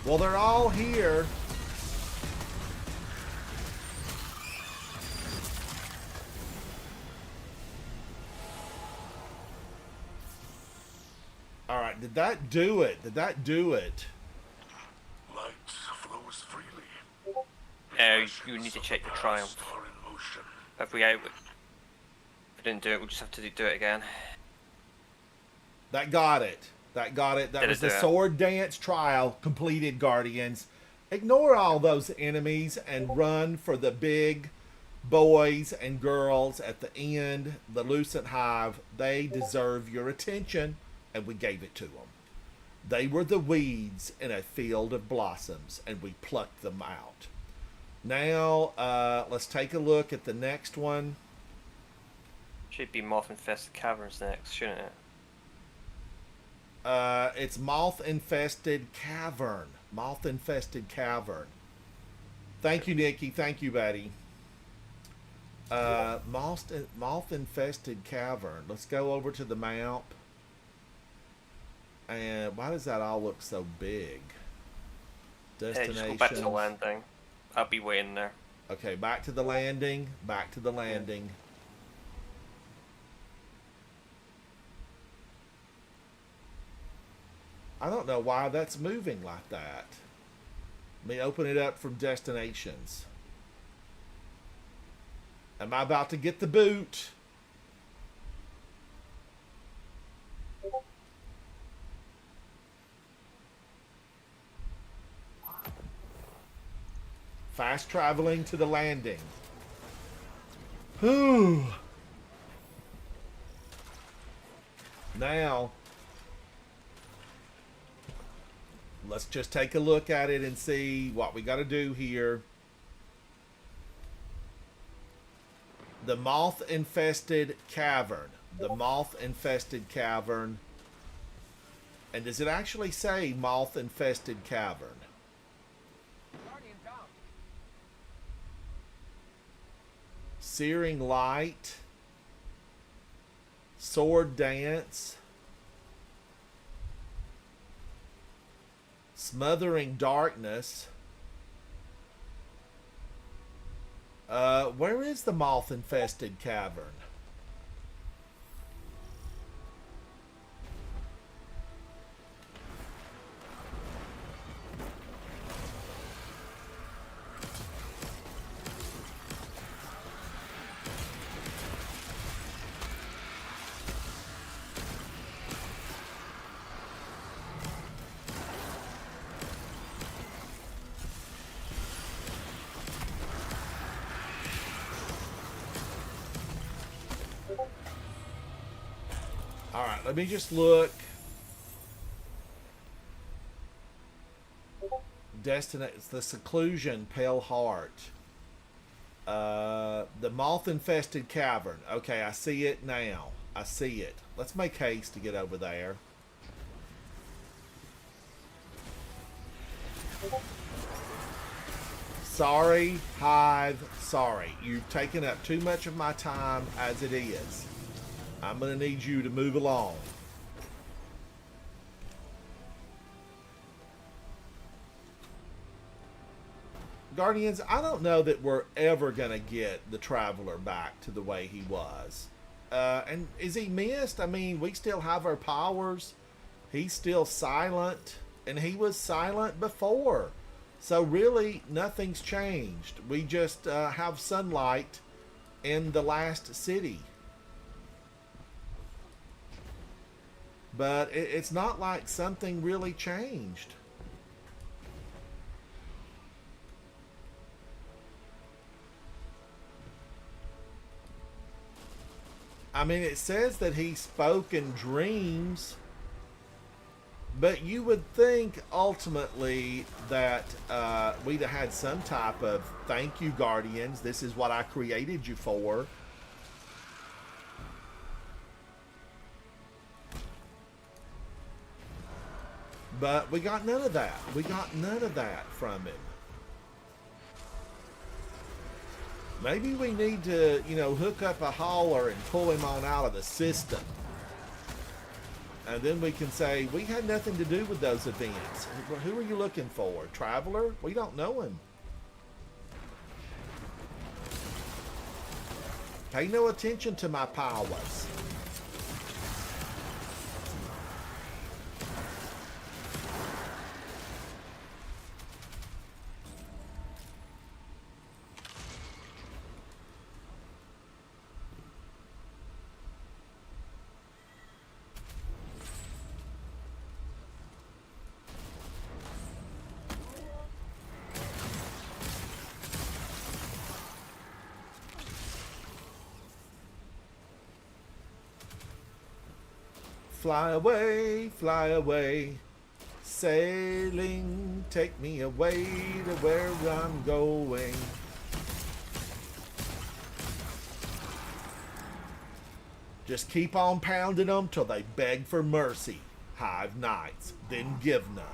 Well, they're all here. All right, did that do it? Did that do it? Light flows freely. You need to check the triumph. Are in motion. If we didn't do it, we'll just have to do it again. That got it. That got it. That Did was it the do it? sword dance trial completed, Guardians. Ignore all those enemies and run for the big boys and girls at the end, the Lucent Hive. They deserve your attention, and we gave it to them. They were the weeds in a field of blossoms, and we plucked them out. Now, let's take a look at the next one. Should be Moth Infested Caverns next, shouldn't it? It's Moth-Infested Cavern. Moth-Infested Cavern. Thank you, Nikki. Thank you, buddy. Moth-Infested Cavern. Let's go over to the map. And why does that all look so big? Hey, Destinations. just go back to the landing. I'll be waiting there. Okay, back to the landing. Back to the landing. I don't know why that's moving like that. Let me open it up from destinations. Am I about to get the boot? Fast traveling to the landing. Whew. Now, let's just take a look at it and see what we got to do here. The Moth-Infested Cavern. The Moth-Infested Cavern. And does it actually say Moth-Infested Cavern? Searing Light. Sword Dance. Smothering Darkness. Where is the Moth-Infested Cavern? Alright, let me just look. It's the Seclusion, Pale Heart. The Moth-Infested Cavern. Okay, I see it now. I see it. Let's make haste to get over there. Sorry, Hive. Sorry. You've taken up too much of my time as it is. I'm going to need you to move along. Guardians, I don't know that we're ever going to get the Traveler back to the way he was. And is he missed? I mean, we still have our powers. He's still silent. And he was silent before. So really, nothing's changed. We just have sunlight in the last city. But it's not like something really changed. I mean, it says that he spoke in dreams, but you would think ultimately that we'd have had some type of thank you, Guardians. This is what I created you for. But we got none of that. We got none of that from him. Maybe we need to, you know, hook up a hauler and pull him on out of the system. And then we can say, we had nothing to do with those events. Who are you looking for? Traveler? We don't know him. Pay no attention to my powers. Fly away, sailing, take me away to where I'm going. Just keep on pounding them till they beg for mercy, Hive Knights, then give none.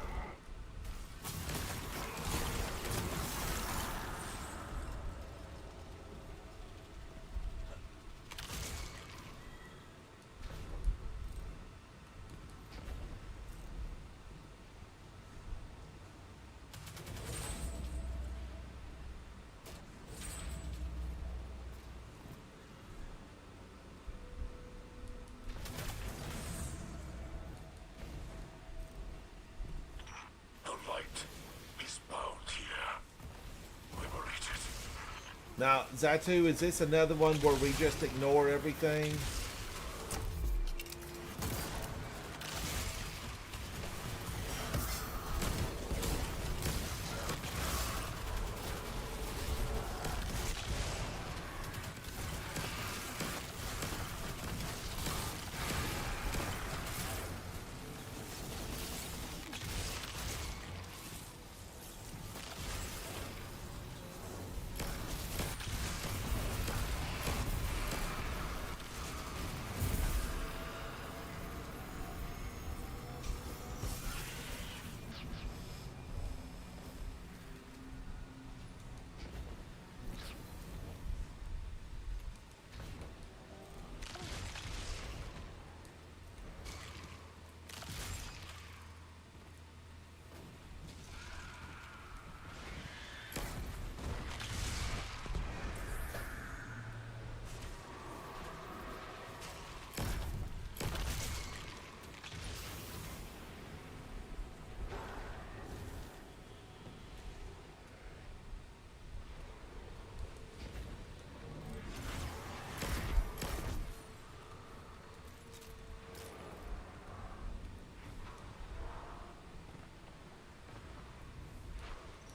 Now, Zatu, is this another one where we just ignore everything?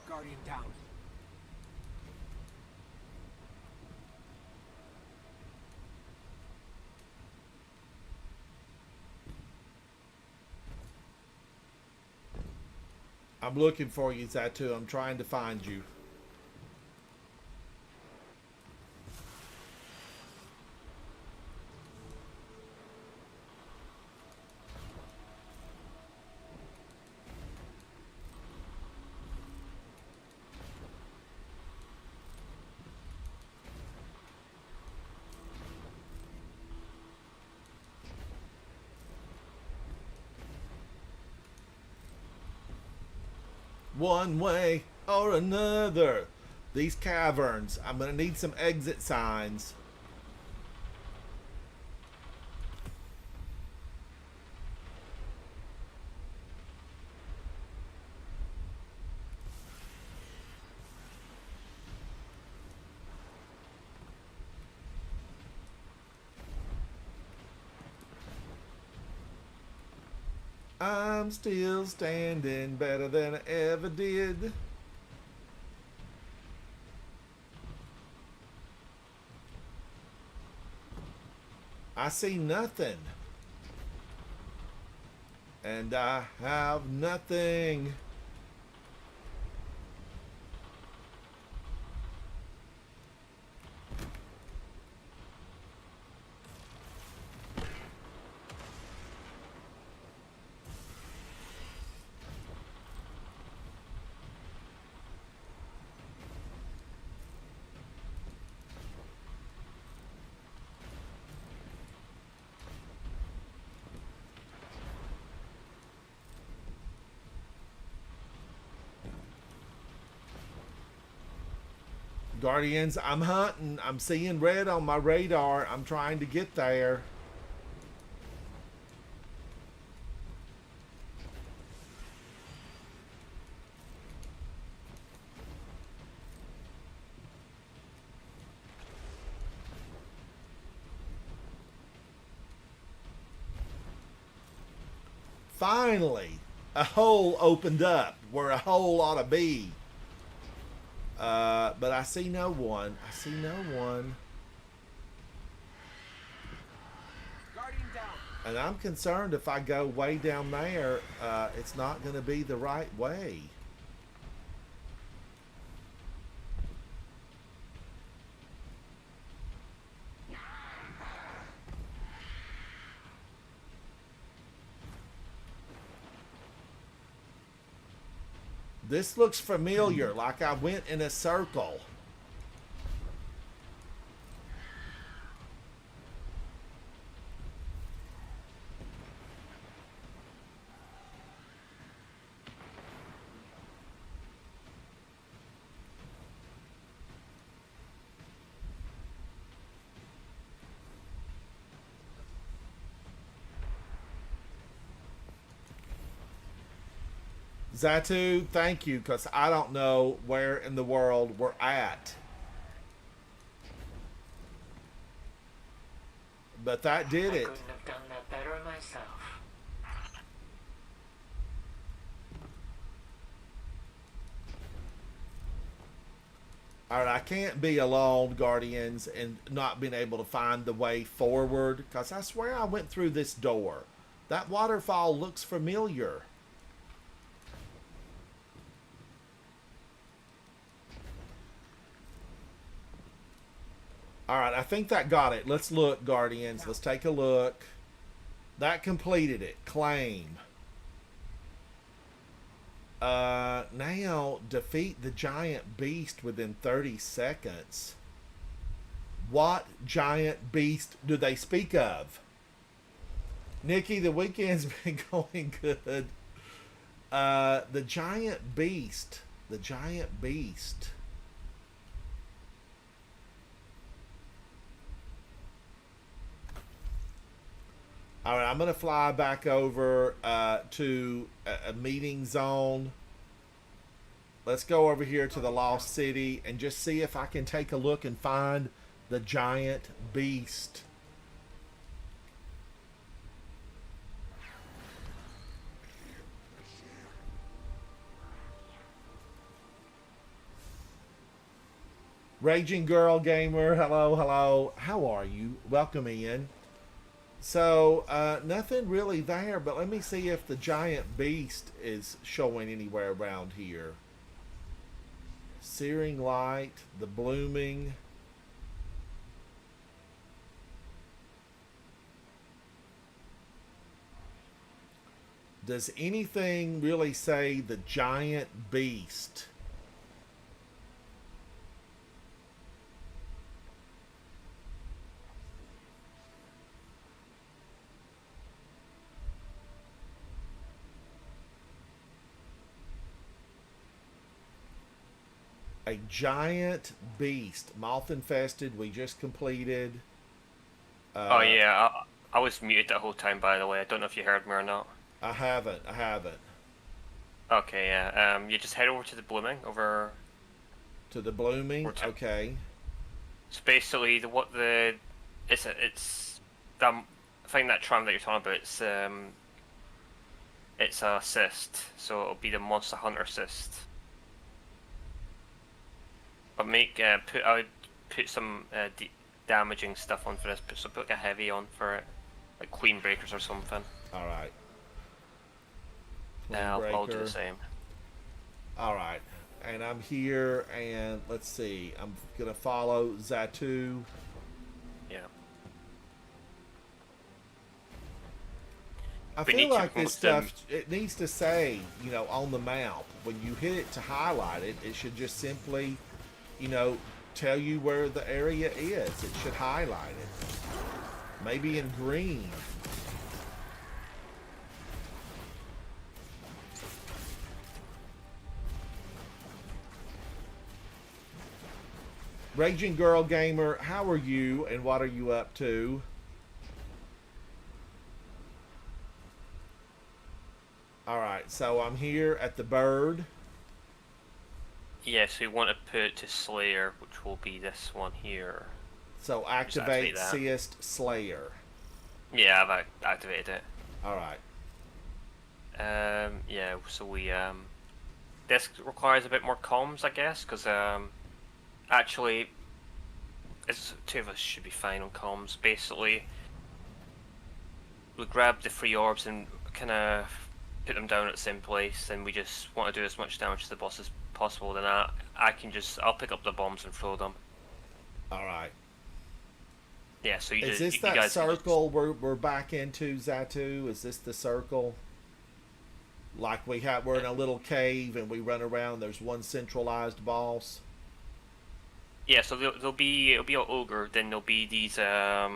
Guardian down. I'm looking for you, Zatu. I'm trying to find you. One way or another. These caverns. I'm going to need some exit signs. I'm still standing better than I ever did. I see nothing. And I have nothing. Guardians, I'm hunting. I'm seeing red on my radar. I'm trying to get there. Finally, a hole opened up where a hole ought to be. But I see no one. I see no one. Guardian down. And I'm concerned if I go way down there, it's not going to be the right way. This looks familiar, like I went in a circle. Zatu, thank you, because I don't know where in the world we're at. But that did it. I couldn't have done that better myself. Alright, I can't be alone, Guardians, and not being able to find the way forward, because I swear I went through this door. That waterfall looks familiar. Alright, I think that got it. Let's look, Guardians. Let's take a look. That completed it. Claim. Now, defeat the giant beast within 30 seconds. What giant beast do they speak of? Nikki, the weekend's been going good. The giant beast. The giant beast. All right, I'm going to fly back over to a meeting zone. Let's go over here to the Lost City and just see if I can take a look and find the giant beast. Raging Girl Gamer, hello, hello. How are you? Welcome in. So, nothing really there, but let me see if the giant beast is showing anywhere around here. Searing light, the blooming. Does anything really say the giant beast? A giant beast, moth infested. We just completed. Oh yeah, I was muted the whole time, by the way. I don't know if you heard me or not. I haven't. Okay, yeah. You just head over to the blooming over. To the blooming. Okay. So basically, it's I think that tram that you're talking about. It's It's a assist, so it'll be the Monster Hunter assist. But I would put some damaging stuff on for this. Put like a heavy on for it, like Queen Breakers or something. All right. I'll do the same. All right, and I'm here, and let's see. I'm gonna follow Zatu. Yeah. I We feel need to like this move them. stuff, it needs to say, you know, on the map, when you hit it to highlight it, it should just simply, you know, tell you where the area is. It should highlight it. Maybe in green. Raging Girl Gamer, how are you and what are you up to? Alright, so I'm here at the bird. Yes, we want to put it to Slayer, which will be this one here. So activate activate that. Seist Slayer. Yeah, I've activated it. Alright. Yeah, so we this requires a bit more comms, I guess, because actually, two of us should be fine on comms. Basically, we grab the free orbs and kind of put them down at the same place, and we just want to do as much damage to the boss as possible. Then I'll pick up the bombs and throw them. Alright. Yeah, so Is this you that guys circle we're back into, Zatu? Is this the circle? Like we're in a little cave and we run around, there's one centralized boss? Yeah, so it'll be an ogre. Then there'll be these I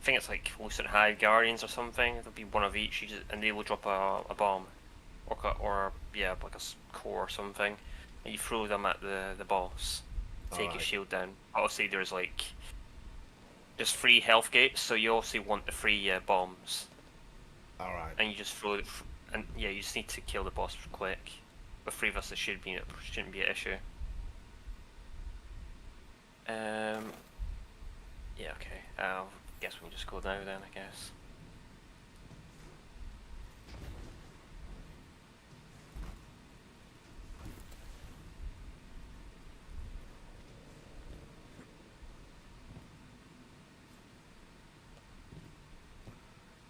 think it's like Lucent Hive Guardians or something. There'll be one of each, and they will drop a bomb, or yeah, like a core or something, and you throw them at the boss. Take Alright. his shield down. Obviously, there's free health gates, so you also want the free bombs, Alright. and you just throw it, and yeah, you just need to kill the boss quick. With three of us, it shouldn't be an issue. Yeah, okay. I guess we can just go now then, I guess.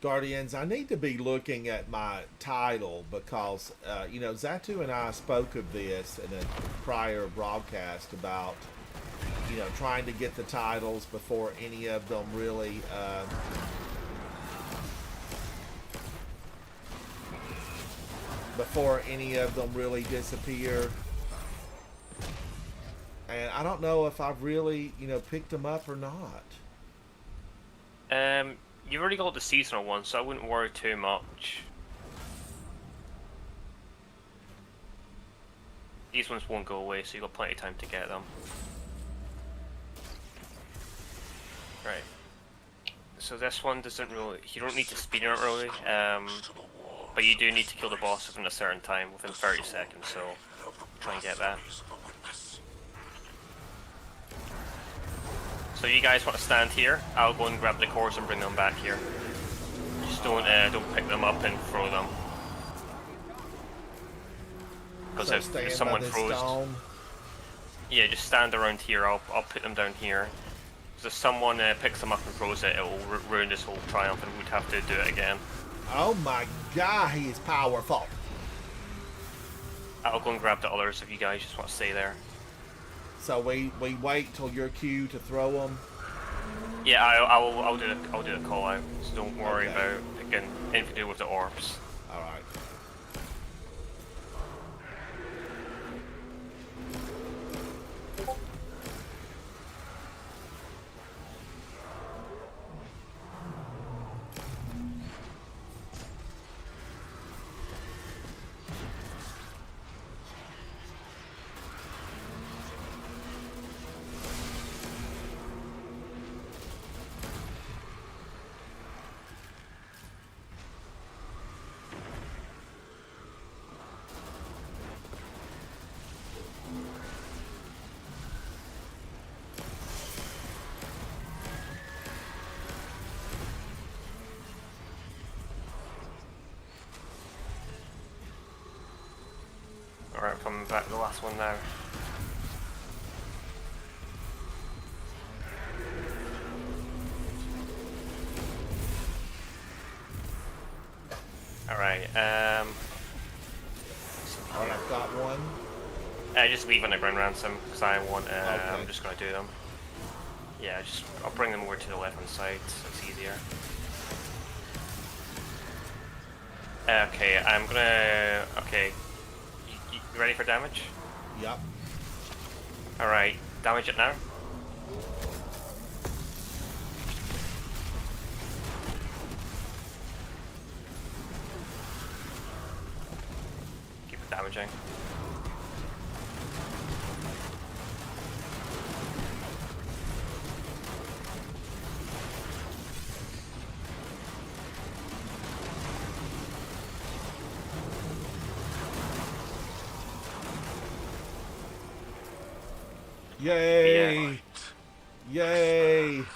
Guardians, I need to be looking at my title because, you know, Zatu and I spoke of this in a prior broadcast about, you know, trying to get the titles before any of them really, disappear. And I don't know if I've really, you know, picked them up or not. You've already got the seasonal one, so I wouldn't worry too much. These ones won't go away, so you've got plenty of time to get them. Right. So this one doesn't really, you don't need to speed it really, but you do need to kill the boss within a certain time, within 30 seconds, so try and get that. So you guys want to stand here? I'll go and grab the cores and bring them back here. Just don't pick them up and throw them. Because So if stand by someone this throws, stone. yeah, just stand around here. I'll put them down here. Because if someone picks them up and throws it, it will ruin this whole triumph, and we'd have to do it again. Oh my god, he is powerful. I'll go and grab the others if you guys just want to stay there. So we wait till your cue to throw them. Yeah, I'll do the call out. So don't worry Okay. about again anything to do with the orbs. All right. start coming back to the last one now. Alright, Alright, I've got one. just leave on the ground ransom, because I want, Okay. I'm just gonna do them. Yeah, I'll bring them over to the left-hand side, so it's easier. Okay, I'm gonna, okay. You ready for damage? Yep. Alright, damage it now. Keep it damaging. Yay! Yay! Unfolding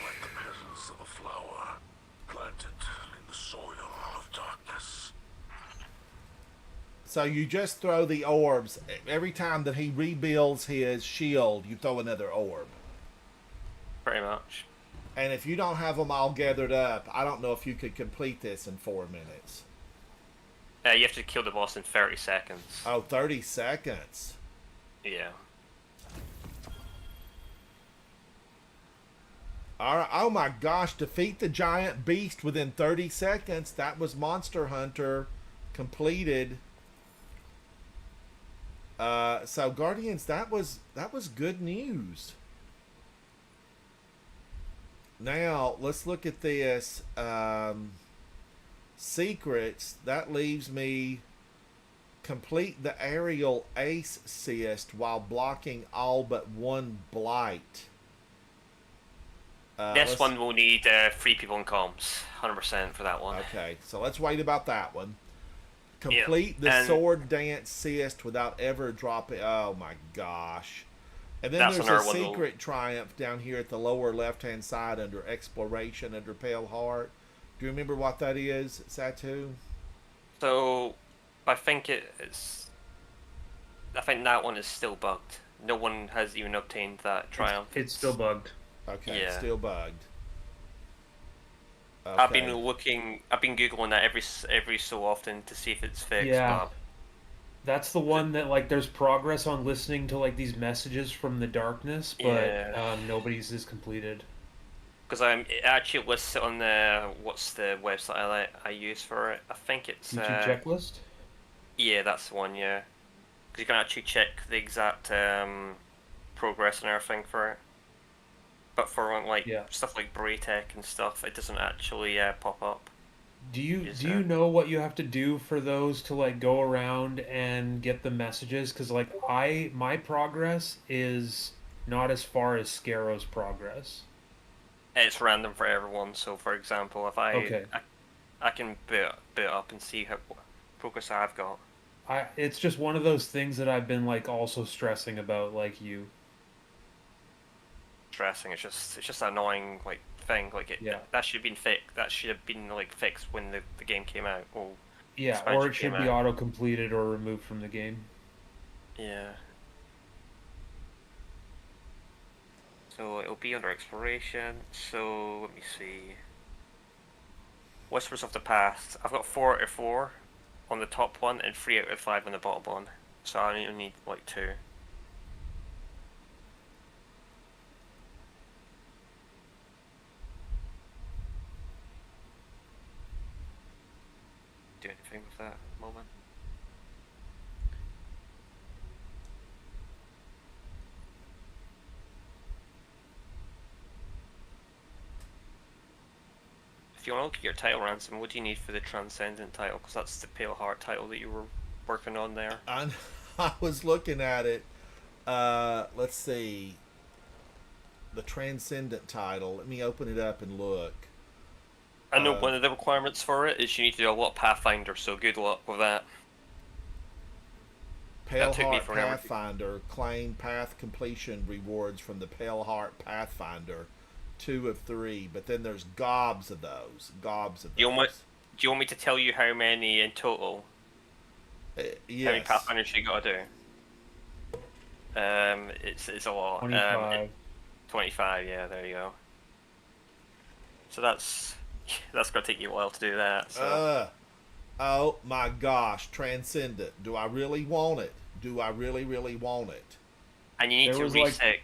like the petals of a flower, planted in the soil of darkness. So you just throw the orbs. Every time that he rebuilds his shield, you throw another orb. Pretty much. And if you don't have them all gathered up, I don't know if you could complete this in 4 minutes. You have to kill the boss in 30 seconds. Oh, 30 seconds. Yeah. All right. Oh my gosh, defeat the giant beast within 30 seconds. That was Monster Hunter completed. So Guardians, that was good news. Now, let's look at this. Secrets, that leaves me complete the aerial ace cyst while blocking all but one blight. This one will need 3 people in comms. 100% for that one. Okay, so let's wait about that one. Complete the and sword dance cyst without ever dropping. Oh my gosh. And then that's there's a another one secret triumph down here at the lower left-hand side under exploration under Pale Heart. Do you remember what that is, Satu? So, I think I think that one is still bugged. No one has even obtained that triumph. It's still bugged. Okay, Yeah. still bugged. Okay. I've been googling that every so often to see if it's fixed. Yeah. But That's the one that like there's progress on listening to like these messages from the darkness, but Yeah. Nobody's is completed. because it actually lists it on what's the website I use for it? I think it's YouTube checklist. Yeah, that's the one. Yeah, because you can actually check the exact progress and everything for it. But for like stuff like Braytech and stuff, it doesn't actually pop up. Do you know what you have to do for those to like go around and get the messages? Because like my progress is not as far as Scarrow's progress. It's random for everyone. So, for example, if I can boot it up and see how progress I've got. It's just one of those things that I've been like also stressing about, like you. Stressing. It's just an annoying like thing. Like that should have been fixed. That should have been like fixed when the game came out. Or or it should be auto completed or removed from the game. Yeah. So it'll be under exploration. So let me see. Whispers of the Past. I've got 4 out of 4 on the top one and 3 out of 5 on the bottom one. So I only need like 2. Do anything with that moment. If you want to look at your title, Ransom, what do you need for the Transcendent title? Because that's the Pale Heart title that you were working on there. I was looking at it. Let's see. The Transcendent title. Let me open it up and look. I know one of the requirements for it is you need to do a lot of Pathfinder, so good luck with that. Pale Heart Pathfinder. Claim path completion rewards from the Pale Heart Pathfinder. 2 of 3, but then there's gobs of those. Do you want me to tell you how many in total? How many Yes. Pathfinders you gotta do? It's a lot. 25. 25. Yeah, there you go. So that's gonna take you a while to do that. So Oh my gosh, Transcendent. Do I really want it? Do I really, really want it? and you need There to was, like- reset.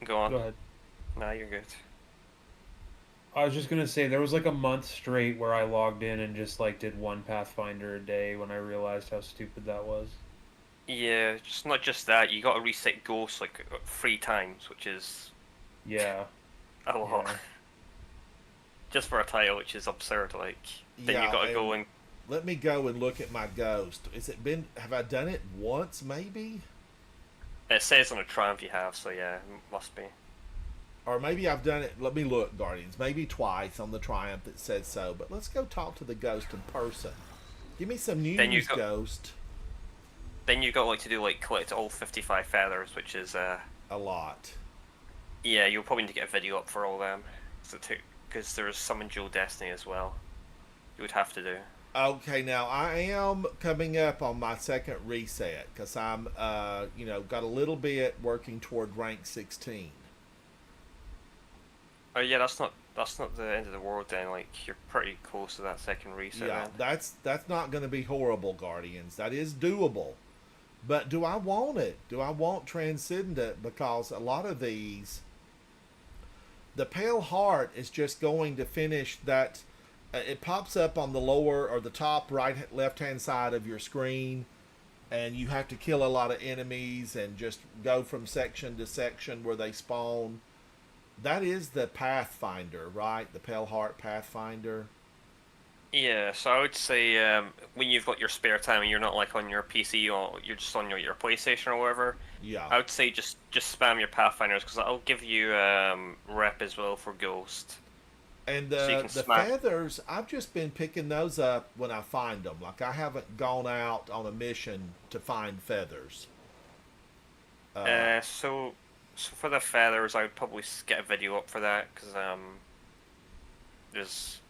Go on. Go ahead. No, you're good. I was just gonna say there was like a month straight where I logged in and just like did one Pathfinder a day when I realized how stupid that was. Yeah, just not just that. You got to reset Ghost like 3 times, which is Yeah. a lot. Yeah. Just for a title, which is absurd. Like then Yeah, you got to go and Let me go and look at my Ghost. Have I done it once, maybe? it says on a Triumph you have. So yeah, it must be. Or maybe I've done it, let me look, Guardians. Maybe twice on the Triumph that said so. But let's go talk to the Ghost in person. Give me some Then you news, go- Ghost. Then you got like to do like collect all 55 feathers, which is A lot. yeah, you'll probably need to get a video up for all them. So because there's some in Dual Destiny as well. You would have to do. Okay, now I am coming up on my second reset because I'm, got a little bit working toward rank 16. Oh yeah, that's not the end of the world then. Like you're pretty close to that second reset. Yeah, then. that's not going to be horrible, Guardians. That is doable. But do I want it? Do I want Transcendent? Because a lot of these, the Pale Heart is just going to finish that. It pops up on the lower or the top right left hand side of your screen, and you have to kill a lot of enemies and just go from section to section where they spawn. That is the Pathfinder, right? The Pale Heart Pathfinder. Yeah, so I would say when you've got your spare time and you're not like on your PC or you're just on your PlayStation or whatever, Yeah. I would say just spam your Pathfinders because that'll give you rep as well for Ghost. And So you the can smack- feathers, I've just been picking those up when I find them. Like, I haven't gone out on a mission to find feathers. So for the feathers, I would probably get a video up for that because there's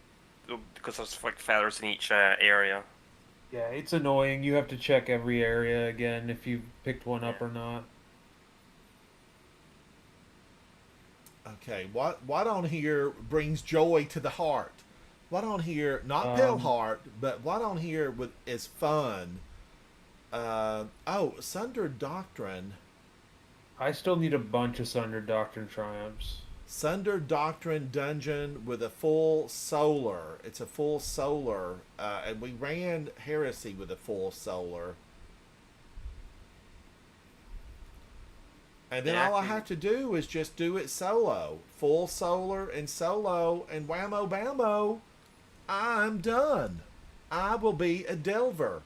like feathers in each area. Yeah, it's annoying. You have to check every area again if you picked one up or not. Okay, what on here brings joy to the heart? What on here, not Pale Heart, but what on here is fun? Sundered Doctrine. I still need a bunch of Sundered Doctrine Triumphs. Sundered Doctrine dungeon with a full solar. It's a full solar, and we ran Heresy with a full solar. And then Yeah, all I have to do is just do it solo. Full solar and solo, and whammo bammo, I'm done. I will be a delver.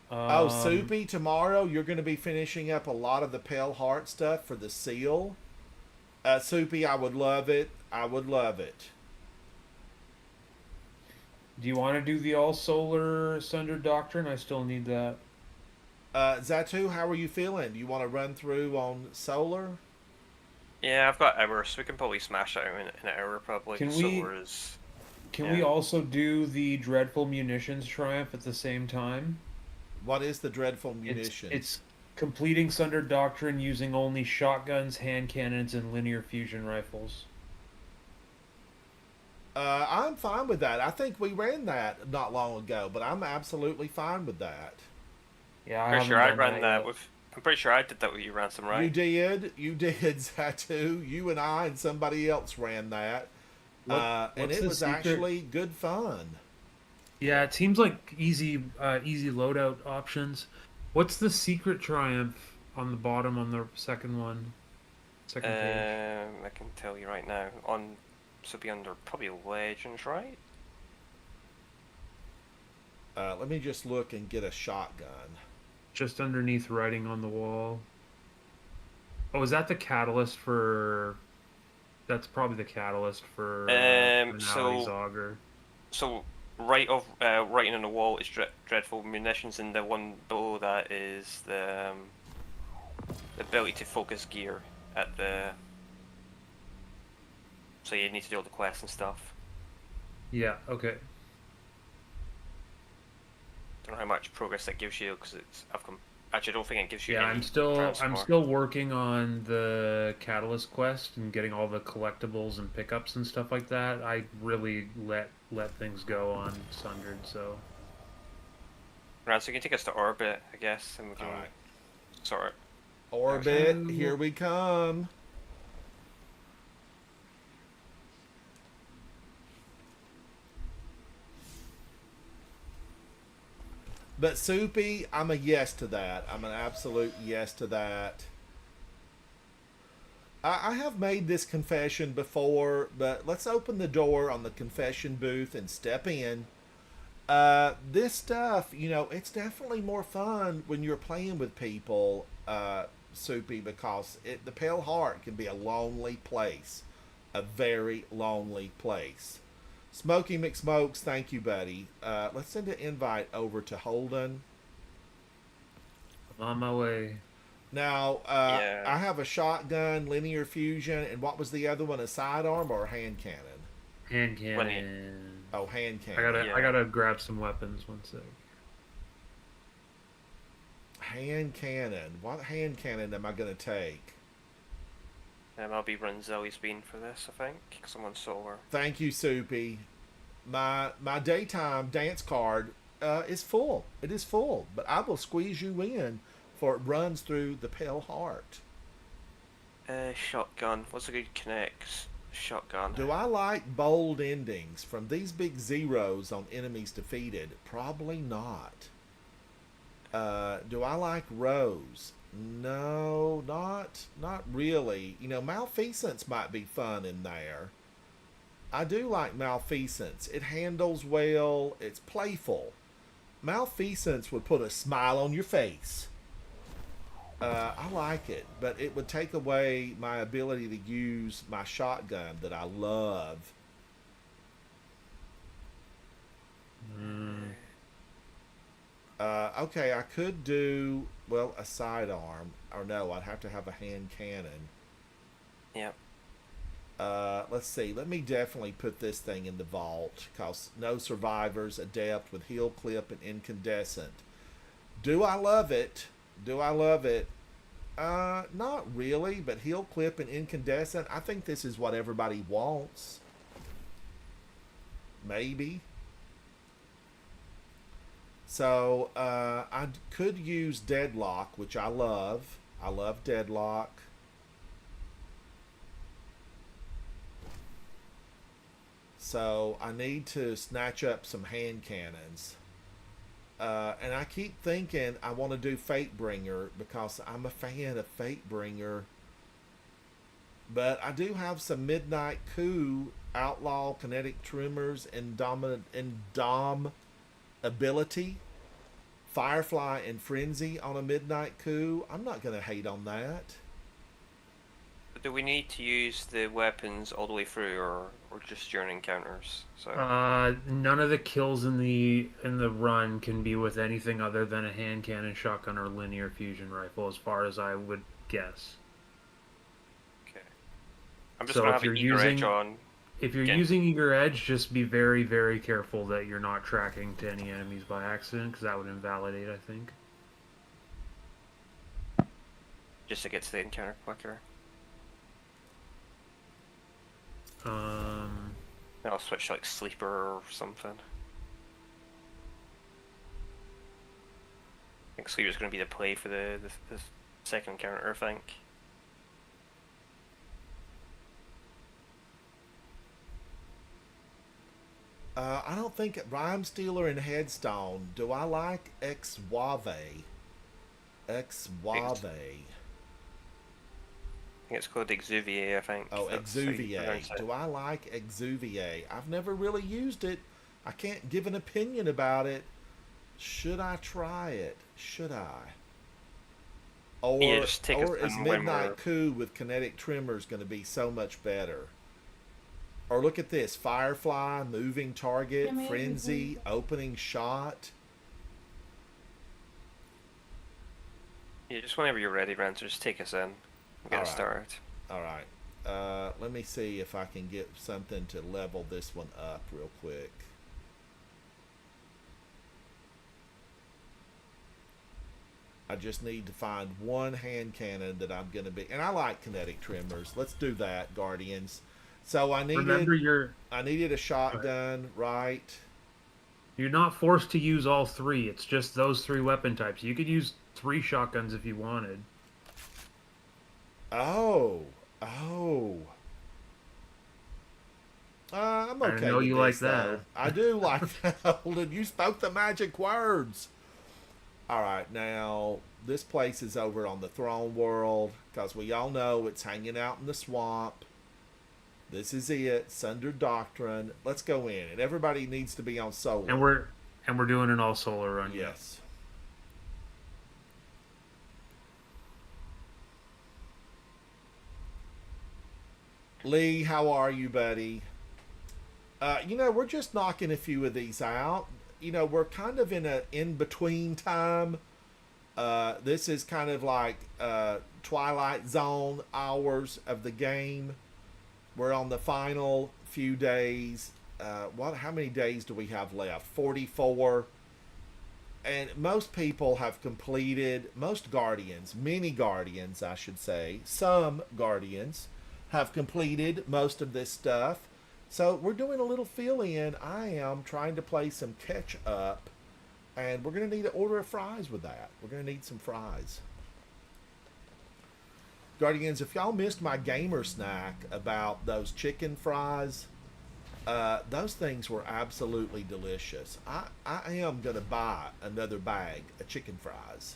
Soupy, tomorrow you're going to be finishing up a lot of the Pale Heart stuff for the seal. Soupy, I would love it. I would love it. Do you want to do the all solar Sundered Doctrine? I still need that. Zatu, how are you feeling? Do you want to run through on solar? Yeah, I've got hours, so we can probably smash out in an hour probably. Can we- Silvers. Can we also do the Dreadful Munitions Triumph at the same time? What is the Dreadful Munition? It's completing Sundered Doctrine using only shotguns, hand cannons, and linear fusion rifles. I'm fine with that. I think we ran that not long ago, but I'm absolutely fine with that. Yeah, I Pretty haven't sure I done ran that yet. with. I'm pretty sure I did that with you, Ransom, right? You did, Zatu. You and I and somebody else ran that, and what's it the was secret? actually good fun. Yeah, it seems like easy loadout options. What's the secret triumph on the bottom on the second one? Second page. I can tell you right now. Should be under probably Legends, right? Let me just look and get a shotgun. Just underneath writing on the wall. Oh, is that the catalyst for... That's probably the catalyst for Finale's Augur. So writing on the wall is Dreadful Munitions, and the one below that is the ability to focus gear at the. So you need to do all the quests and stuff. Yeah, okay. Don't know how much progress that gives you because actually I don't think it gives you. Yeah, any I'm still transport. working on the Catalyst quest and getting all the collectibles and pickups and stuff like that. I really let things go on Sundered, so Right, so you can take us to orbit, I guess, and we can All right. sort it. Orbit, here we come. But Soupy, I'm a yes to that. I'm an absolute yes to that. I have made this confession before, but let's open the door on the confession booth and step in. This stuff, it's definitely more fun when you're playing with people, Soupy, because the Pale Heart can be a lonely place. A very lonely place. Smokey McSmokes, thank you, buddy. Let's send an invite over to Holden. I'm on my way. Now, Yeah. I have a shotgun, linear fusion, and what was the other one? A sidearm or a hand cannon? Hand cannon. Oh, hand cannon. I gotta grab some weapons. One sec. Hand cannon. What hand cannon am I gonna take? I'll be running Zoe's bean for this, I think, because I'm on solar. Thank you, Soupy. My daytime dance card is full. It is full, but I will squeeze you in, for it runs through the Pale Heart. Shotgun. What's a good connects? Shotgun. Do I like bold endings from these big zeros on enemies defeated? Probably not. Do I like rows? No, not really. Malfeasance might be fun in there. I do like Malfeasance. It handles well. It's playful. Malfeasance would put a smile on your face. I like it, but it would take away my ability to use my shotgun that I love. Okay, I could do, a sidearm. Or no, I'd have to have a hand cannon. Yep. Let's see. Let me definitely put this thing in the vault, because no survivors, adept with heal clip and incandescent. Do I love it? Not really, but heal clip and incandescent, I think this is what everybody wants. Maybe. So, I could use Deadlock, which I love. I love Deadlock. So, I need to snatch up some hand cannons. And I keep thinking I want to do Fatebringer because I'm a fan of Fatebringer. But I do have some Midnight Coup, Outlaw, Kinetic Tremors, and Dom ability. Firefly and Frenzy on a Midnight Coup. I'm not going to hate on that. But do we need to use the weapons all the way through, or just during encounters? So. None of the kills in the run can be with anything other than a hand cannon, shotgun, or linear fusion rifle, as far as I would guess. Okay. I'm just gonna have an eager edge on. If you're using Eager Edge, just be very, very careful that you're not tracking to any enemies by accident, because that would invalidate, I think. Just to get to the encounter quicker. I'll switch to like Sleeper or something. I think Sleeper's going to be the play for the second encounter, I think. I don't think Rhyme Stealer and Headstone. Do I like Exwave? Exwave. I think it's called Exuvier, I think. Oh, That's how you Exuvier. pronounce it. Do I like Exuvier? I've never really used it. I can't give an opinion about it. Should I try it? Should I? Or, Yeah, just take us or is to when Midnight we're- Coup with Kinetic Tremors going to be so much better? Or look at this. Firefly, Moving Target, Frenzy, Opening Shot. Yeah, just whenever you're ready, Rancer, just take us in. We're going to start. Alright. Let me see if I can get something to level this one up real quick. I just need to find one hand cannon that I'm going to be. And I like kinetic tremors. Let's do that, Guardians. So I needed a shotgun, right? You're not forced to use all three. It's just those three weapon types. You could use 3 shotguns if you wanted. Oh. I'm okay. I know with you this, like though. that. I do like that, Holden. You spoke the magic words. All right, now this place is over on the throne world because we all know it's hanging out in the swamp. This is it, Sundered Doctrine. Let's go in, and everybody needs to be on solar. And we're doing an all solar run. Yes. Lee, how are you, buddy? We're just knocking a few of these out. We're kind of in a in-between time. This is kind of like Twilight Zone hours of the game. We're on the final few days. How many days do we have left? 44. And most people have completed, many Guardians, I should say, some Guardians have completed most of this stuff. So we're doing a little fill-in. I am trying to play some catch-up, and we're going to need an order of fries with that. We're going to need some fries. Guardians, if y'all missed my gamer snack about those chicken fries, those things were absolutely delicious. I am going to buy another bag of chicken fries.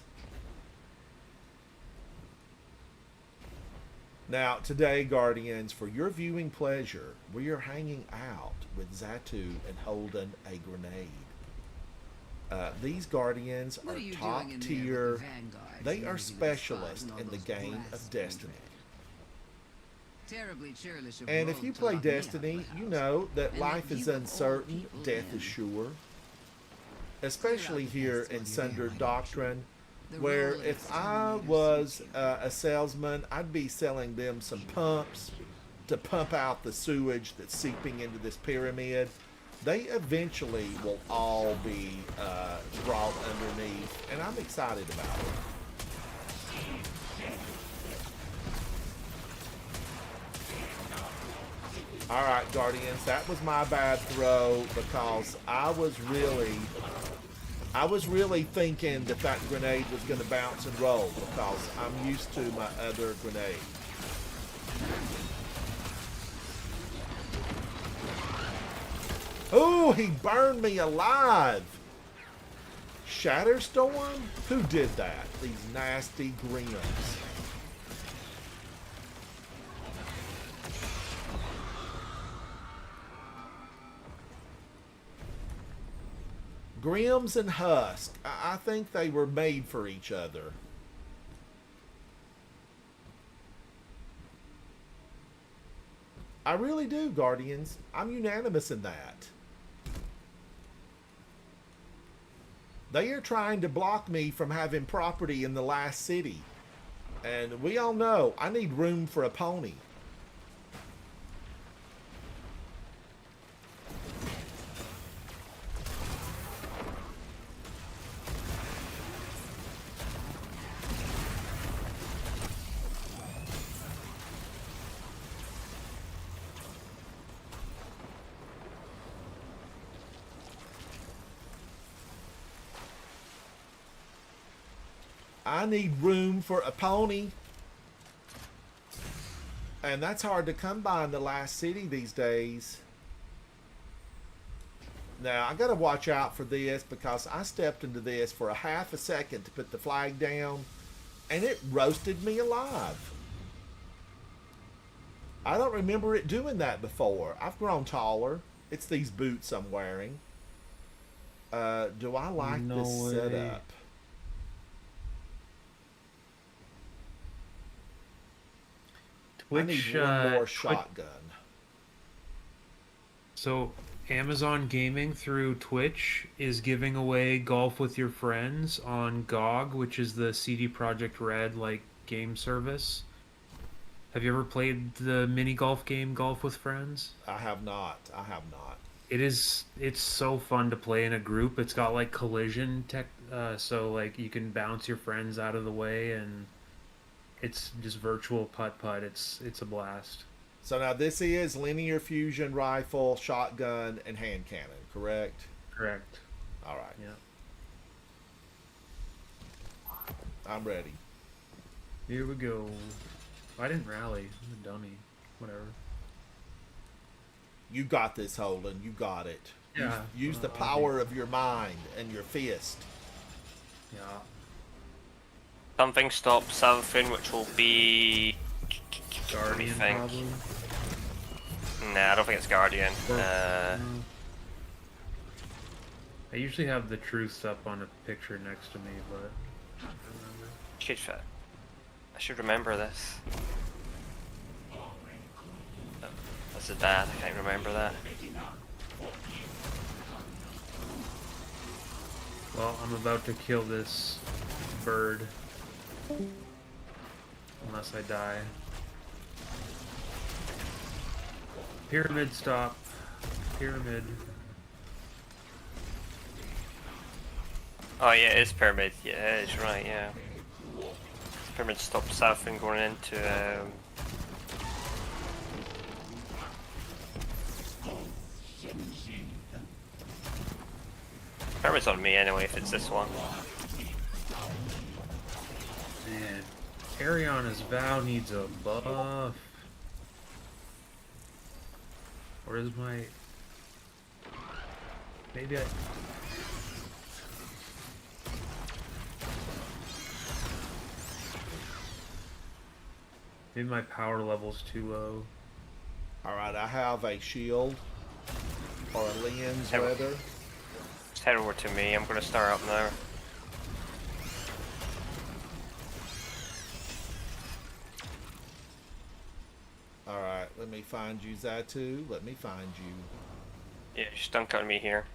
Now, today, Guardians, for your viewing pleasure, we are hanging out with Zatu and holding a grenade. These Guardians are top tier. They are specialists in the game of Destiny. And if you play Destiny, you know that life is uncertain, death is sure. Especially here in Sundered Doctrine, where if I was a salesman, I'd be selling them some pumps to pump out the sewage that's seeping into this pyramid. They eventually will all be brought underneath, and I'm excited about it. All right, Guardians, that was my bad throw because I was really thinking that grenade was going to bounce and roll because I'm used to my other grenade. Oh, he burned me alive. Shatterstorm? Who did that? These nasty Grims. Grims and Husk. I think they were made for each other. I really do, Guardians. I'm unanimous in that. They are trying to block me from having property in the last city. And we all know I need room for a pony. I need room for a pony. And that's hard to come by in the last city these days. Now, I got to watch out for this because I stepped into this for a half a second to put the flag down, and it roasted me alive. I don't remember it doing that before. I've grown taller. It's these boots I'm wearing. Do I like this setup? I need one more shotgun. So, Amazon Gaming through Twitch is giving away Golf with Your Friends on GOG, which is the CD Projekt Red game service. Have you ever played the mini golf game Golf with Friends? I have not. It's so fun to play in a group. It's got collision so like you can bounce your friends out of the way, and it's just virtual putt-putt. It's a blast. So now this is linear fusion rifle, shotgun, and hand cannon, correct? Correct. All right. Yeah. I'm ready. Here we go. I didn't rally. I'm a dummy. Whatever. You got this, Holden. You got it. Yeah. Use the power of your mind and your fist. Yeah. Something stops something, which will be... Guardian, think. probably. Nah, I don't think it's Guardian. I usually have the truth up on a picture next to me, but I don't remember. I should remember this. This is bad, I can't remember that. Well, I'm about to kill this bird. Unless I die. Pyramid stop. Pyramid. Oh yeah, it is Pyramid. Yeah, it's right, yeah. Pyramid stops south and going into Pyramid's on me anyway if it's this one. Man, Ariana's vow needs a buff. Where's my... Maybe I... Maybe my power level's too low. All right, I have a shield or a lens, Hey, rather. Just head over to me. I'm gonna start up now. All right, let me find you, Zatu. Let me find you. Yeah, just dunk on me here.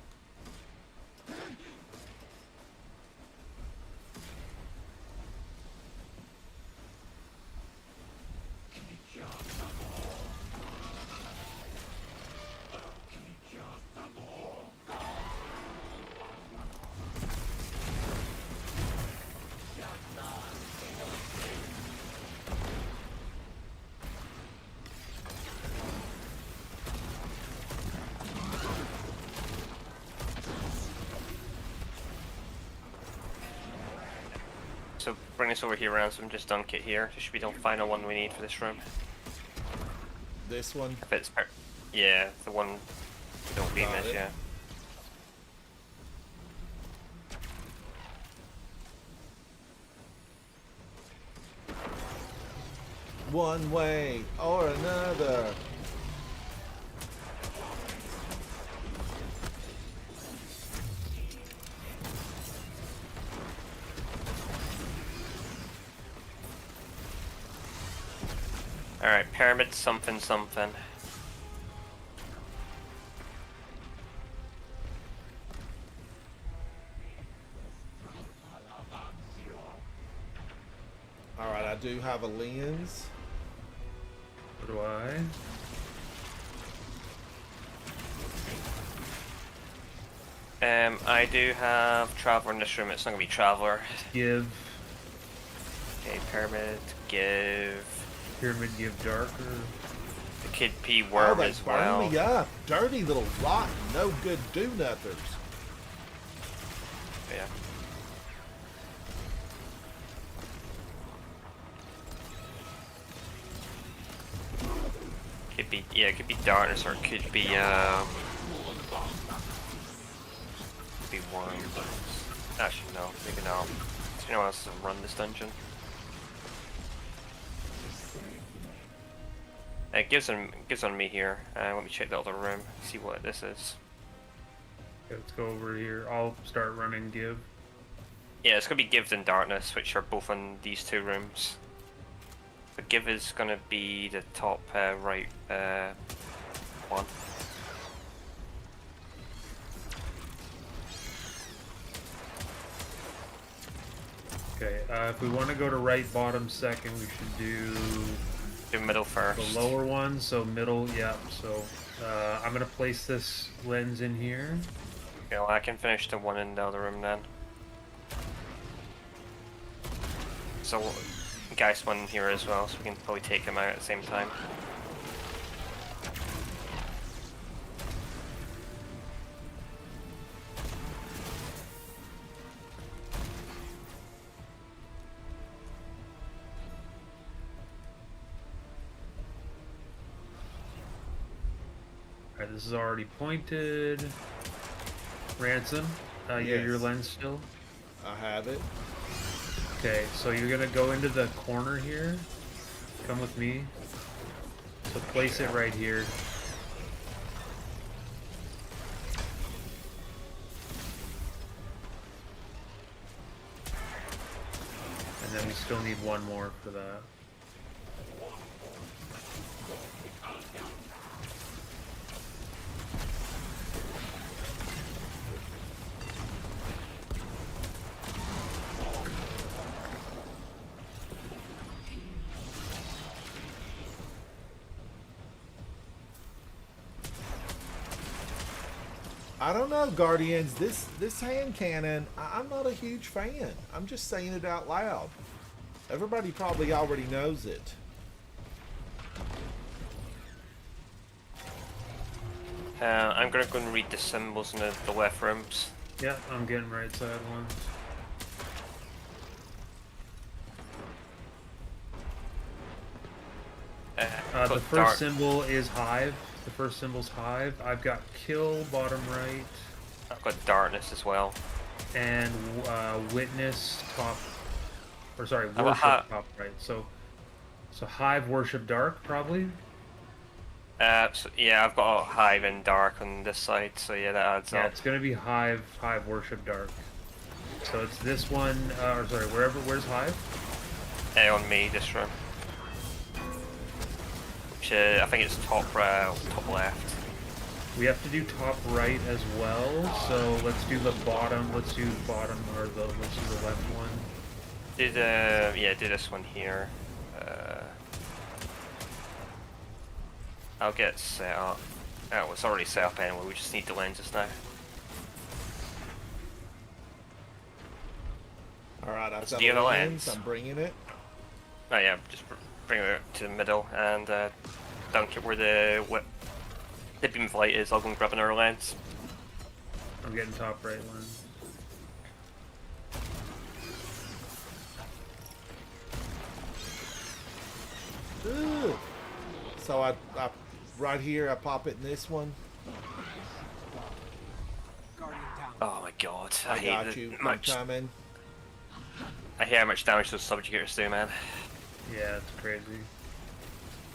So bring this over here, Ransom. Just dunk it here. This should be the final one we need for this room. This one. If it's yeah, the one don't beam Got this, it. yeah. One way or another. Alright, pyramid something something. All right, I do have a lens. What do I? I do have Traveler in this room. It's not gonna be Traveler. Give. Okay, pyramid, give. Pyramid give darker. The Kid P Oh, worm they as burn well. me up. Dirty little rotten, no good do-nothers. Yeah. Could be, yeah, it could be darkness or it could be worm. Actually, no, maybe no. You know what else to run this dungeon? It gives on me here. Let me check the other room, see what this is. Okay, let's go over here. I'll start running give. Yeah, it's gonna be Give and Darkness, which are both in these two rooms. The Give is gonna be the top right one. Okay, if we want to go to right bottom second, we should do Do middle first. the lower one, so middle, yep. So I'm gonna place this lens in here. Okay, well, I can finish the one in the other room then. So Geist one here as well, so we can probably take him out at the same time. Alright, this is already pointed. Ransom, you have your Yes. lens still? I have it. Okay, so you're gonna go into the corner here. Come with me. So place it right here. And then we still need one more for that. I don't know, Guardians. This hand cannon, I'm not a huge fan. I'm just saying it out loud. Everybody probably already knows it. I'm gonna go and read the symbols in the left rooms. Yeah, I'm getting right side one. The Got first dark. symbol is hive. The first symbol's hive. I've got kill bottom right, I've got darkness as well. and witness top, or sorry, got worship hi- top right. So hive, worship dark probably. So, yeah, I've got hive and dark on this side, so yeah, that adds Yeah, up. it's gonna be hive, worship dark. So it's this one, or sorry, where's hive? On me, this room. Which I think it's top left. We have to do top right as well. So let's do the bottom. Let's do bottom, or let's do the left one. Do this one here. I'll get set up. Oh, it's already set up anyway. We just need the lenses now. All right, I've Let's got do a the lens. lens. I'm bringing it. Oh yeah, just bring it to the middle and dunk it where the beam of light is. I'll go and grab another lens. I'm getting top right one. Ooh. So I right here, I pop it in this one. Oh my god, I, I hate got the you. I'm much. coming. I hate how much damage those subjugators do, man. Yeah, it's crazy.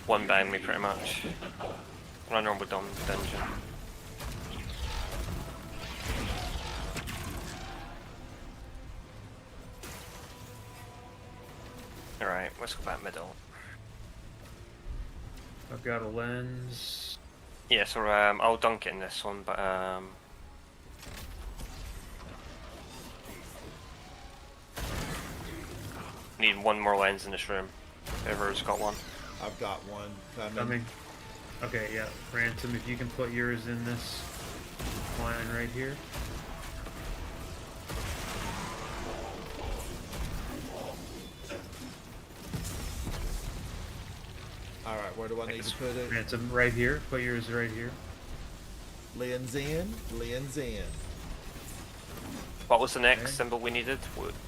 One bang me pretty much. On a normal dungeon. Alright, let's go back middle. I've got a lens. Yeah, so I'll dunk it in this one, but need one more lens in this room. Whoever's got one. I've got one coming. Coming. Okay, yeah. Ransom, if you can put yours in this line right here. All right, where do I need to put it? Ransom, right here. Put yours right here. Lens in, lens in. What was the next Okay. symbol we needed?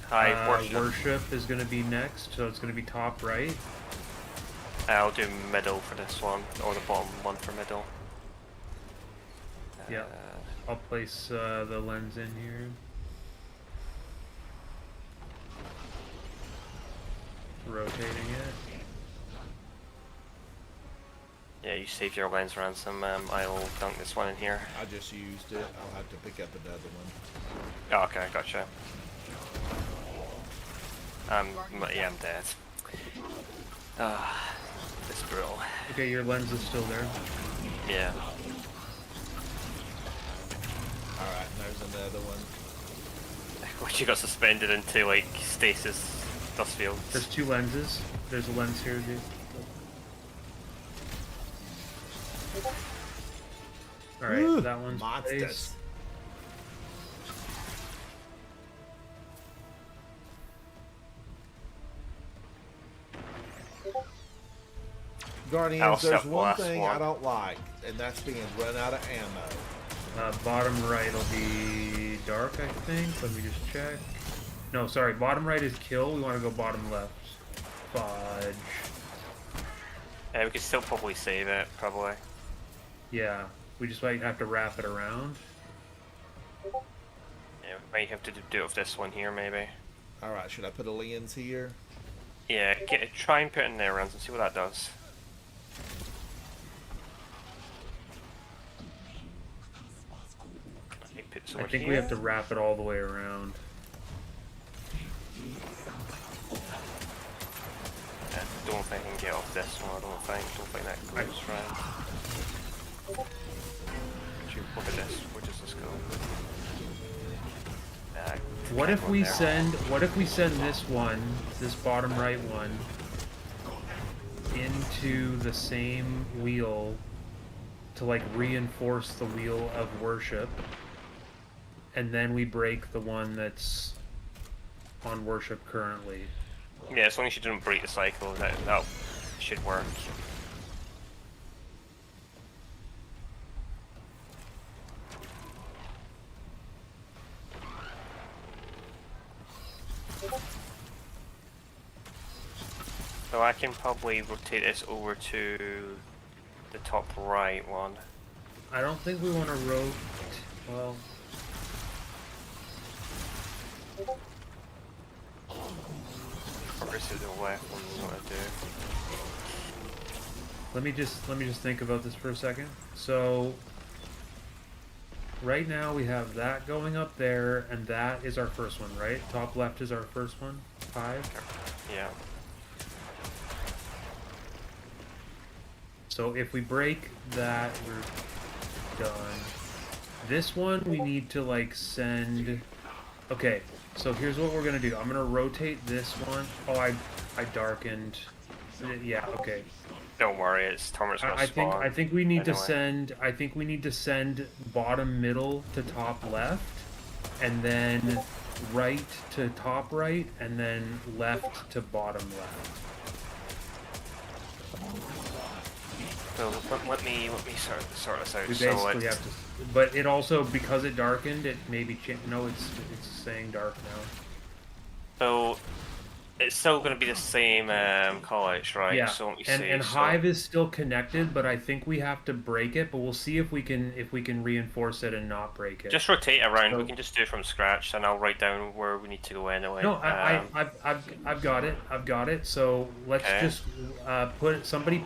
Hive worship. Worship is going to be next, so it's going to be top right. I'll do middle for this one, or the bottom one for middle. Yeah. I'll place the lens in here. Rotating it. Yeah, you save your lens, Ransom. I'll dunk this one in here. I just used it. I'll have to pick up another one. Oh, okay, gotcha. Yeah, I'm dead. Ah, this is brutal. Okay, your lens is still there. Yeah. All right, and there's another one. What, you got suspended into, like, stasis dust fields? There's two lenses. There's a lens here, dude. Alright, Woo, that one's monsters. placed. Guardians, I'll there's set the one last thing one. I don't like, and that's being run out of ammo. Bottom right will be dark, I think. Let me just check. No, sorry. Bottom right is kill. We want to go bottom left. Fudge. We could still probably save it, probably. Yeah. We just might have to wrap it around. Yeah, we might have to do it with this one here, maybe. Alright, should I put a lens here? Yeah, try and put it in there, Rans, and see what that does. Okay, put this I over think here. we have to wrap it all the way around. Don't think I can get off this one. I don't think that goes right. Look at this. Where does this go? What if we there. send this one, this bottom right one, into the same wheel to like reinforce the wheel of worship, and then we break the one that's on worship currently. Yeah, as long as you don't break the cycle, that should work. So I can probably rotate this over to the top right one. I don't think we want to rotate. Well, Or is it the left one we want to do? let me just think about this for a second. So right now we have that going up there, and that is our first one, right? Top left is our first one. 5. Yeah. So if we break that, we're done. This one we need to like send. Okay, so here's what we're gonna do. I'm gonna rotate this one. Oh, I darkened. Yeah. Okay. Don't worry, it's Torment's gonna spawn. I think we need to anyway. send. I think we need to send bottom middle to top left, and then right to top right, and then left to bottom left. So let me sort this out. We So basically have to, but it also, because it darkened, it maybe no, it's saying dark now. So it's still going to be the same college, right? Yeah, So let me and see. and So- Hive is still connected, but I think we have to break it. But we'll see if we can reinforce it and not break it. just rotate it around. So- We can just do it from scratch, and I'll write down where we need to go anyway. No, I've got it. I've got it. So let's Okay. just somebody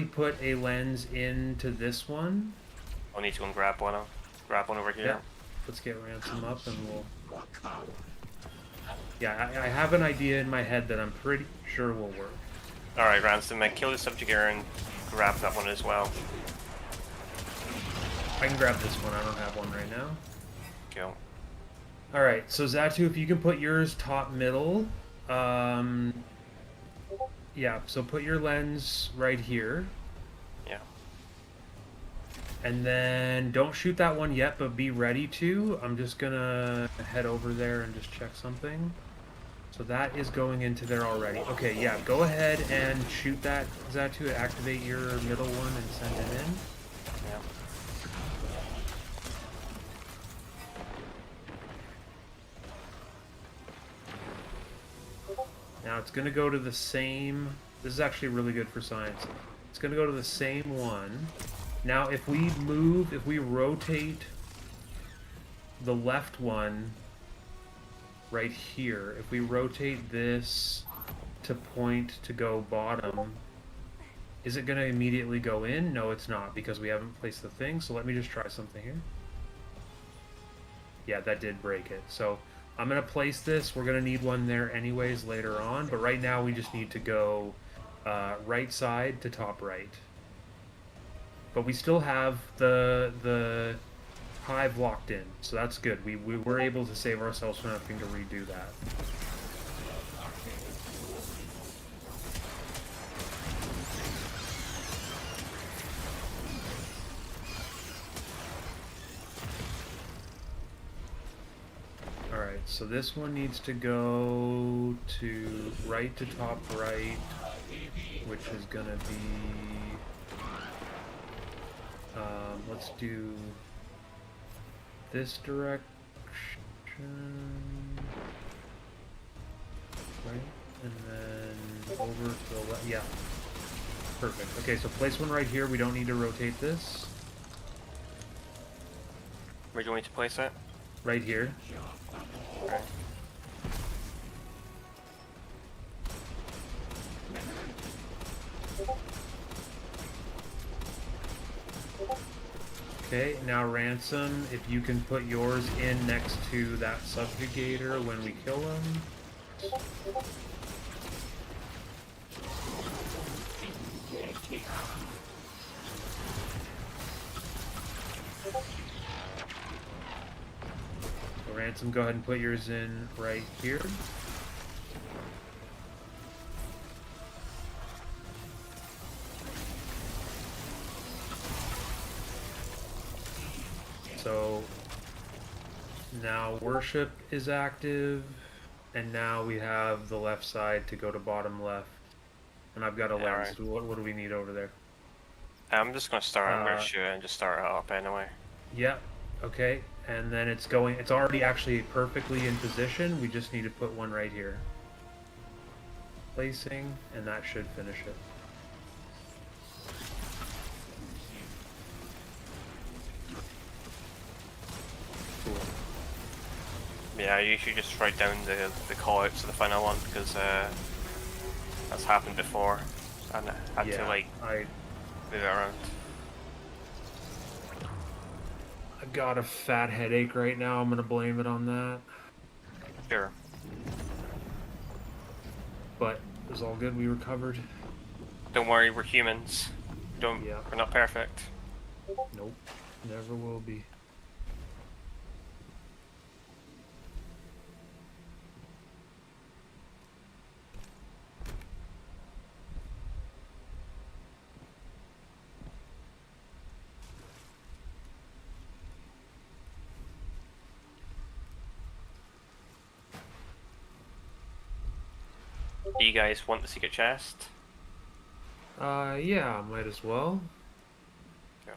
put a lens into this one. I'll need to go and grab one. Grab one over here. Yeah. Let's get Ransom up and we'll. Yeah, I have an idea in my head that I'm pretty sure will work. All right, Ransom, then kill the subject here and grab that one as well. I can grab this one. I don't have one right now. Go. All right, so Zatu, if you can put yours top middle. Yeah, so put your lens right here. Yeah. And then don't shoot that one yet, but be ready to. I'm just gonna head over there and just check something. So that is going into there already. Okay, yeah, go ahead and shoot that, Zatu. Activate your middle one and send it in. Yeah. Now it's gonna go to the same. This is actually really good for science. It's gonna go to the same one. Now if we rotate the left one right here, if we rotate this to point to go bottom, is it gonna immediately go in? No, it's not, because we haven't placed the thing. So let me just try something here. Yeah, that did break it. So I'm gonna place this. We're gonna need one there anyways later on, but right now we just need to go right side to top right. But we still have the hive locked in, so that's good. We were able to save ourselves from having to redo that. Alright, So this one needs to go to right to top right, which is gonna be. Let's do this direction. Right, and then over to the left. Yeah. Perfect. Okay, so place one right here. We don't need to rotate this. Where do you want me to place it? Right here. Okay. Okay, now Ransom, if you can put yours in next to that subjugator when we kill him. So Ransom, go ahead and put yours in right here. So now worship is active, and now we have the left side to go to bottom left. And I've got a lens. right. What do we need over there? I'm just gonna start. I'm gonna shoot it and just start it up anyway. Yeah, okay. And then it's going, it's already actually perfectly in position. We just need to put one right here. Placing, and that should finish it. Cool. Yeah, you should just write down the call outs to the final one because that's happened before. And I had to like move it around. I've got a fat headache right now. I'm gonna blame it on that. Sure. But it was all good. We recovered. Don't worry, we're humans. Yeah. We're not perfect. Nope. Never will be. Do you guys want the secret chest? Yeah, might as well. Yeah.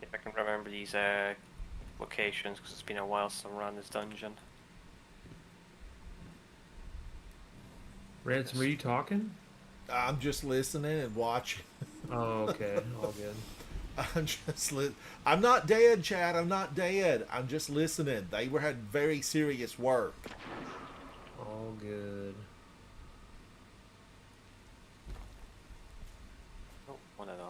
If I can remember these locations, because it's been a while since I ran this dungeon. Ransom, are you talking? I'm just listening and watching. Oh, okay. All good. I'm not dead, Chad. I'm not dead. I'm just listening. They had very serious work. All good. Oh, one of them.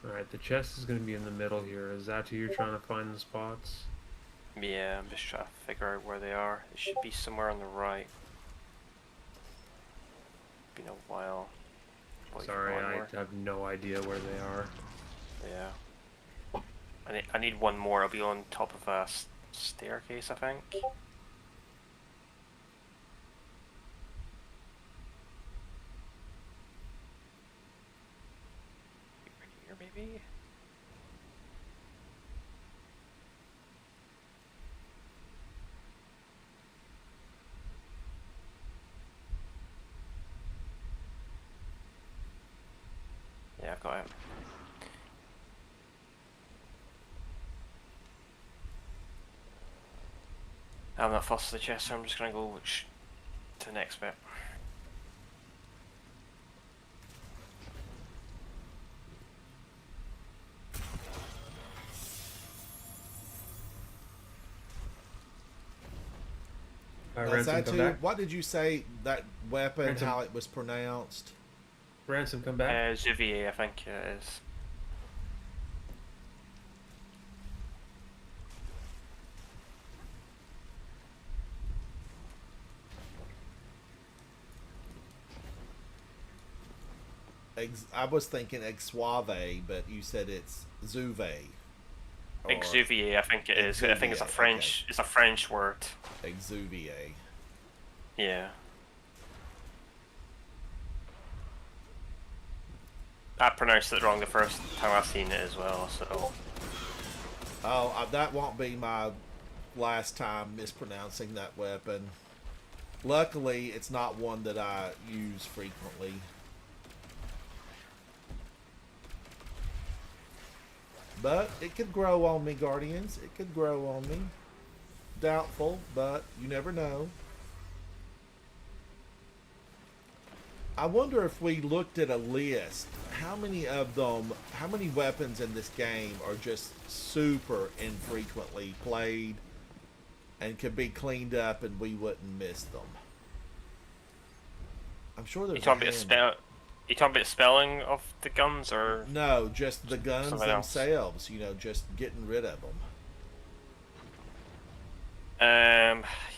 Alright, the chest is going to be in the middle here. Is that who you're trying to find the spots? Yeah, I'm just trying to figure out where they are. It should be somewhere on the right. Been a while. Probably Sorry, one I more. have no idea where they are. Yeah. I need one more. I'll be on top of a staircase, I think. Right here, maybe? Yeah, I've got it. I'm not fussed with the chest, so I'm just gonna go to the next bit. Alright, Is Ransom, that come too? back. What did you say that weapon, Ransom. how it was pronounced? Ransom, come back. Zuvier, I think it is. I was thinking Exsuave, but you said it's Zuve. Or Exuvier, I think it is. I think it's a Exuvier, French. It's a French word. Exuvier. Yeah. I pronounced it wrong the first time I've seen it as well. So. Oh, that won't be my last time mispronouncing that weapon. Luckily, it's not one that I use frequently. But it could grow on me, Guardians. It could grow on me. Doubtful, but you never know. I wonder if we looked at a list, how many of them, how many weapons in this game are just super infrequently played and could be cleaned up and we wouldn't miss them. I'm sure there's You talking about the spelling of the guns, or no, just the guns something else? themselves. You know, just getting rid of them.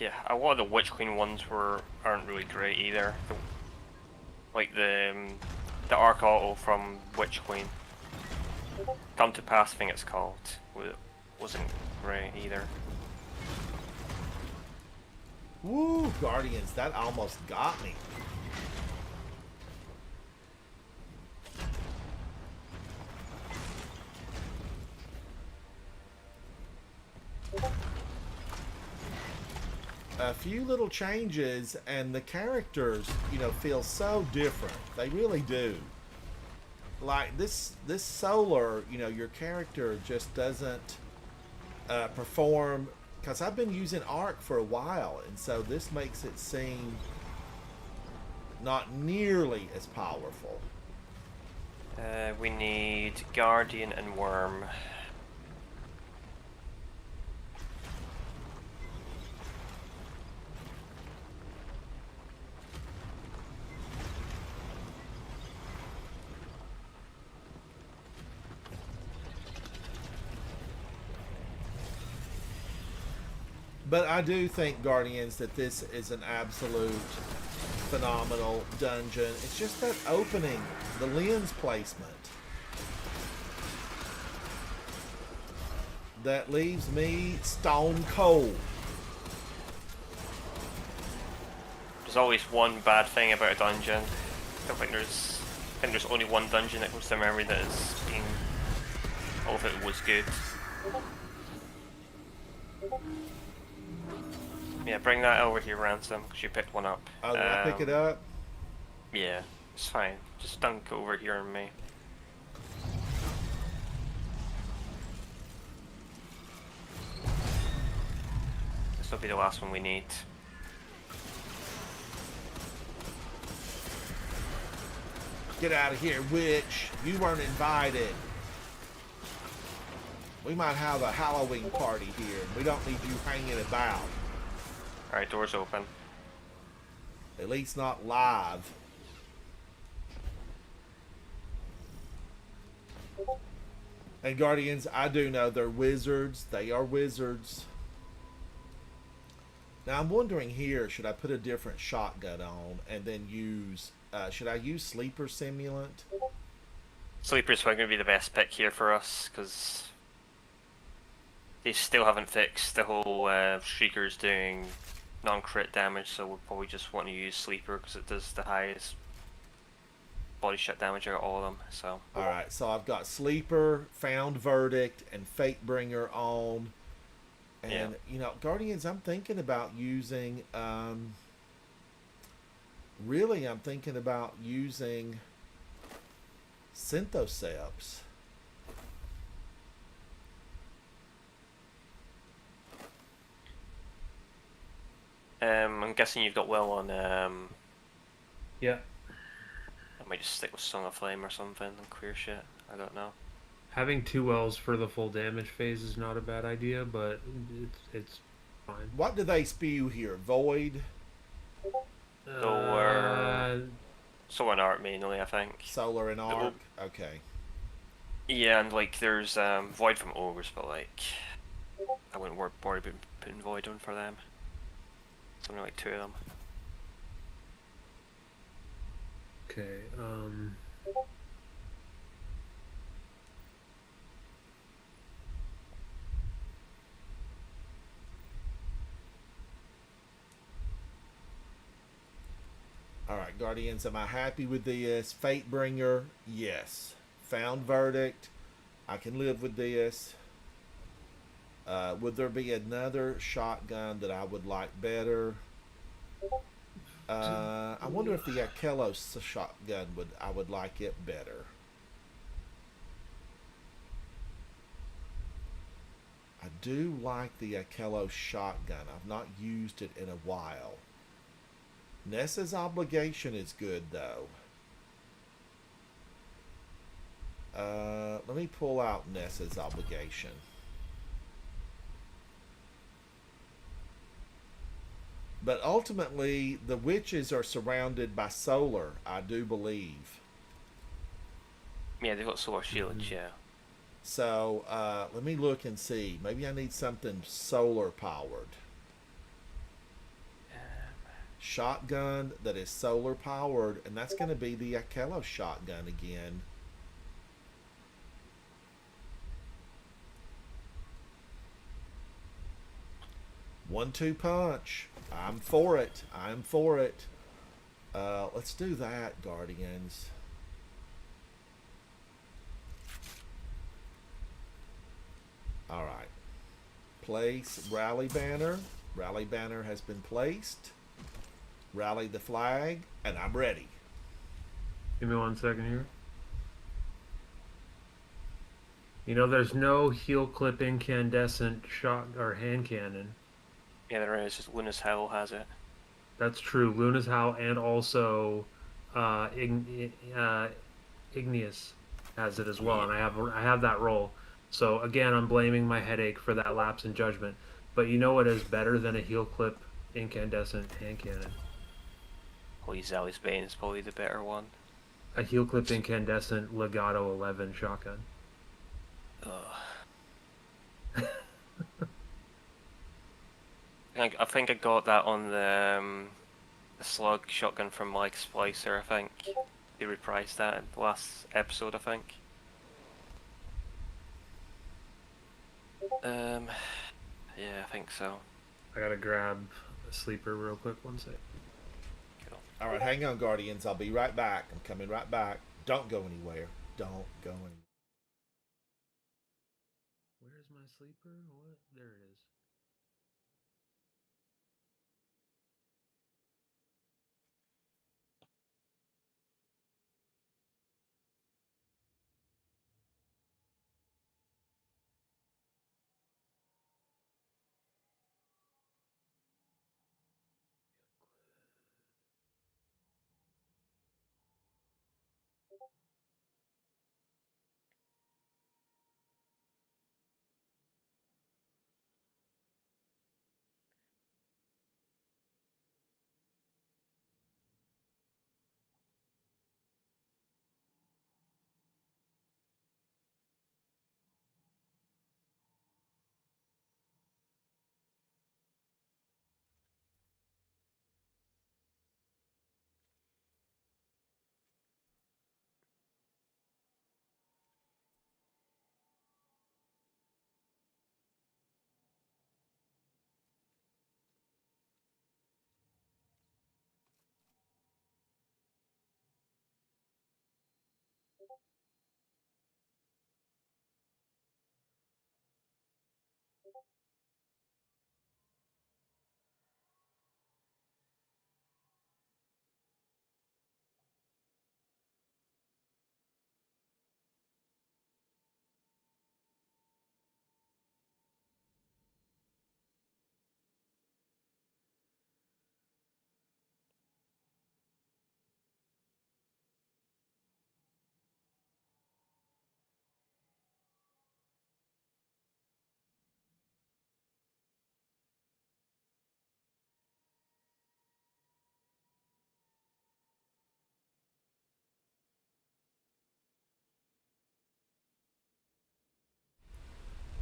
Yeah, a lot of the Witch Queen ones aren't really great either. Like the arc auto from Witch Queen, Come to Pass, I think it's called, wasn't great either. Woo, Guardians, that almost got me. A few little changes and the characters, you know, feel so different. They really do. Like this Solar, you know, your character just doesn't perform, because I've been using Arc for a while, and so this makes it seem not nearly as powerful. We need Guardian and Worm. But I do think, Guardians, that this is an absolute phenomenal dungeon. It's just that opening, the lens placement, that leaves me stone cold. There's always one bad thing about a dungeon. I think there's only one dungeon that comes to memory that has been, all of it was good. Yeah, bring that over here, Ransom, because you picked one up. Oh, did I pick it up? Yeah, it's fine. Just dunk it over here on me. This will be the last one we need. Get out of here, witch. You weren't invited. We might have a Halloween party here, and we don't need you hanging about. Alright, door's open. At least not live. And Guardians, I do know they're wizards. They are wizards. Now I'm wondering here, should I put a different shotgun on and then use, should I use Sleeper Simulant? Sleeper's probably going to be the best pick here for us, because they still haven't fixed the whole Shrieker's doing non-crit damage, so we'll probably just want to use Sleeper because it does the highest body shot damage out of all of them. So alright, so I've got Sleeper, Found Verdict, and Fatebringer on. And, yeah. you know, Guardians, I'm thinking about using, really I'm thinking about using Synthoceps. I'm guessing you've got Will on, Yeah. I might just stick with Song of Flame or something and clear shit. I don't know. Having 2 wells for the full damage phase is not a bad idea, but it's fine. What do they spew here? Void? Solar and Art mainly, I think. Solar and Arc? Okay. Yeah, and like there's Void from Ogres, but like I wouldn't worry about putting Void on for them. It's only like 2 of them. Okay, All right, Guardians, am I happy with this? Fate Bringer, yes. Found Verdict, I can live with this. Would there be another shotgun that I would like better? I wonder if the Akelos shotgun I would like it better. I do like the Akelos shotgun. I've not used it in a while. Nessa's Obligation is good though. Let me pull out Nessa's Obligation. But ultimately, the witches are surrounded by solar, I do believe. Yeah, they've got solar shields, yeah. So, let me look and see. Maybe I need something solar powered. Shotgun that is solar powered, and that's going to be the Akelos shotgun again. One-two punch. I'm for it. I'm for it. Let's do that, Guardians. All right. Place rally banner. Rally banner has been placed. Rally the flag, and I'm ready. Give me 1 second here. You know, there's no heel clip incandescent shot or hand cannon. Yeah, there is. Just Luna's Howl has it. That's true. Luna's Howl and also Igneous has it as well, and I have that roll. So again, I'm blaming my headache for that lapse in judgment. But you know what is better than a heel clip incandescent hand cannon? Holy Zally's Bane is probably the better one. A heel clip incandescent Legato 11 shotgun. Ugh. I think I got that on the slug shotgun from Mike Splicer, I think. They reprised that in the last episode, I think. Yeah, I think so. I gotta grab a sleeper real quick, 1 sec. Cool. All right, hang on, Guardians. I'll be right back. I'm coming right back. Don't go anywhere. Don't go anywhere. Where's my sleeper? What? There it is.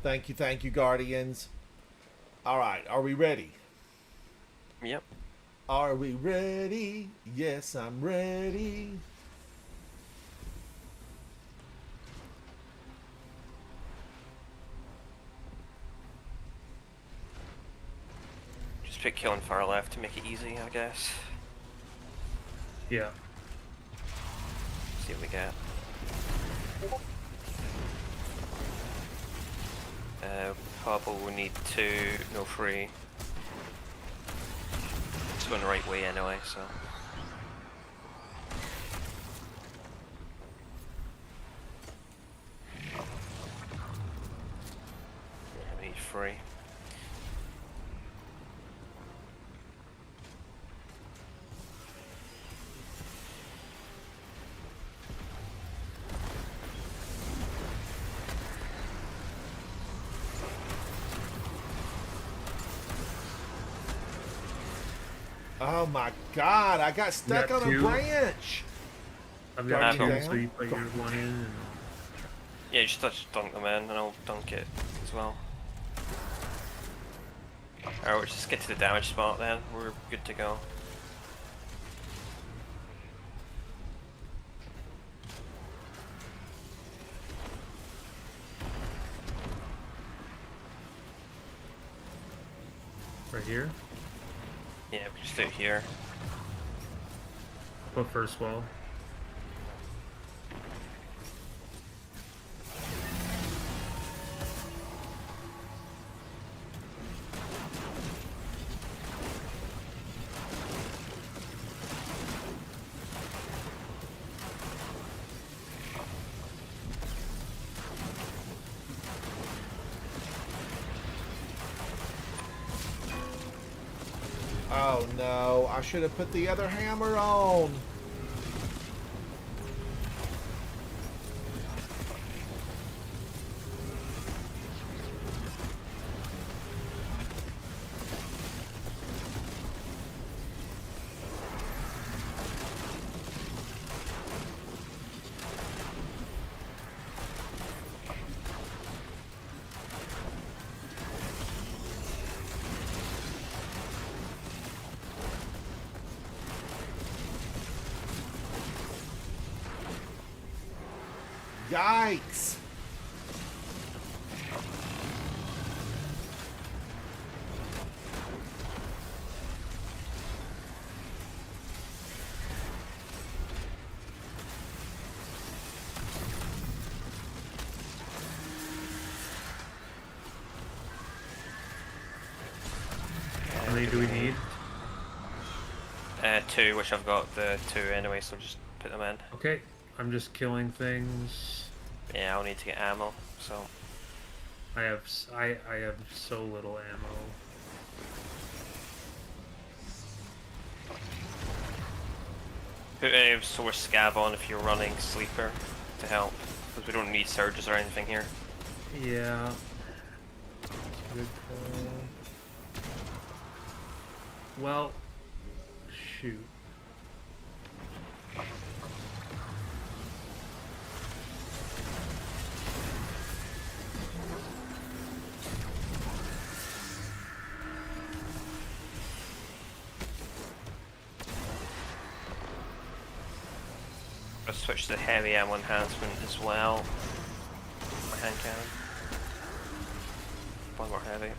Thank you, Guardians. All right, are we ready? Yep. Are we ready? Yes, I'm ready. Just pick killing far left to make it easy, I guess. Yeah. See what we get. Probably we need 2, no 3. It's going the right way anyway, so. Yeah, we need 3. Oh my god, I got stuck got on a 2. branch. I've got Dunk 2, it so down. you put your 1 in. And... Yeah, just dunk them in and I'll dunk it as well. Alright, let's just get to the damage spot then. We're good to go. Right here. Yeah, we can just do it here. Put first wall. Oh no, I should have put the other hammer on. Yikes! How many do we need? 2, which I've got the 2 anyway, so just put them in. Okay, I'm just killing things. Yeah, I'll need to get ammo, so. I have so little ammo. Put a source scav on if you're running sleeper to help, because we don't need surges or anything here. Yeah. Good call. Well, shoot. I'll switch to the heavy ammo enhancement as well. My hand cannon. One more heavy.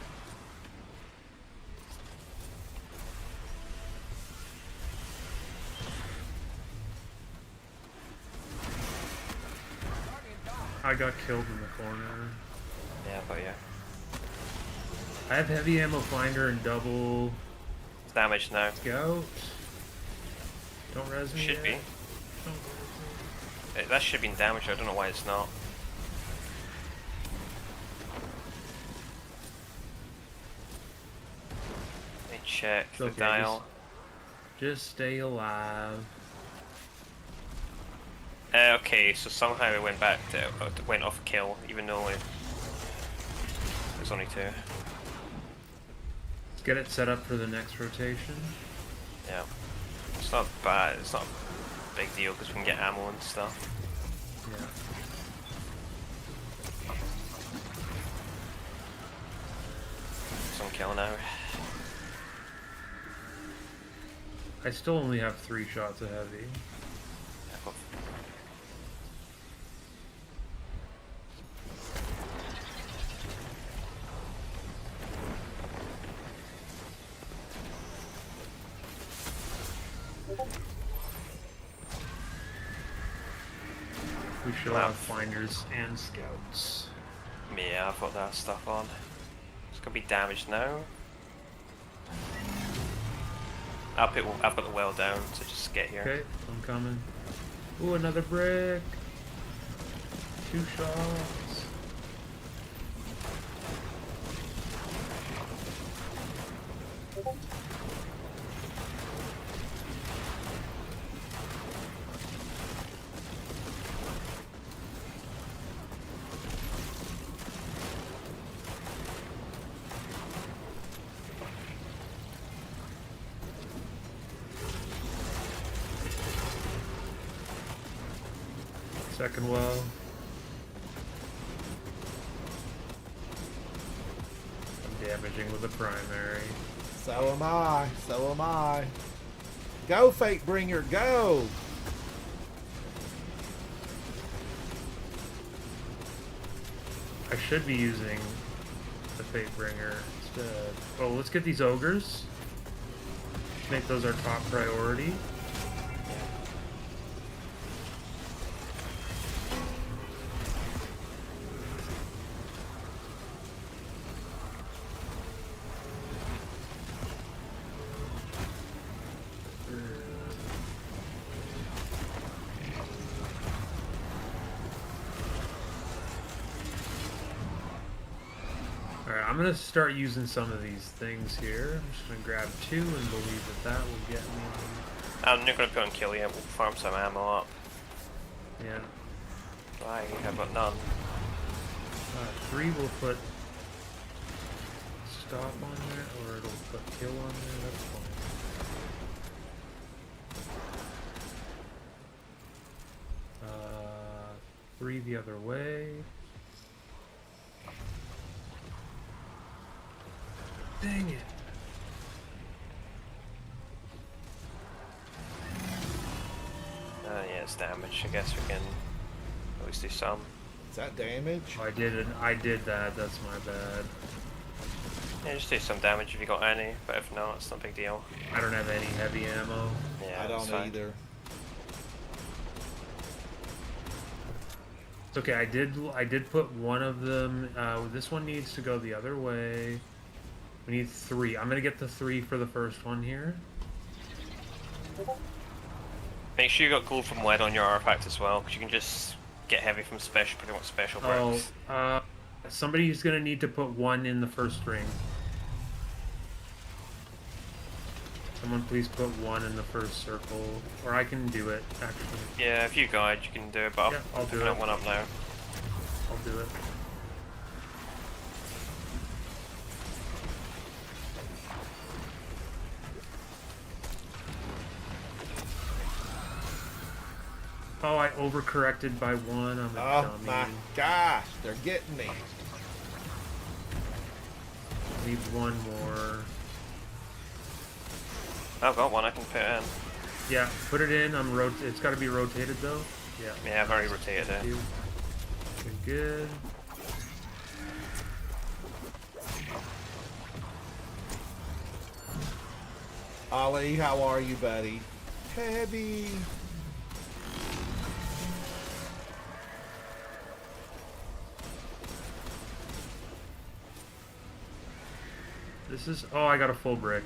I got killed in the corner. Yeah, but yeah. I have heavy ammo finder and double It's damaged now. scout. Don't res me Should yet. be. Don't res me. That should have been damaged, I don't know why it's not. Let me check It's the okay, dial. Just stay alive. Okay, so somehow it went back to, went off kill, even though it was only 2. Let's get it set up for the next rotation. Yeah. It's not bad, it's not a big deal because we can get ammo and stuff. Yeah. Some kill now. I still only have 3 shots of heavy. We should have finders and scouts. Yeah, I've got that stuff on. It's gonna be damaged now. I've got the well down, so just get here. Okay, I'm coming. Ooh, another brick. 2 shots. Second well. I'm damaging with the primary. So am I. So am I. Go, Fatebringer, go! I should be using the Fatebringer instead. Oh, let's get these ogres. Make those our top priority. Alright, I'm gonna start using some of these things here. I'm just gonna grab 2 and believe that that will get me. I'm not gonna put on kill yet, we'll farm some ammo up. Yeah. I have got none. 3 will put stop on there, or it'll put kill on there, that's fine. 3 the other way. Dang it. Yeah, it's damage. I guess we can at least do some. Is that damage? Oh, I did that, that's my bad. Yeah, just do some damage if you got any, but if not, it's not a big deal. I don't have any heavy ammo. Yeah, I that's don't fine. either. It's okay, I did put one of them, this one needs to go the other way. We need 3. I'm gonna get the 3 for the first one here. Make sure you got gold from lead on your artifact as well, because you can just get heavy from special, pretty much special bricks. Somebody's gonna need to put 1 in the first ring. Someone please put 1 in the first circle, or I can do it, actually. Yeah, if you guide, you can do it, but Yeah, I'll do put it. one up now. I'll do it. Oh, I overcorrected by 1. I'm a Oh dummy. my gosh, they're getting me. Need 1 more. I've got one I can put in. Yeah, put it in. It's got to be rotated though. Yeah. Yeah, I've already rotated it. Okay, good. Ollie, how are you, buddy? Heavy. This is. Oh, I got a full brick.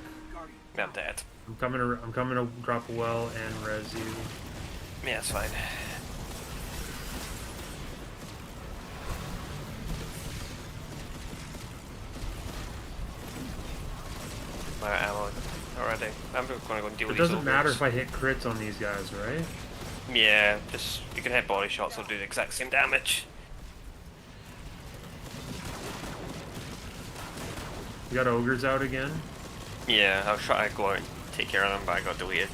I'm dead. I'm coming to drop a well and res you. Yeah, it's fine. My ammo already. I'm going to go and deal It with these doesn't matter ogres. if I hit crits on these guys, right? Yeah, just you can hit body shots, they'll do the exact same damage. You got ogres out again? Yeah, I'll try to go out and take care of them, but I got deleted.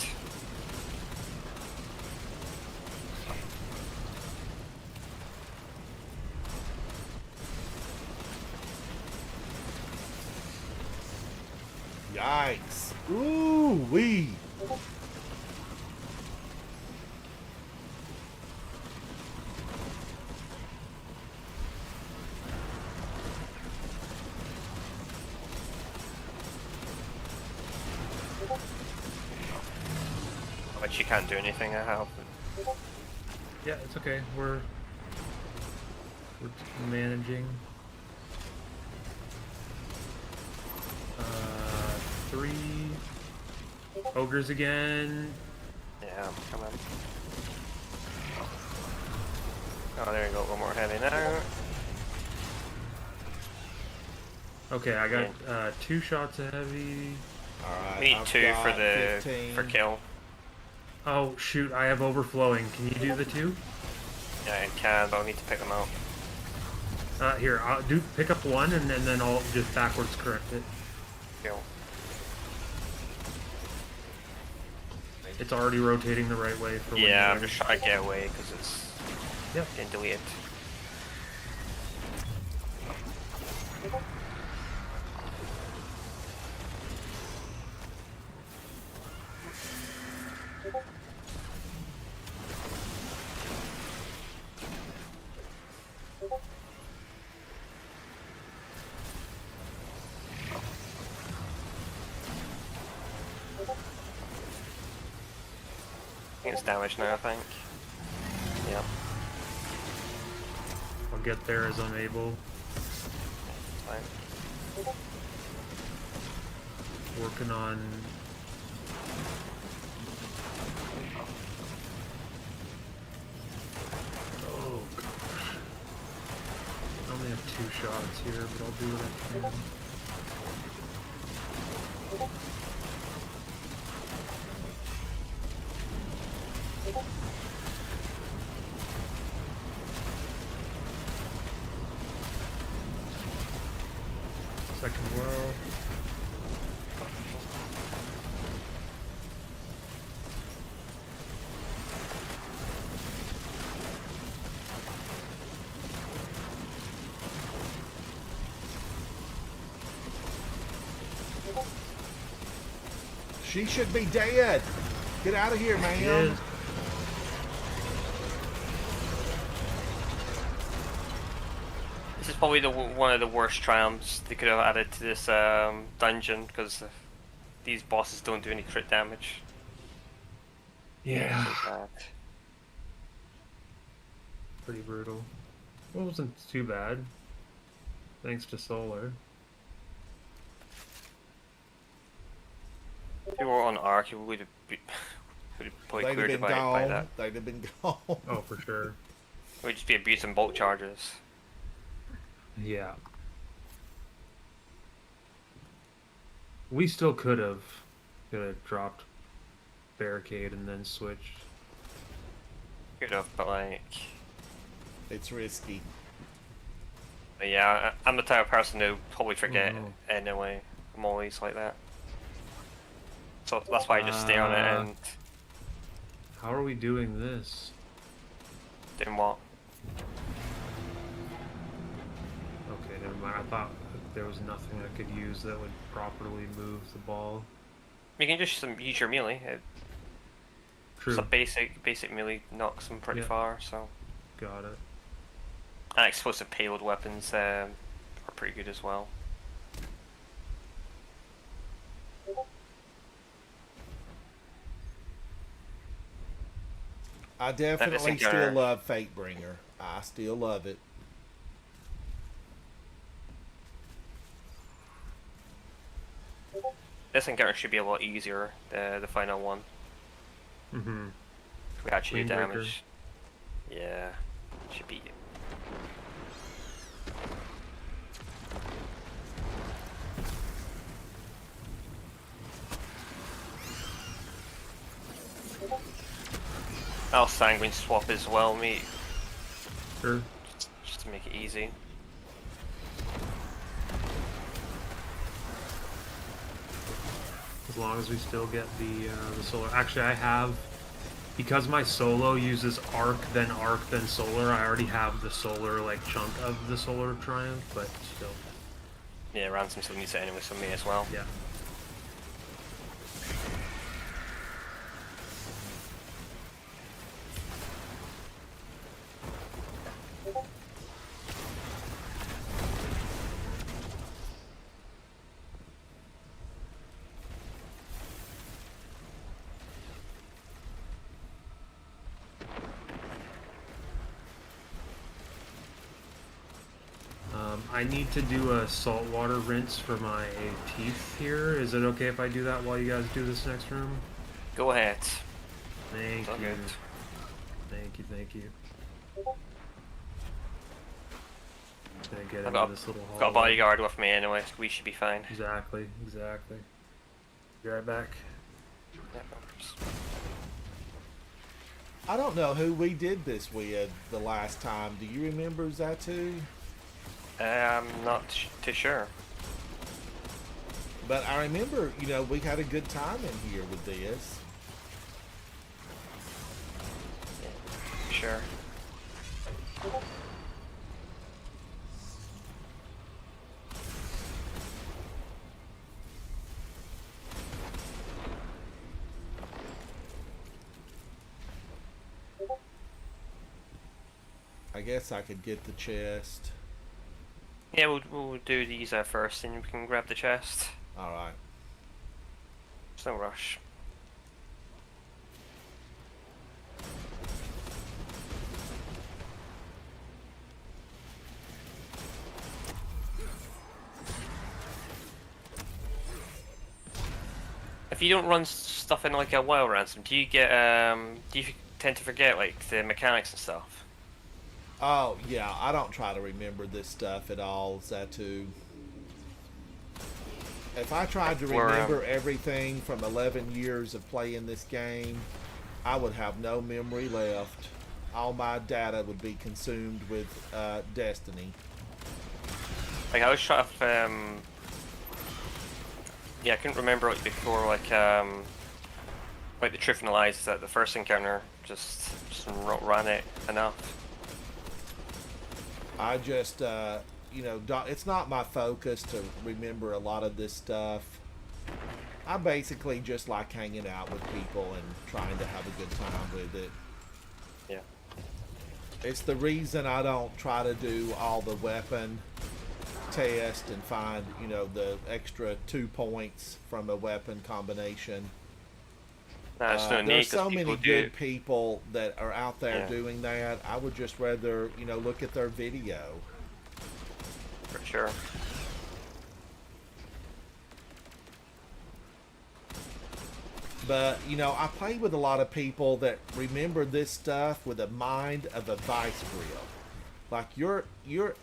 Yikes. Ooh wee. But you can't do anything, I have. Yeah, it's okay. We're We're managing. 3 ogres again. Yeah, I'm coming. Oh, there you go. One more heavy now. Okay, I got 2 shots of heavy. Alright. We need I've 2 for got the 15. for kill. Oh shoot, I have overflowing. Can you do the 2? Yeah, I can, but I'll need to pick them out. Here, I'll pick up 1 and then I'll just backwards correct it. Kill. It's already rotating the right way for when Yeah, you're I'm just trying to get away because it's getting deleted. I think it's damaged now, I think. Yep. I'll get there as I'm able. Fine. Working on... Oh gosh. I only have 2 shots here, but I'll do what I can. Second well. She should be dead. Get out of here, man. She is. This is probably one of the worst triumphs they could have added to this dungeon because these bosses don't do any crit damage. Yeah. Bad. Pretty brutal. It wasn't too bad. Thanks to Solar. If you were on Arc, you would have probably They'd cleared have it been by that. gone. They'd have been gone. Oh, for sure. It would just be abusing bulk charges. Yeah. We still could have dropped barricade and then switched. Could have, but like, It's risky. but yeah, I'm the type of person who probably forget no. anyway. I'm always like that. So that's why I just stay on it and How are we doing this? doing what? Okay, never mind. I thought there was nothing I could use that would properly move the ball. You can just use your melee. True. It's a basic melee knocks them pretty Yeah. far, so. Got it. And explosive payload weapons are pretty good as well. I definitely Encounter. still love Fatebringer. I still love it. This encounter should be a lot easier, the final one. Mm-hmm. We actually do Queenbreaker. damage. Yeah, should be. I'll sanguine swap as well, mate, Sure. just to make it easy. As long as we still get the solar. Actually, I have, because my solo uses arc, then solar. I already have the solar like chunk of the solar triumph, but still, Yeah, ransom still needs it anyway, so me as well. yeah. I need to do a saltwater rinse for my teeth here. Is it okay if I do that while you guys do this next room? Go ahead. Thank It's all you. good. Thank you, thank you. Gonna get I've into this little got a hallway. bodyguard with me anyway, so we should be fine. Exactly, exactly. Be right back. Yeah, no worries. I don't know who we did this with the last time. Do you remember Zatu? I'm not too sure. But I remember, you know, we had a good time in here with this. Sure. I guess I could get the chest. Yeah, we'll do these first, and we can grab the chest. All right. There's no rush. If you don't run stuff in like a wild ransom, do you get do you tend to forget like the mechanics and stuff? Oh, yeah, I don't try to remember this stuff at all, Zatu. If I tried to remember everything from 11 years of playing this game, I would have no memory left. All my data would be consumed with Destiny. Like I was trying to yeah, I couldn't remember like before like the truth and the lies that the first encounter just ran it enough. I just, you know, it's not my focus to remember a lot of this stuff. I basically just like hanging out with people and trying to have a good time with it. Yeah. It's the reason I don't try to do all the weapon test and find, you know, the extra 2 points from a weapon combination. There's no need, there's 'cause so people many do- good people that are out there Yeah. doing that. I would just rather, you know, look at their video. For sure. But, you know, I play with a lot of people that remember this stuff with a mind of a vice grill. Like, you're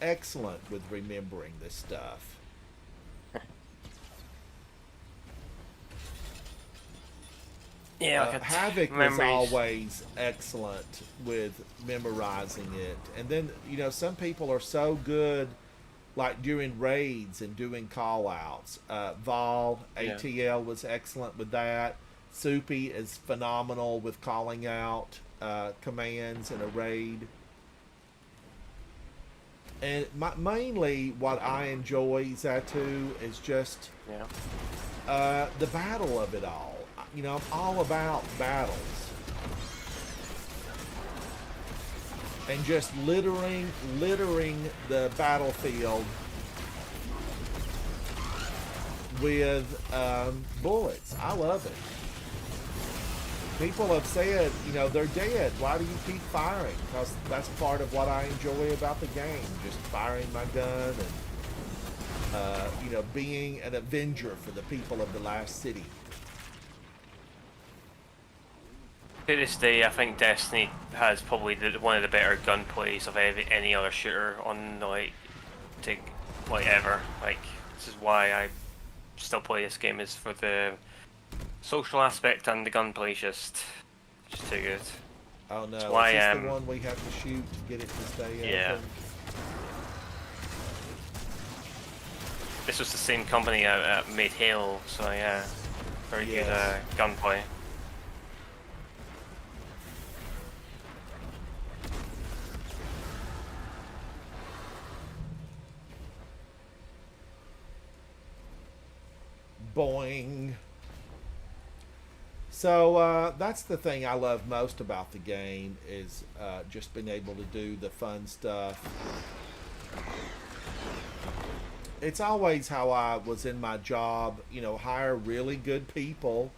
excellent with remembering this stuff. Yeah, like Havoc was memories. always excellent with memorizing it. And then, you know, some people are so good, like during raids and doing call-outs. Vol, Yeah. ATL was excellent with that. Soupy is phenomenal with calling out commands in a raid. And mainly what I enjoy, Zatu, is just Yeah. the battle of it all. You know, I'm all about battles. And just littering the battlefield with bullets. I love it. People have said, you know, they're dead. Why do you keep firing? Because that's part of what I enjoy about the game. Just firing my gun and, you know, being an avenger for the people of the last city. To this day, I think Destiny has probably one of the better gunplays of any other shooter on like ever. Like this is why I still play this game, is for the social aspect, and the gunplay is just too good. Oh no! That's why, Is this the one we have to shoot to get it to stay Yeah. open? This was the same company that made Halo, so yeah, very Yes. good gunplay. Boing. So that's the thing I love most about the game, is just being able to do the fun stuff. It's always how I was in my job, you know, hire really good people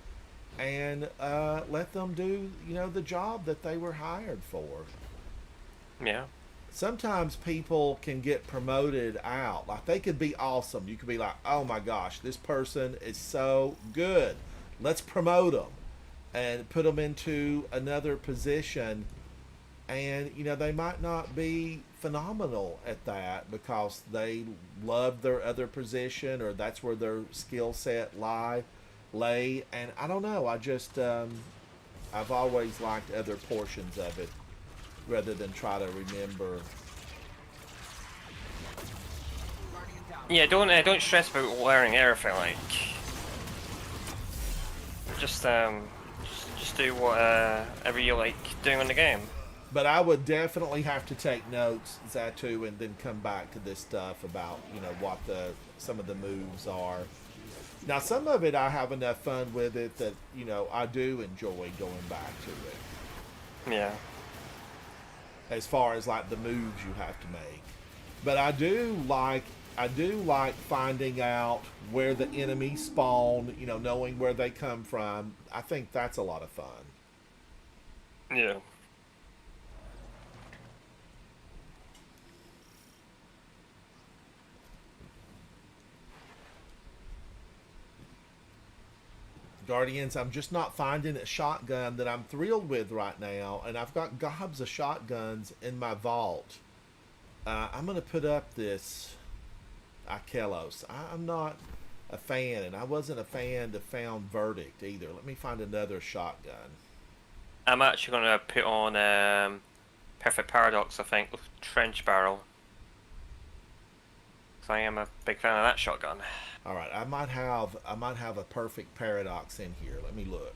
and let them do, you know, the job that they were hired for. Yeah. sometimes people can get promoted out. Like they could be awesome. You could be like, oh my gosh, this person is so good. Let's promote them and put them into another position. And, you know, they might not be phenomenal at that because they love their other position or that's where their skill set lay. And I don't know. I've always liked other portions of it rather than try to remember. Yeah, don't stress about learning everything. Like, just do whatever you like doing on the game. But I would definitely have to take notes, Zatu, and then come back to this stuff about, you know, what some of the moves are. Now, some of it I have enough fun with it that, you know, I do enjoy going back to it. Yeah. As far as like the moves you have to make. But I do like finding out where the enemies spawn, you know, knowing where they come from. I think that's a lot of fun. Yeah. Guardians, I'm just not finding a shotgun that I'm thrilled with right now, and I've got gobs of shotguns in my vault. I'm going to put up this Akelos. I'm not a fan, and I wasn't a fan of Found Verdict either. Let me find another shotgun. I'm actually going to put on Perfect Paradox, I think, with Trench Barrel. So I am a big fan of that shotgun. All right, I might have a Perfect Paradox in here. Let me look.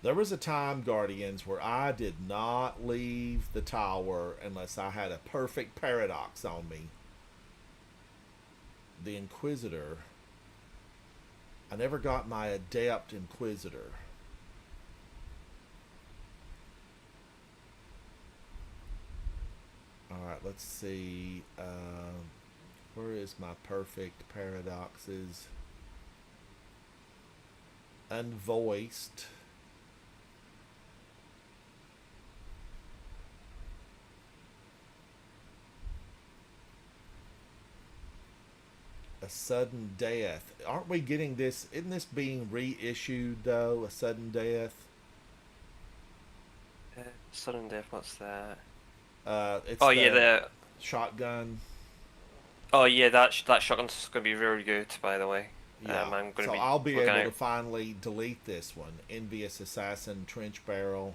There was a time, Guardians, where I did not leave the tower unless I had a Perfect Paradox on me. The Inquisitor. I never got my Adept Inquisitor. Alright, let's see. Where is my Perfect Paradoxes? Unvoiced. A Sudden Death. Aren't we getting this? Isn't this being reissued though? A Sudden Death? Sudden Death, what's that? It's the shotgun. Oh yeah, that shotgun's gonna be very good, by the way. Yeah. I'll be able to finally delete this one. Envious Assassin, Trench Barrel.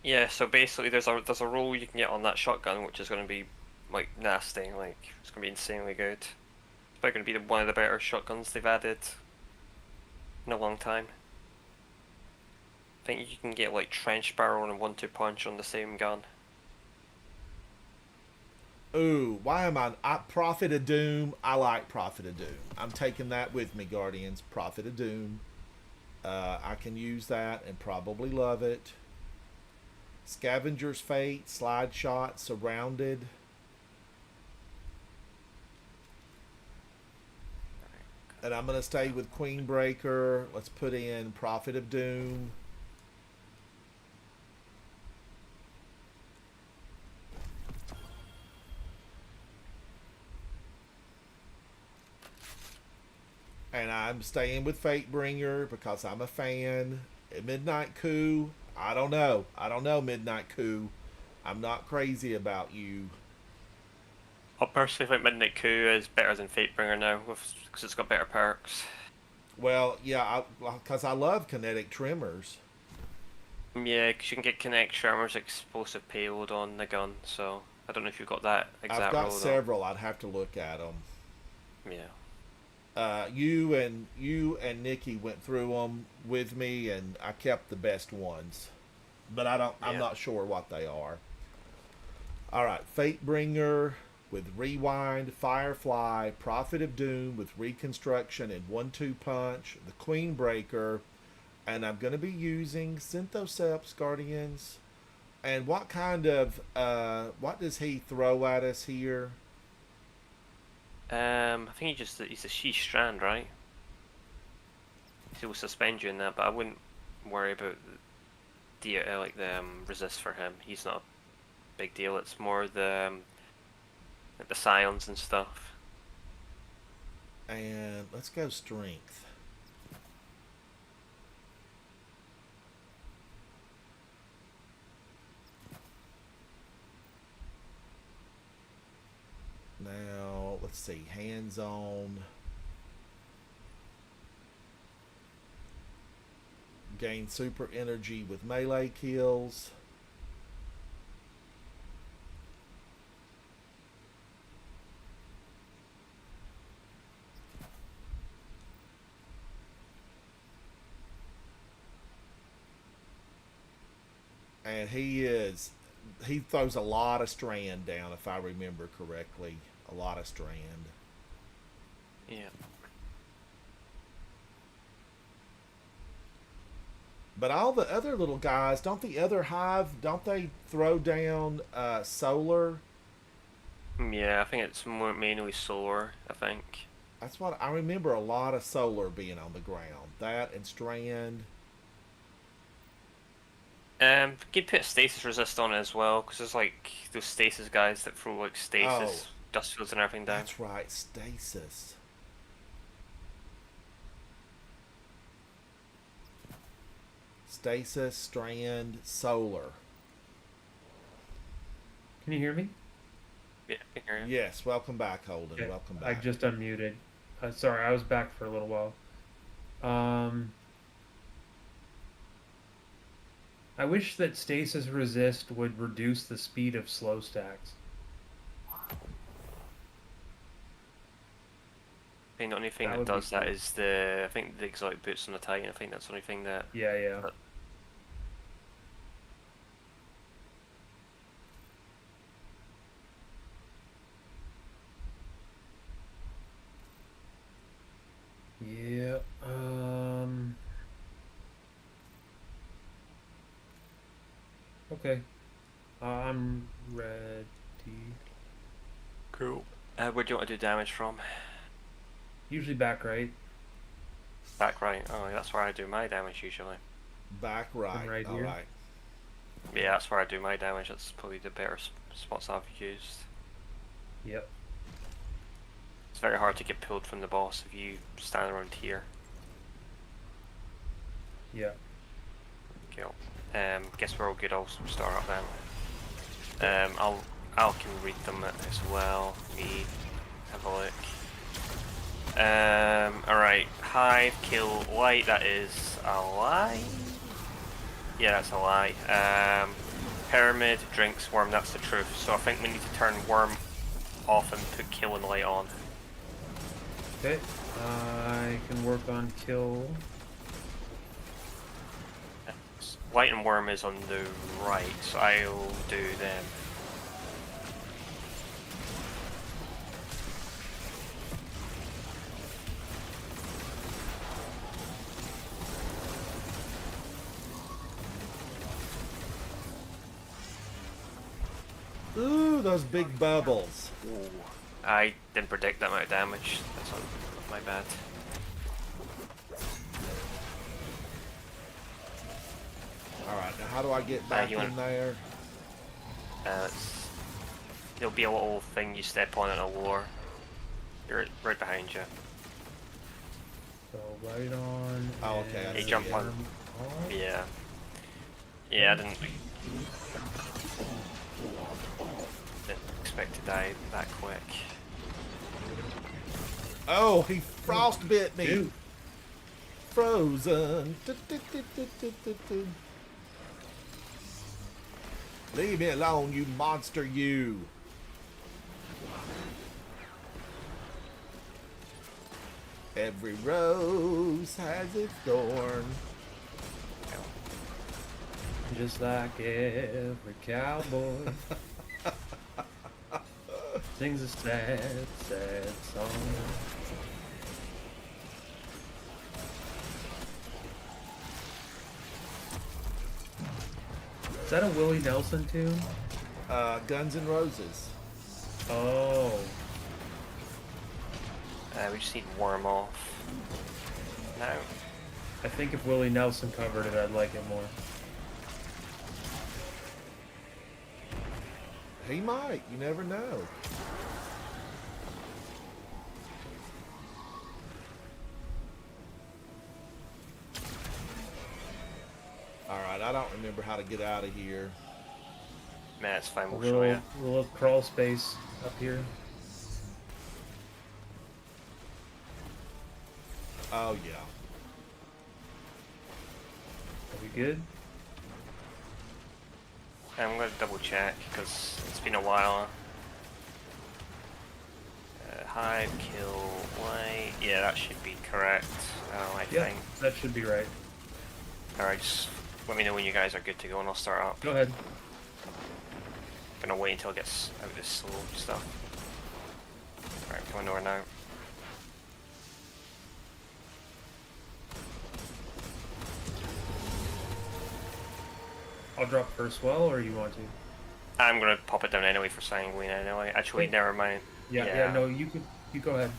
Yeah, so basically there's a roll you can get on that shotgun, which is gonna be like nasty. Like it's gonna be insanely good. It's probably gonna be one of the better shotguns they've added in a long time. I think you can get like Trench Barrel and 1-2 punch on the same gun. Ooh, why am I Prophet of Doom? I like Prophet of Doom. I'm taking that with me, Guardians. Prophet of Doom. I can use that and probably love it. Scavenger's Fate, Slide Shot, Surrounded. And I'm going to stay with Queenbreaker. Let's put in Prophet of Doom. And I'm staying with Fatebringer because I'm a fan. Midnight Coup, I don't know. Midnight Coup. I'm not crazy about you. I personally think Midnight Coup is better than Fatebringer now, because it's got better perks. Well, yeah, because I love kinetic tremors. Yeah, because you can get kinetic tremors, explosive payload on the gun, so I don't know if you've got that exact I've got roll, several. Though. I'd have to look at them. Yeah. You and Nikki went through them with me, and I kept the best ones, but I'm not sure what they are. All right, Fatebringer with Rewind, Firefly, Prophet of Doom with Reconstruction and 1-2 punch, the Queenbreaker, and I'm going to be using Synthoceps, Guardians. And what kind of what does he throw at us here? I think he's a She Strand, right? He will suspend you in that, but I wouldn't worry about like the resist for him. He's not a big deal. It's more the like the scions and stuff. And let's go strength. Now, let's see. Hands on. Gain super energy with melee kills. And he throws a lot of strand down, if I remember correctly. A lot of strand. Yeah. But all the other little guys, don't the other hive, don't they throw down solar? Yeah, I think it's more mainly solar, I think. That's what I remember, a lot of solar being on the ground. That and strand. You could put stasis resist on it as well, because there's like those stasis guys that throw like stasis, dust fields and everything down. That's right, stasis. Stasis, strand, solar. Can you hear me? Yeah, I can hear you. Yes, welcome back, Holden. Okay, Welcome I back. just unmuted. Sorry, I was back for a little while. I wish that stasis resist would reduce the speed of slow stacks. I think the only thing That that would be does that cool. is the exotic boots on the Titan. I think that's the only thing that. Yeah, yeah. Yeah, okay. I'm ready. Cool. Where do you want to do damage from? Usually back right. Back right. Oh, that's where I do my damage usually. Back right. right All here. right. Yeah, that's where I do my damage. That's probably the better spots I've used. Yep. It's very hard to get pulled from the boss if you stand around here. Yeah. Cool. Guess we're all good. I'll start up then. I'll can read them as well. Me have a look. Alright. Hive, kill, light. That is a lie. Yeah, that's a lie. Pyramid, drinks, worm. That's the truth. So I think we need to turn worm off and put kill and light on. Okay. I can work on kill. Light and worm is on the right, so I'll do them. Ooh, those big bubbles. Ooh. I didn't predict that amount of damage. That's not my bad. Alright, now how do I get back you in want- there? There'll be a little thing you step on in a war. You're right behind you. So right on. Oh, okay, I and Hey, see jump it. on. arm off. Yeah. Yeah, I didn't expect to die that quick. Oh, he frostbit me. Dude. Frozen. Leave me alone, you monster, you. Every rose has its thorn. Just like every cowboy sings a sad, sad song. Is that a Willie Nelson tune? Guns N' Roses. Oh, We just need worm off. Now. I think if Willie Nelson covered it, I'd like it more. He might. You never know. Alright, I don't remember how to get out of here. Man, it's fine. A We'll show you. little crawl space up here. Oh, yeah. Are we good? I'm gonna double check because it's been a while. Hive, kill, white. Yeah, that should be correct. I Yeah, think. that should be right. Alright, just let me know when you guys are good to go and I'll start up. Go ahead. Gonna wait until it gets out of this slow stuff. Alright, coming over now. I'll drop first well, or you want to? I'm gonna pop it down anyway for Sanguine anyway. Actually, Okay. never mind. Yeah, no, you go ahead.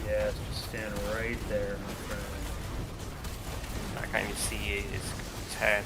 Yeah, just stand right there, my friend. I can't even see his head.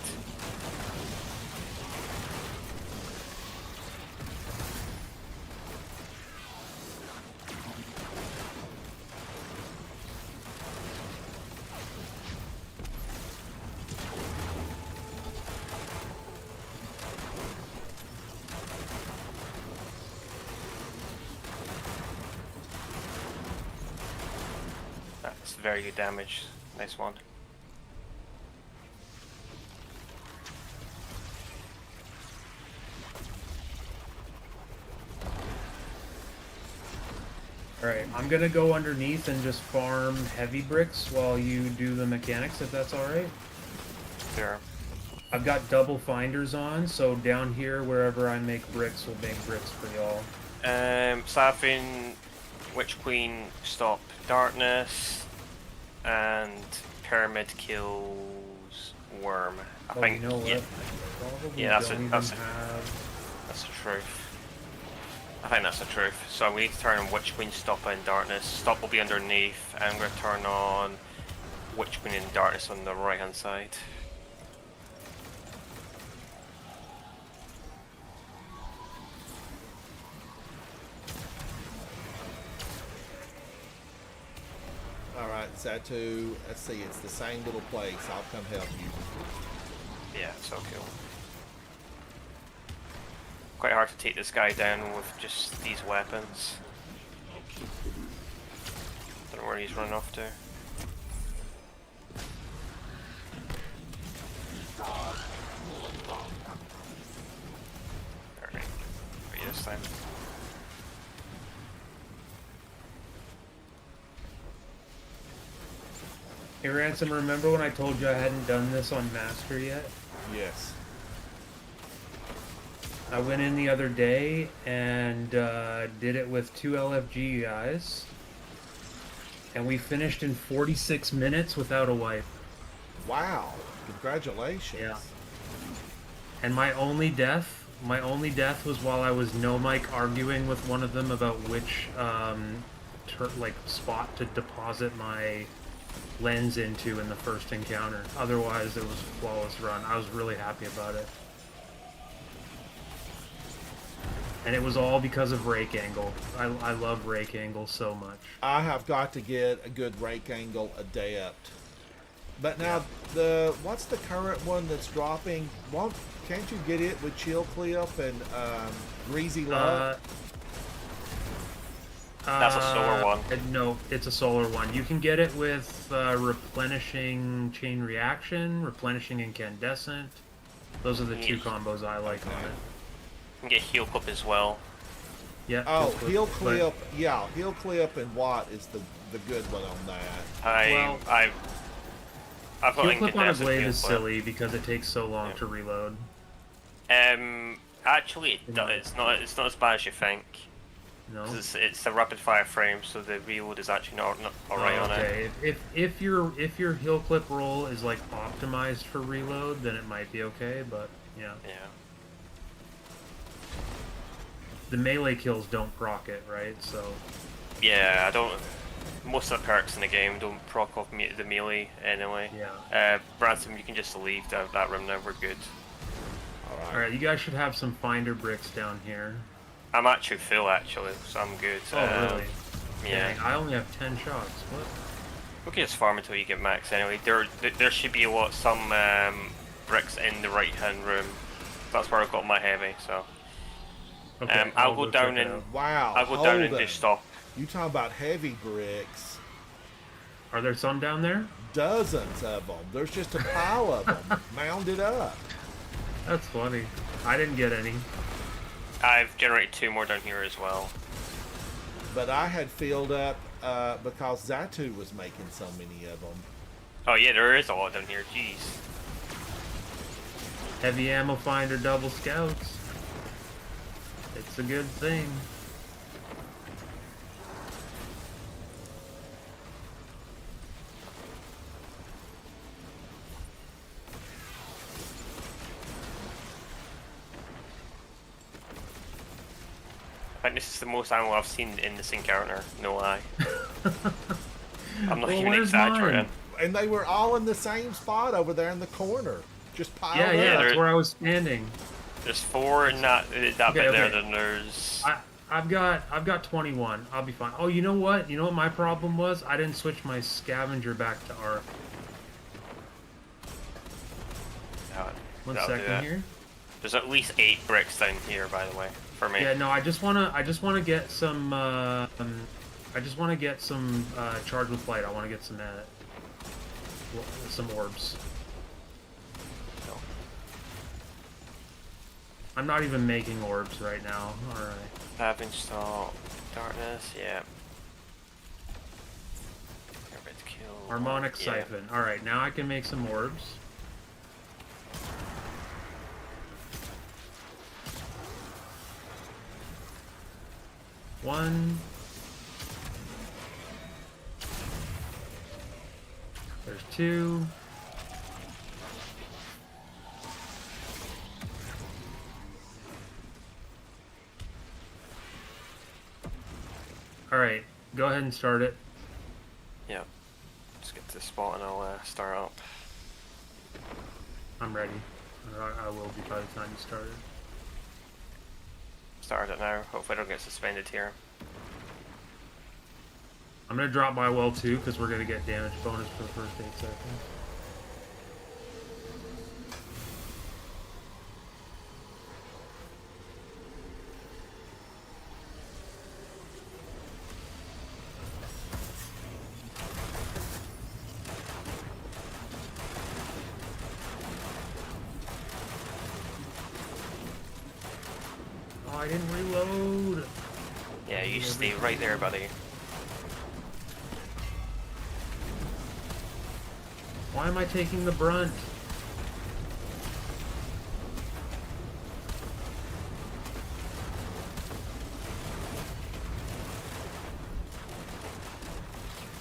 That's very good damage. Nice one. Alright, I'm gonna go underneath and just farm heavy bricks while you do the mechanics, if that's alright. Sure. I've got double finders on, so down here, wherever I make bricks, will make bricks for y'all. Safin, Witch Queen, stop darkness, and Pyramid kills Worm. I think. You know what? Yeah, I probably Yeah, that's don't it, even that's it. have... that's the truth. I think that's the truth. So we need to turn on Witch Queen, stop in darkness. Stop will be underneath, and I'm going to turn on Witch Queen in darkness on the right hand side. Alright, Zatu, let's see, it's the same little place. I'll come help you. Yeah, so cool. Quite hard to take this guy down with just these weapons. Don't know where he's running off to. Alright, got you this time. Hey Ransom, remember when I told you I hadn't done this on Master yet? Yes. I went in the other day and did it with 2 LFG guys. And we finished in 46 minutes without a wipe. Wow. Congratulations. Yeah. And my only death was while I was no mic arguing with one of them about which spot to deposit my lens into in the first encounter. Otherwise, it was a flawless run. I was really happy about it. And it was all because of rake angle. I love rake angle so much. I have got to get a good rake angle adept. But now, what's the current one that's dropping? Can't you get it with Chill Clip and Greasy Luck? That's a solar one. No, it's a solar one. You can get it with replenishing chain reaction, replenishing incandescent. Those are the two combos I like on it. You can get heal clip as well. Yeah. Oh, Heel Clip. Yeah, Heel Clip and Watt is the good one on that. I've got Heal clip on a incandescent blade heal is clip. silly because it takes so long to reload. Actually, it's not as bad as you think. No. 'Cause it's a rapid fire frame, so the reload is actually not alright on it. Okay. If your heal clip roll is like optimized for reload, then it might be okay. But Yeah. Yeah. The melee kills don't proc it, right? So. Yeah, I don't. Most of the perks in the game don't proc off the melee anyway. Yeah. Ransom, you can just leave that room now. We're good. All Alright, you guys should have some finder bricks down here. I'm actually full actually, so I'm good. Oh, really? Yeah. Dang, I only have 10 shots. What? We can just farm until you get max anyway. There should be some bricks in the right hand room. That's where I got my heavy. So Okay, I'll go down check it and out. Wow. I'll go down and hold just it. stop. You talking about heavy bricks? Are there some down there? Dozens of them. There's just a pile of them mounded up. That's funny. I didn't get any. I've generated 2 more down here as well. But I had filled up because Zatu was making so many of them. Oh yeah, there is a lot down here. Jeez. Heavy ammo finder double scouts. It's a good thing. I think this is the most ammo I've seen in this encounter. No lie. I'm not Well, even where's exaggerating. mine? And they were all in the same spot over there in the corner. Just piled Yeah, up. yeah, there- that's where I was standing. There's 4 in that bit there. okay. Then there's. I've got 21. I'll be fine. Oh, you know what? You know what my problem was? I didn't switch my scavenger back to arc. One That'll do second it. here. There's at least 8 bricks down here, by the way, for me. Yeah, no, I just wanna get some. Charge with light. I want to get some orbs. No. I'm not even making orbs right now. All right. Have installed darkness. Yeah. Everybody's killed. Harmonic Yeah. siphon. All right, now I can make some orbs. One. There's 2. All right, go ahead and start it. Yeah. Let's get to the spot and I'll start up. I'm ready. I will be by the time you start it. Started it now. Hopefully I don't get suspended here. I'm gonna drop my well too because we're gonna get damage bonus for the first 8 seconds. Oh, I didn't reload. Yeah, you stay right there, buddy. Why am I taking the brunt?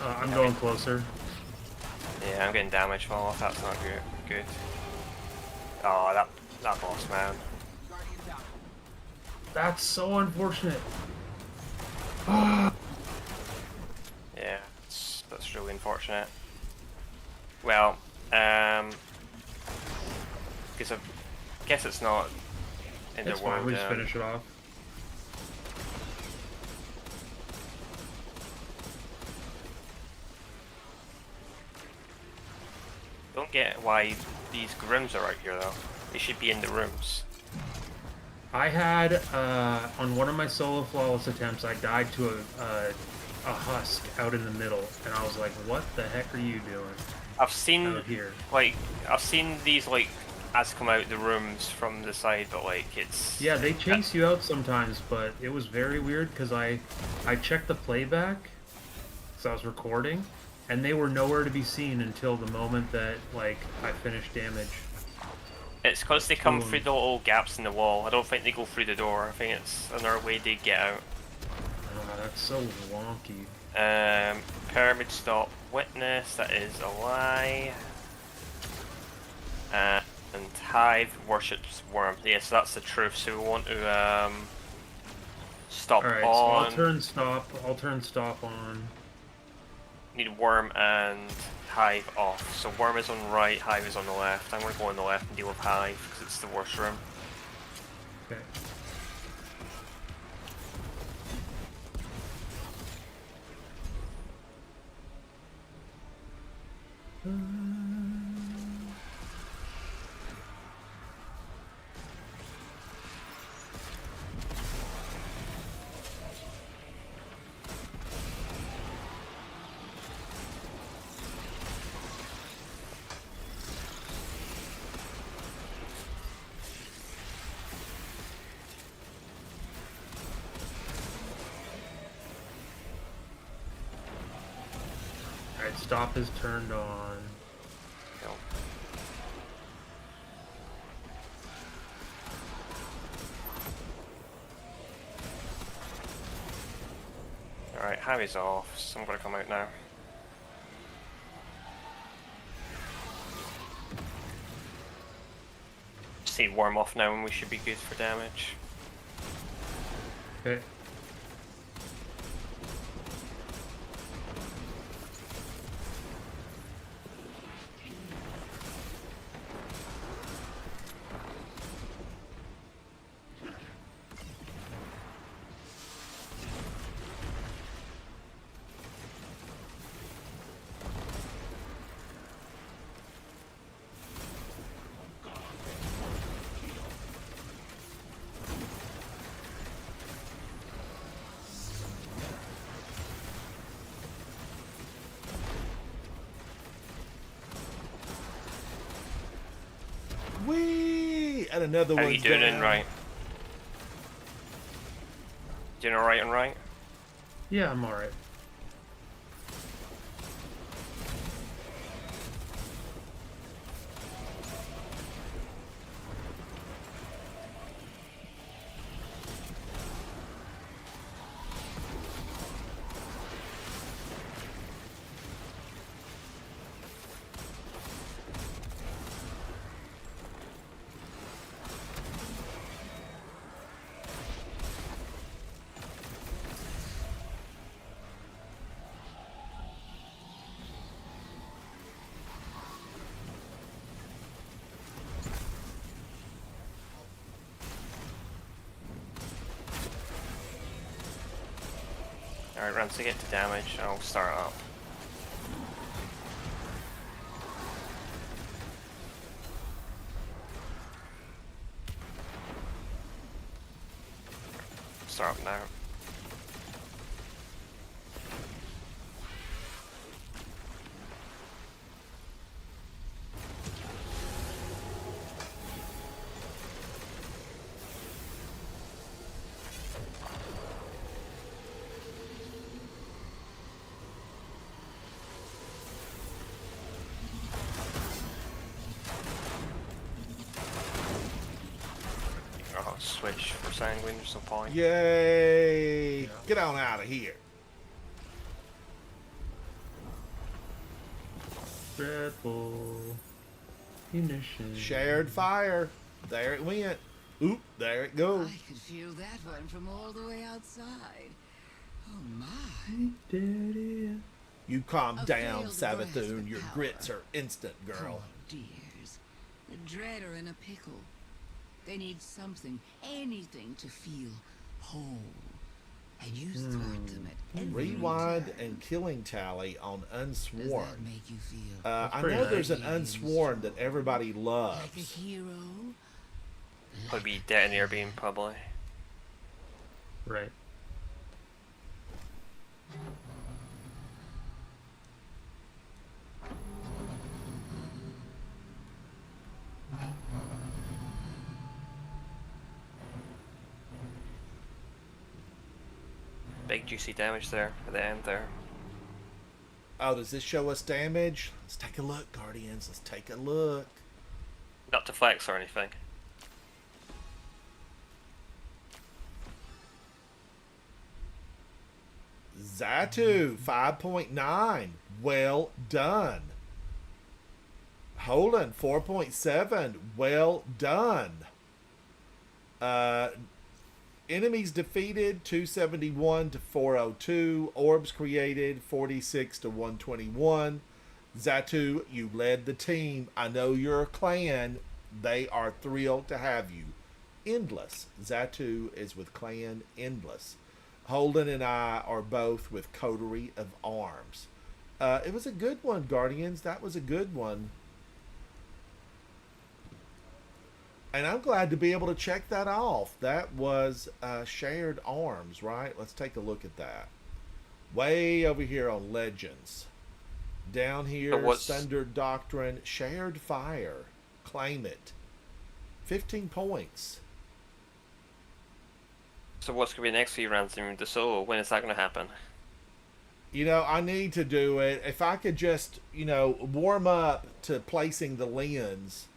I'm going closer. Yeah, I'm getting damage fall off. That's not good. Good. Oh, that boss, man. That's so unfortunate. Yeah, that's really unfortunate. Well, because I guess it's not in It's the fine, world. we just finish it off. Don't get why these grims are out here though. They should be in the rooms. I had, on one of my solo flawless attempts, I died to a husk out in the middle, and I was like, what the heck are you doing I've seen out here? I've seen these as come out the rooms from the side, but it's Yeah, they chase you out sometimes, but it was very weird because I checked the playback because I was recording, and they were nowhere to be seen until the moment that I finished damage. It's because they come through the little gaps in the wall. I don't think they go through the door. I think it's another way they get out. Oh, that's so wonky. Pyramid stop witness. That is a lie. And Hive worships Worm. Yes, that's the truth. So we want to stop Alright, so on. I'll turn stop on. Need Worm and Hive off. So Worm is on right, Hive is on the left. I'm going to go on the left and deal with Hive because it's the worst room. Okay. Alright, stop is turned on. Go. Alright, Hive is off, so I'm going to come out now. Just need Worm off now and we should be good for damage. Okay. Whee! And another How one's you doing down. in right? Doing alright on right? Yeah, I'm alright. Alright, once I get to damage, I'll start up. Start up now. I'll switch for Sanguine, there's no point. Yay! Get on out of here. Dreadful. Munition. Shared fire. There it went. Oop, there it goes. I could feel that one from all the way outside. Oh my. Daddy. You calm A down, failed grasp Sabathoon. of Your power. grits are instant, girl. Poor dears. The dread are in a pickle. They need something, anything to feel whole. And you thwart them at every Rewind turn. and killing tally on Does that Unsworn. make you feel I pretty know nice. there's an Unsworn that everybody like a loves. hero? Would be detonator beam, probably. Right. Big juicy damage there at the end there. Oh, does this show us damage? Let's take a look, Guardians. Let's take a look. Not to flex or anything. Zatu, 5.9. Well done. Holden 4.7. Well done. Enemies defeated 271 to 402. Orbs created 46 to 121. Zatu, you led the team. I know you're a clan. They are thrilled to have you. Endless. Zatu is with Clan Endless. Holden and I are both with Coterie of Arms. It was a good one, Guardians. That was a good one. And I'm glad to be able to check that off. That was Shared Arms, right? Let's take a look at that. Way over here on Legends. Down here, Thunder Doctrine, Shared Fire. Claim it. 15 points. So what's going to be next for you, Ransom? The solo? When is that going to happen? You know, I need to do it. If I could just, warm up to placing the lens,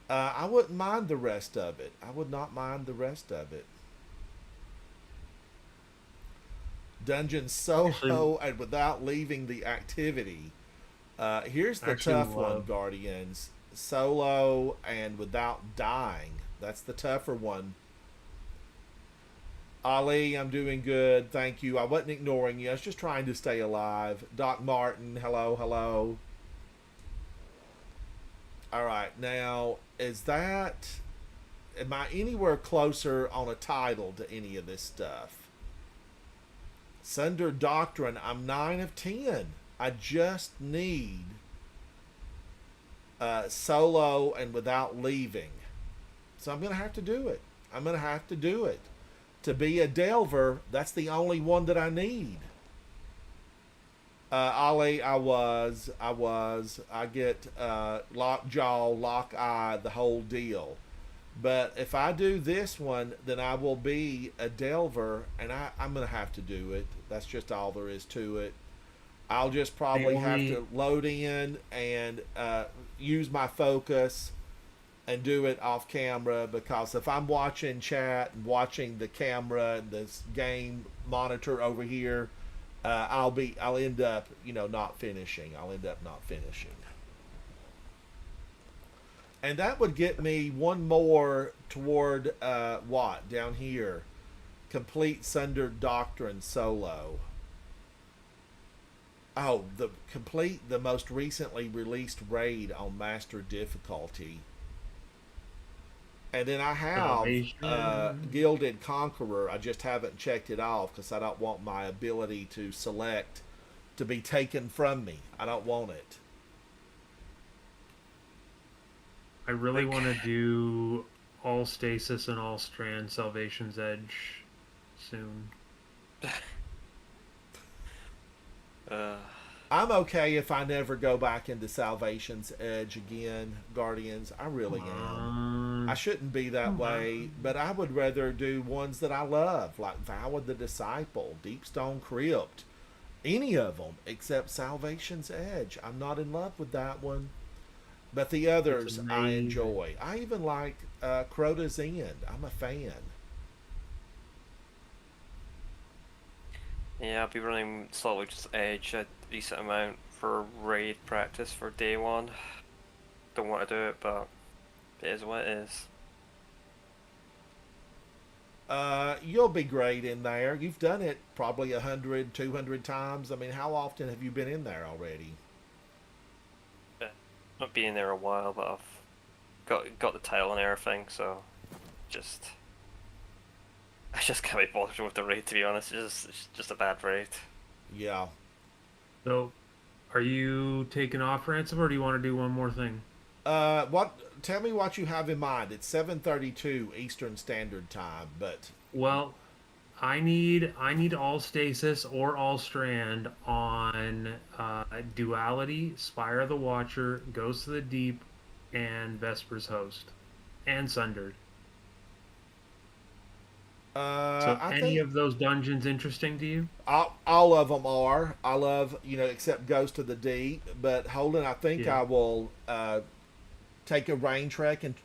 I wouldn't mind the rest of it. I would not mind the rest of it. Dungeon solo and without leaving the activity. Here's the tough one, Guardians. Solo and without dying. That's the tougher one. Ali, I'm doing good. Thank you. I wasn't ignoring you. I was just trying to stay alive. Doc Martin, hello, hello. All right. Now, am I anywhere closer on a title to any of this stuff? Sunder Doctrine, I'm 9 of 10. I just need solo and without leaving. So I'm going to have to do it. I'm going to have to do it. To be a Delver, that's the only one that I need. Ollie, I get lockjaw, lock eye, the whole deal. But if I do this one, then I will be a Delver, and I'm going to have to do it. That's just all there is to it. I'll just probably have to load in and use my focus and do it off camera, because if I'm watching chat and watching the camera and this game monitor over here, I'll end up, not finishing. I'll end up not finishing. And that would get me one more toward what? Down here. Complete Sunder Doctrine solo. Oh, the most recently released raid on Master Difficulty. And then I have Gilded Conqueror. I just haven't checked it off because I don't want my ability to select to be taken from me. I don't want it. I really want to do all Stasis and all Strand Salvation's Edge soon. I'm okay if I never go back into Salvation's Edge again, Guardians. I really am. I shouldn't be that way, but I would rather do ones that I love, like Vow of the Disciple, Deepstone Crypt, any of them except Salvation's Edge. I'm not in love with that one, but the others I enjoy. I even like Crota's End. I'm a fan. Yeah, I'll be running Salvage's Edge a decent amount for raid practice for day one. Don't want to do it, but it is what it is. You'll be great in there. You've done it probably 100, 200 times. I mean, how often have you been in there already? Not been in there a while, but I've got the title and everything, so I just can't be bothered with the raid, to be honest. It's just a bad raid. Yeah. So, are you taking off, Ransom, or do you want to do one more thing? Tell me what you have in mind. It's 7:32 Eastern Standard Time, but well, I need all Stasis or all Strand on Duality, Spire of the Watcher, Ghost of the Deep, and Vesper's Host, and Sundered. So any of those dungeons interesting to you? All of them are. I love, except Ghost of the Deep. But Holden, I think I will take a rain check and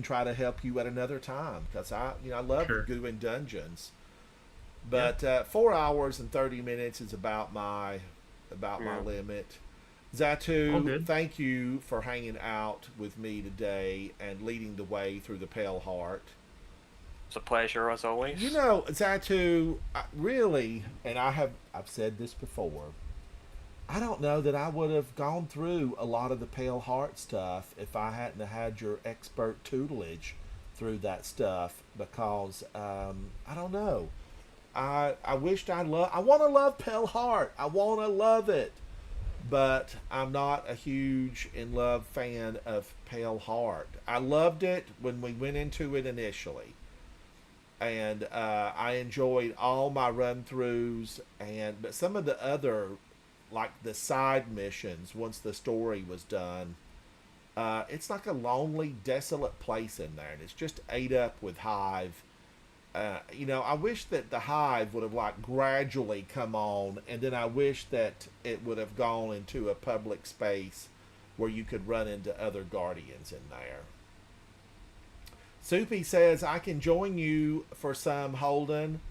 try to help you at another time, because I love doing dungeons. But 4 hours and 30 minutes is about my limit. All Zatu, good. thank you for hanging out with me today and leading the way through the Pale Heart. It's a pleasure as always. You know, Zatu, really, and I've said this before. I don't know that I would have gone through a lot of the Pale Heart stuff if I hadn't had your expert tutelage through that stuff because I don't know. I wished I want to love Pale Heart. I want to love it, but I'm not a huge in love fan of Pale Heart. I loved it when we went into it initially, and I enjoyed all my run throughs. But some of the other, like the side missions, once the story was done, it's like a lonely, desolate place in there, and it's just ate up with Hive. I wish that the Hive would have like gradually come on, and then I wish that it would have gone into a public space where you could run into other Guardians in there. Soupy says, I can join you for some, Holden.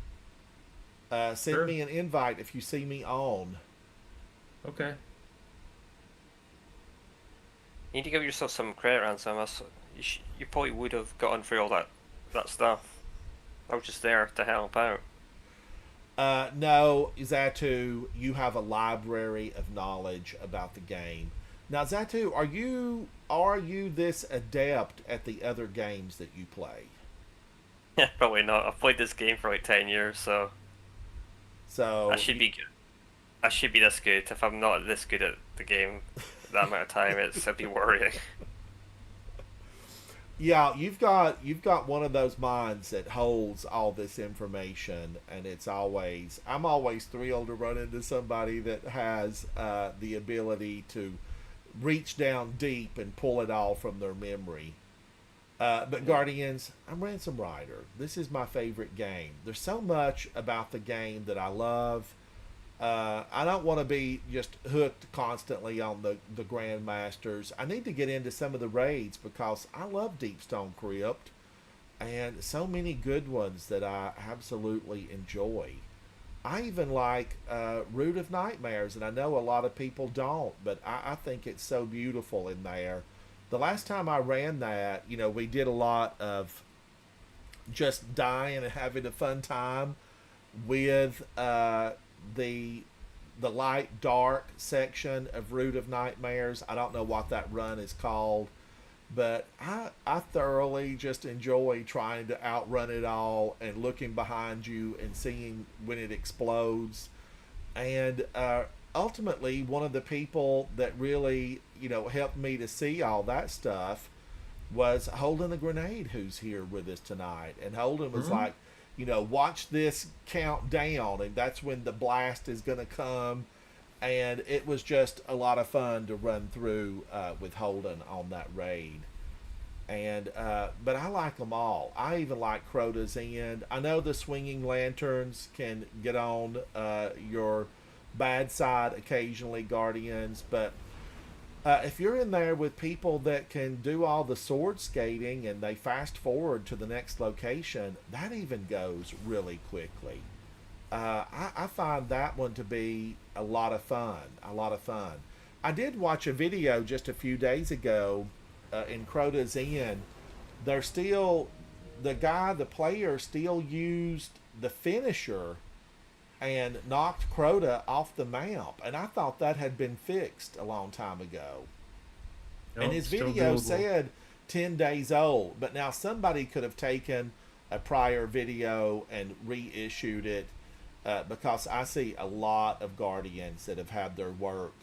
Send Sure. me an invite if you see me on. Okay. You need to give yourself some credit, Ransom. You probably would have gotten through all that stuff. I was just there to help out. No, Zatu, you have a library of knowledge about the game. Now, Zatu, are you this adept at the other games that you play? Yeah, probably not. I've played this game for like 10 years, so So I should be good. I should be this good. If I'm not this good at the game that amount of time, it'd be worrying. Yeah, you've got one of those minds that holds all this information, and I'm always thrilled to run into somebody that has the ability to reach down deep and pull it all from their memory. But Guardians, I'm Ransom Rider. This is my favorite game. There's so much about the game that I love. I don't want to be just hooked constantly on the Grandmasters. I need to get into some of the raids because I love Deepstone Crypt and so many good ones that I absolutely enjoy. I even like Root of Nightmares, and I know a lot of people don't, but I think it's so beautiful in there. The last time I ran that, we did a lot of just dying and having a fun time with the light dark section of Root of Nightmares. I don't know what that run is called, but I thoroughly just enjoy trying to outrun it all and looking behind you and seeing when it explodes. And ultimately, one of the people that really helped me to see all that stuff was Holden the Grenade, who's here with us tonight. And Holden was like, watch this count down, and that's when the blast is going to come. And it was just a lot of fun to run through with Holden on that raid. And but I like them all. I even like Crota's End. I know the Swinging Lanterns can get on your bad side occasionally, Guardians, but if you're in there with people that can do all the sword skating and they fast forward to the next location, that even goes really quickly. I find that one to be a lot of fun. A lot of fun. I did watch a video just a few days ago in Crota's End. The player still used the finisher and knocked Crota off the map, and I thought that had been fixed a long time ago. And his still video doable. said 10 days old, but now somebody could have taken a prior video and reissued it because I see a lot of Guardians that have had their work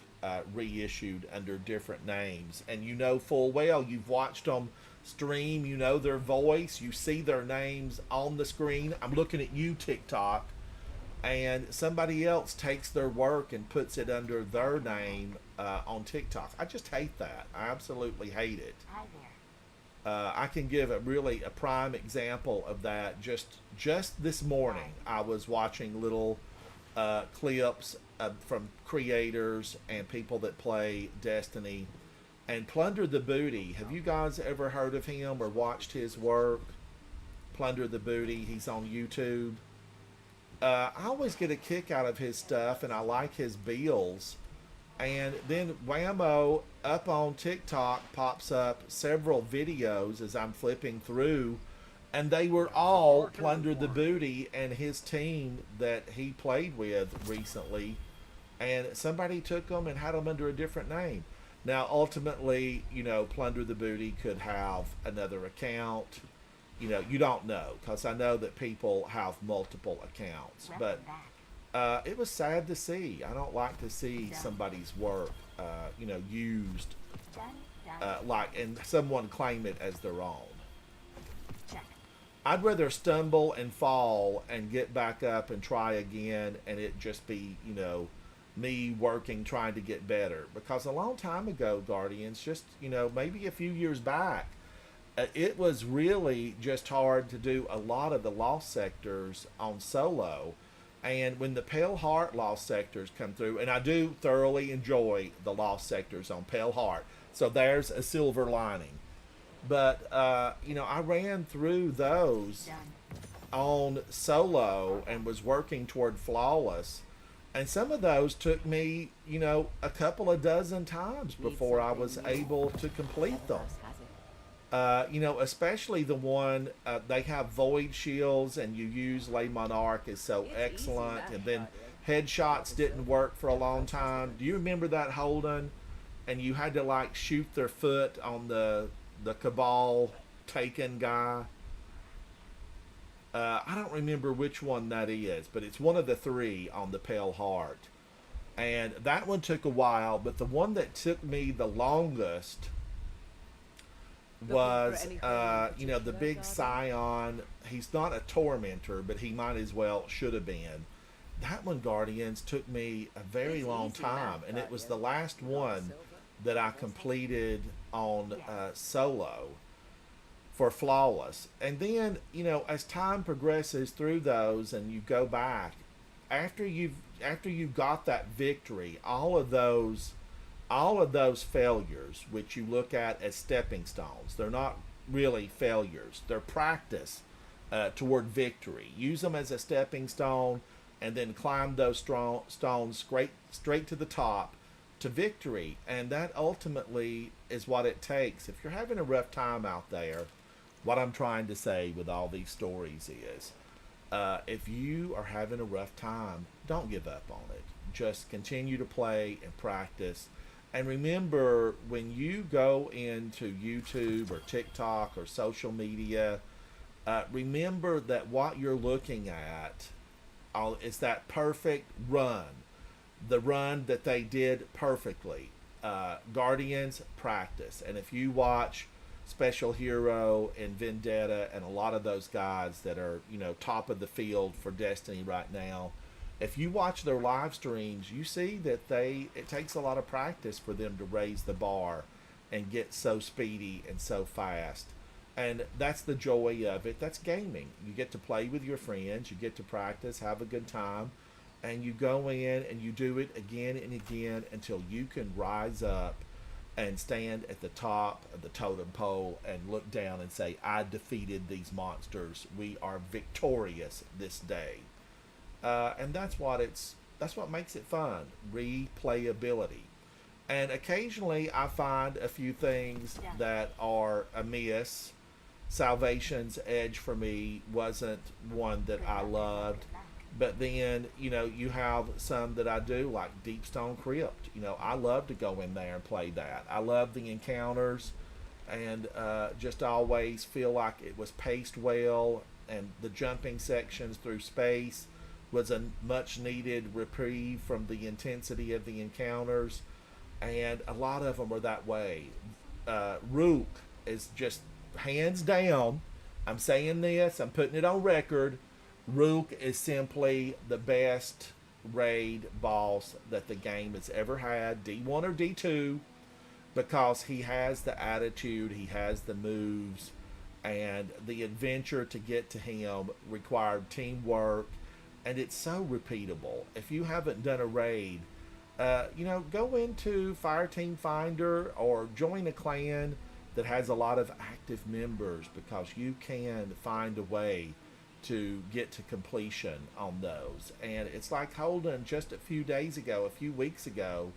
reissued under different names, and full well, you've watched them stream, their voice, you see their names on the screen. I'm looking at you, TikTok, and somebody else takes their work and puts it under their name on TikTok. I just hate that. I absolutely hate it. I can give a prime example of that. Just this morning, I was watching little clips from creators and people that play Destiny, and Plunder the Booty. Have you guys ever heard of him or watched his work? Plunder the Booty. He's on YouTube. I always get a kick out of his stuff, and I like his builds. And then whammo, up on TikTok pops up several videos as I'm flipping through, and they were all Plunder the Booty and his team that he played with recently, and somebody took them and had them under a different name. Now, ultimately, Plunder the Booty could have another account. You don't know, because I know that people have multiple accounts, but it was sad to see. I don't like to see somebody's work, used, and someone claim it as their own. I'd rather stumble and fall and get back up and try again, and it just be, me working, trying to get better. Because a long time ago, Guardians, just, maybe a few years back, it was really just hard to do a lot of the lost sectors on solo. And when the Pale Heart lost sectors come through, and I do thoroughly enjoy the lost sectors on Pale Heart, so there's a silver lining. But, I ran through those on solo and was working toward flawless. And some of those took me, a couple of dozen times before I was able to complete them. Especially the one, they have void shields and you use Le Monarch is so excellent. And then headshots didn't work for a long time. Do you remember that, Holden? And you had to shoot their foot on the Cabal Taken guy. I don't remember which one that is, but it's one of the three on the Pale Heart. And that one took a while, but the one that took me the longest was, the big Scion. He's not a tormentor, but he might as well should have been. That one, Guardians, took me a very long time, and it was the last one that I completed on solo for flawless. And then, as time progresses through those and you go back, after you've got that victory, all of those failures, which you look at as stepping stones, they're not really failures. They're practice toward victory. Use them as a stepping stone, and then climb those stones straight to the top to victory. And that ultimately is what it takes. If you're having a rough time out there, what I'm trying to say with all these stories is, if you are having a rough time, don't give up on it. Just continue to play and practice. And remember, when you go into YouTube or TikTok or social media, remember that what you're looking at is that perfect run. The run that they did perfectly. Guardians, practice. And if you watch Special Hero and Vendetta and a lot of those guys that are, top of the field for Destiny right now, if you watch their live streams, you see that it takes a lot of practice for them to raise the bar and get so speedy and so fast. And that's the joy of it. That's gaming. You get to play with your friends, you get to practice, have a good time, and you go in and you do it again and again until you can rise up and stand at the top of the totem pole and look down and say, I defeated these monsters. We are victorious this day. And that's what makes it fun. Replayability. And occasionally I find a few things that are amiss. Salvation's Edge for me wasn't one that I loved. But then, you have some that I do, like Deepstone Crypt. I love to go in there and play that. I love the encounters, and just always feel like it was paced well, and the jumping sections through space was a much needed reprieve from the intensity of the encounters, and a lot of them are that way. Rook is just hands down, I'm saying this, I'm putting it on record, Rook is simply the best raid boss that the game has ever had, D1 or D2, because he has the attitude, he has the moves, and the adventure to get to him required teamwork, and it's so repeatable. If you haven't done a raid, go into Fireteam Finder or join a clan that has a lot of active members, because you can find a way to get to completion on those. And it's like Holden just a few weeks ago,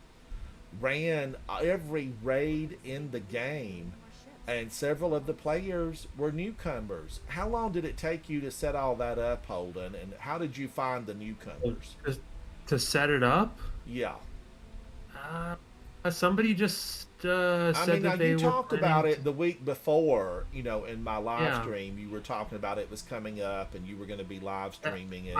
ran every raid in the game, and several of the players were newcomers. How long did it take you to set all that up, Holden? And how did you find the newcomers? To set it up, Yeah. somebody just I said mean, now that they you were talked planning about to- it the week before, in my live Yeah. stream. You were talking about it was coming up and you were going to be live streaming it.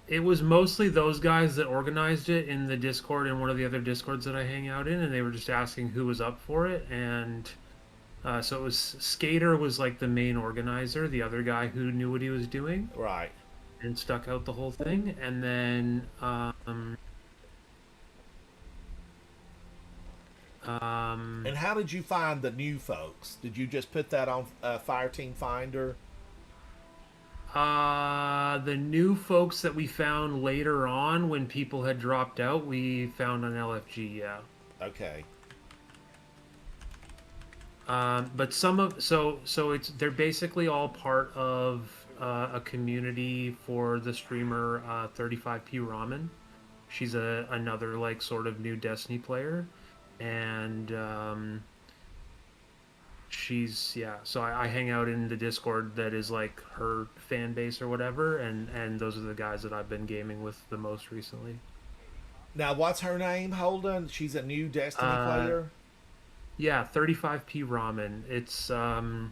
It was mostly those guys that organized it in the Discord and one of the other Discords that I hang out in, and they were just asking who was up for it. And so it was Skater was like the main organizer, the other guy who knew what he was doing Right. and stuck out the whole thing. And then And how did you find the new folks? Did you just put that on Fireteam Finder? the new folks that we found later on when people had dropped out, we found on LFG, yeah. Okay. But some of so they're basically all part of a community for the streamer 35p Ramen. She's another like sort of new Destiny player, and she's So I hang out in the Discord that is like her fan base or whatever, and those are the guys that I've been gaming with the most recently. Now, what's her name, Holden? She's a new Destiny player? Yeah, 35p Ramen. It's I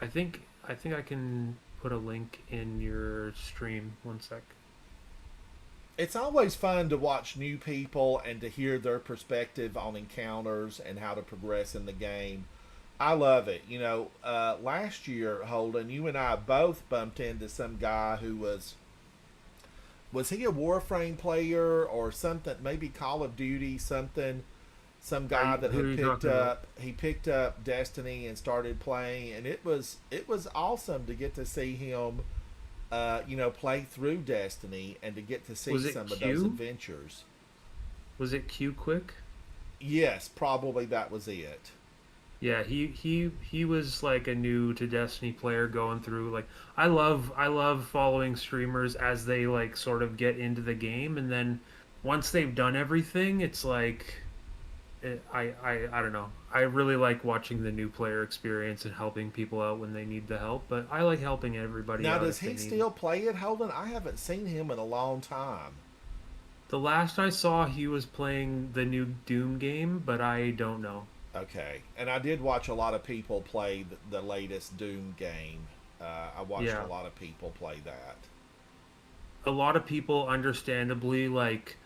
think I can put a link in your stream. One sec. It's always fun to watch new people and to hear their perspective on encounters and how to progress in the game. I love it. Last year, Holden, you and I both bumped into some guy who was he a Warframe player or something? Maybe Call of Duty something. Some guy that who are had you talking about? he picked up Destiny and started playing, and it was awesome to get to see him play through Destiny and to get to see Was it some of Q? those adventures. Was it Q Quick? Yes, probably that was it. Yeah, he was like a new to Destiny player going through like I love following streamers as they like sort of get into the game, and then once they've done everything, it's like I don't know. I really like watching the new player experience and helping people out when they need the help, but I like helping everybody Now, out. does if they he need still play it, Holden? I haven't seen him in a long time. The last I saw, he was playing the new Doom game, but I don't know. Okay, and I did watch a lot of people play the latest Doom game. I watched Yeah. a lot of people play that. A lot of people, understandably, like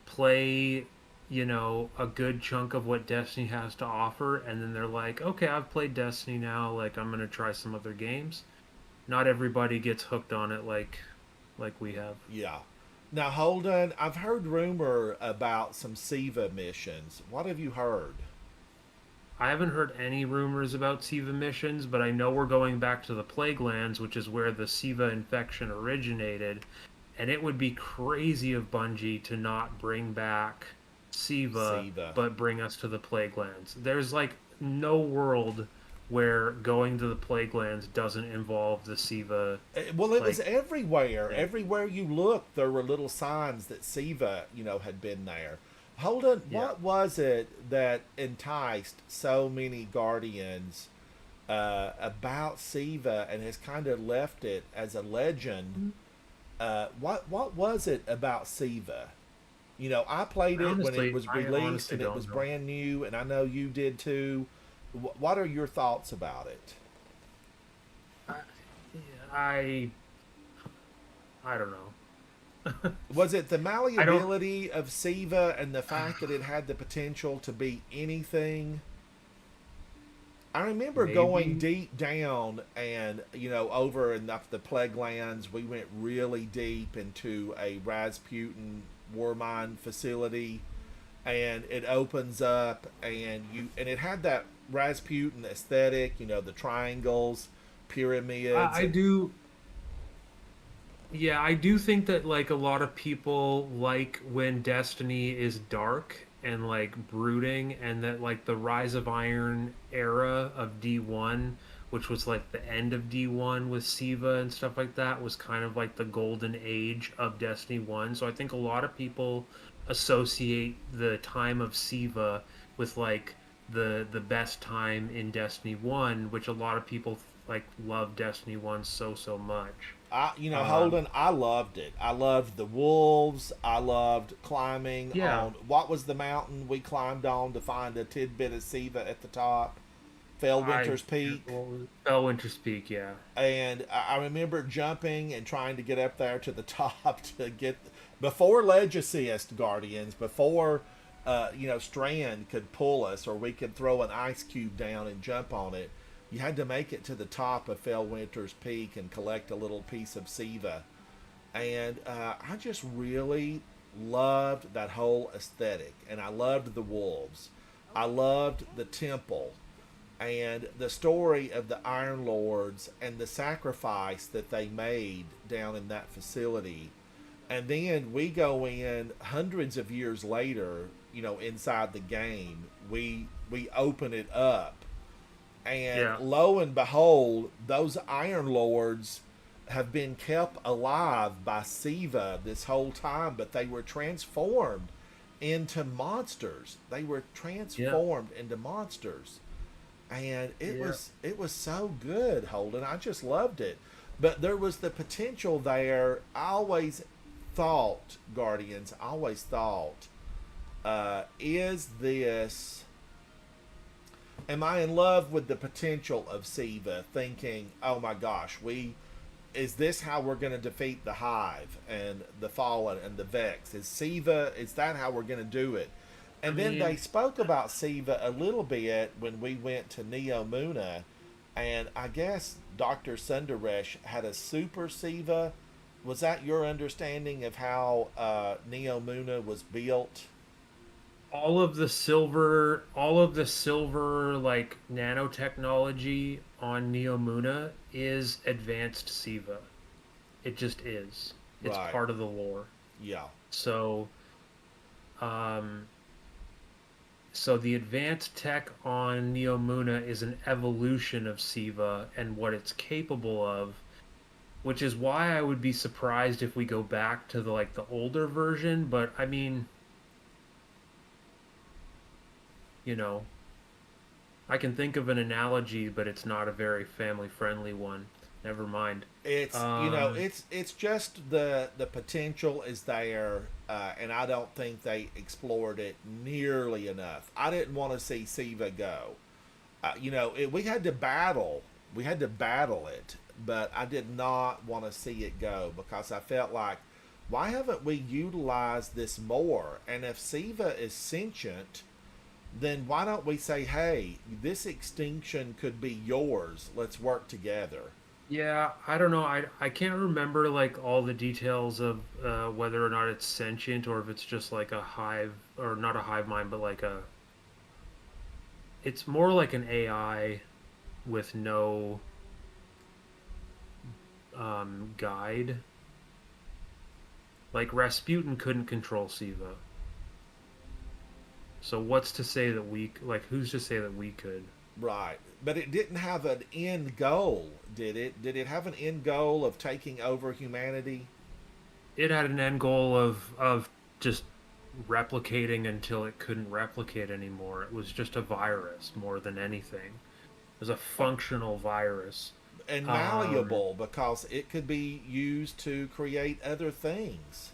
play, a good chunk of what Destiny has to offer, and then they're like, okay, I've played Destiny now, like I'm gonna try some other games. Not everybody gets hooked on it like we have. Yeah. Now, Holden, I've heard rumor about some SIVA missions. What have you heard? I haven't heard any rumors about SIVA missions, but I know we're going back to the Plague Lands, which is where the SIVA infection originated, and it would be crazy of Bungie to not bring back SIVA, but bring us to the Plague Lands. There's like no world where going to the Plague Lands doesn't involve the SIVA. Well, it was everywhere. Yeah. Everywhere you looked, there were little signs that SIVA, had been there. Holden, what was it that enticed so many Guardians about SIVA and has kind of left it as a legend? What was it about SIVA? I played it when it was released and it was brand new, and I know you did too. What are your thoughts about it? I don't know. Was it the malleability of SIVA and the fact that it had the potential to be anything? I remember going deep down and, over in the Plague Lands, we went really deep into a Rasputin war mine facility, and it opens up and it had that Rasputin aesthetic, the triangles, pyramids. I do think that like a lot of people like when Destiny is dark and like brooding, and that like the Rise of Iron era of D1, which was like the end of D1 with SIVA and stuff like that, was kind of like the golden age of Destiny 1. So I think a lot of people associate the time of Siva with like the best time in Destiny 1, which a lot of people like love Destiny 1 so much. Holden, I loved it. I loved the wolves. I loved climbing Yeah. on what was the mountain we climbed on to find a tidbit of Siva at the top, Fellwinter's Peak. Fellwinter's Peak, yeah. And I remember jumping and trying to get up there to the top to get before Legacyist Guardians, before Strand could pull us or we could throw an ice cube down and jump on it. You had to make it to the top of Fellwinter's Peak and collect a little piece of Siva. And I just really loved that whole aesthetic. And I loved the wolves. I loved the temple and the story of the Iron Lords and the sacrifice that they made down in that facility. And then we go in hundreds of years later, inside the game, we open it up. And lo and behold, those Iron Lords have been kept alive by Siva this whole time, but they were transformed into monsters. They were transformed into monsters. And it was so good, Holden. I just loved it. But there was the potential there. I always thought, Guardians, is this... Am I in love with the potential of Siva, thinking, oh my gosh, is this how we're going to defeat the Hive and the Fallen and the Vex? Is that how we're going to do it? And then they spoke about Siva a little bit when we went to Neo Muna, and I guess Dr. Sundaresh had a super Siva. Was that your understanding of how Neo Muna was built? All of the silver like nanotechnology on Neo Muna is advanced Siva. It just is. It's part of the lore. Yeah. So so the advanced tech on Neo Muna is an evolution of Siva and what it's capable of, which is why I would be surprised if we go back to the older version, but I mean, I can think of an analogy, but it's not a very family-friendly one. Never mind. It's it's just the potential is there, and I don't think they explored it nearly enough. I didn't want to see Siva go. We had to battle it, but I did not want to see it go because I felt like, why haven't we utilized this more? And if Siva is sentient, then why don't we say, hey, this extinction could be yours. Let's work together. Yeah, I don't know. I can't remember all the details of whether or not it's sentient or if it's just like a hive, or not a hive mind, but it's more like an AI with no guide. Like Rasputin couldn't control Siva. So what's to say that who's to say that we could? Right. But it didn't have an end goal, did it? Did it have an end goal of taking over humanity? It had an end goal of just replicating until it couldn't replicate anymore. It was just a virus more than anything. It was a functional virus. And malleable, because it could be used to create other things.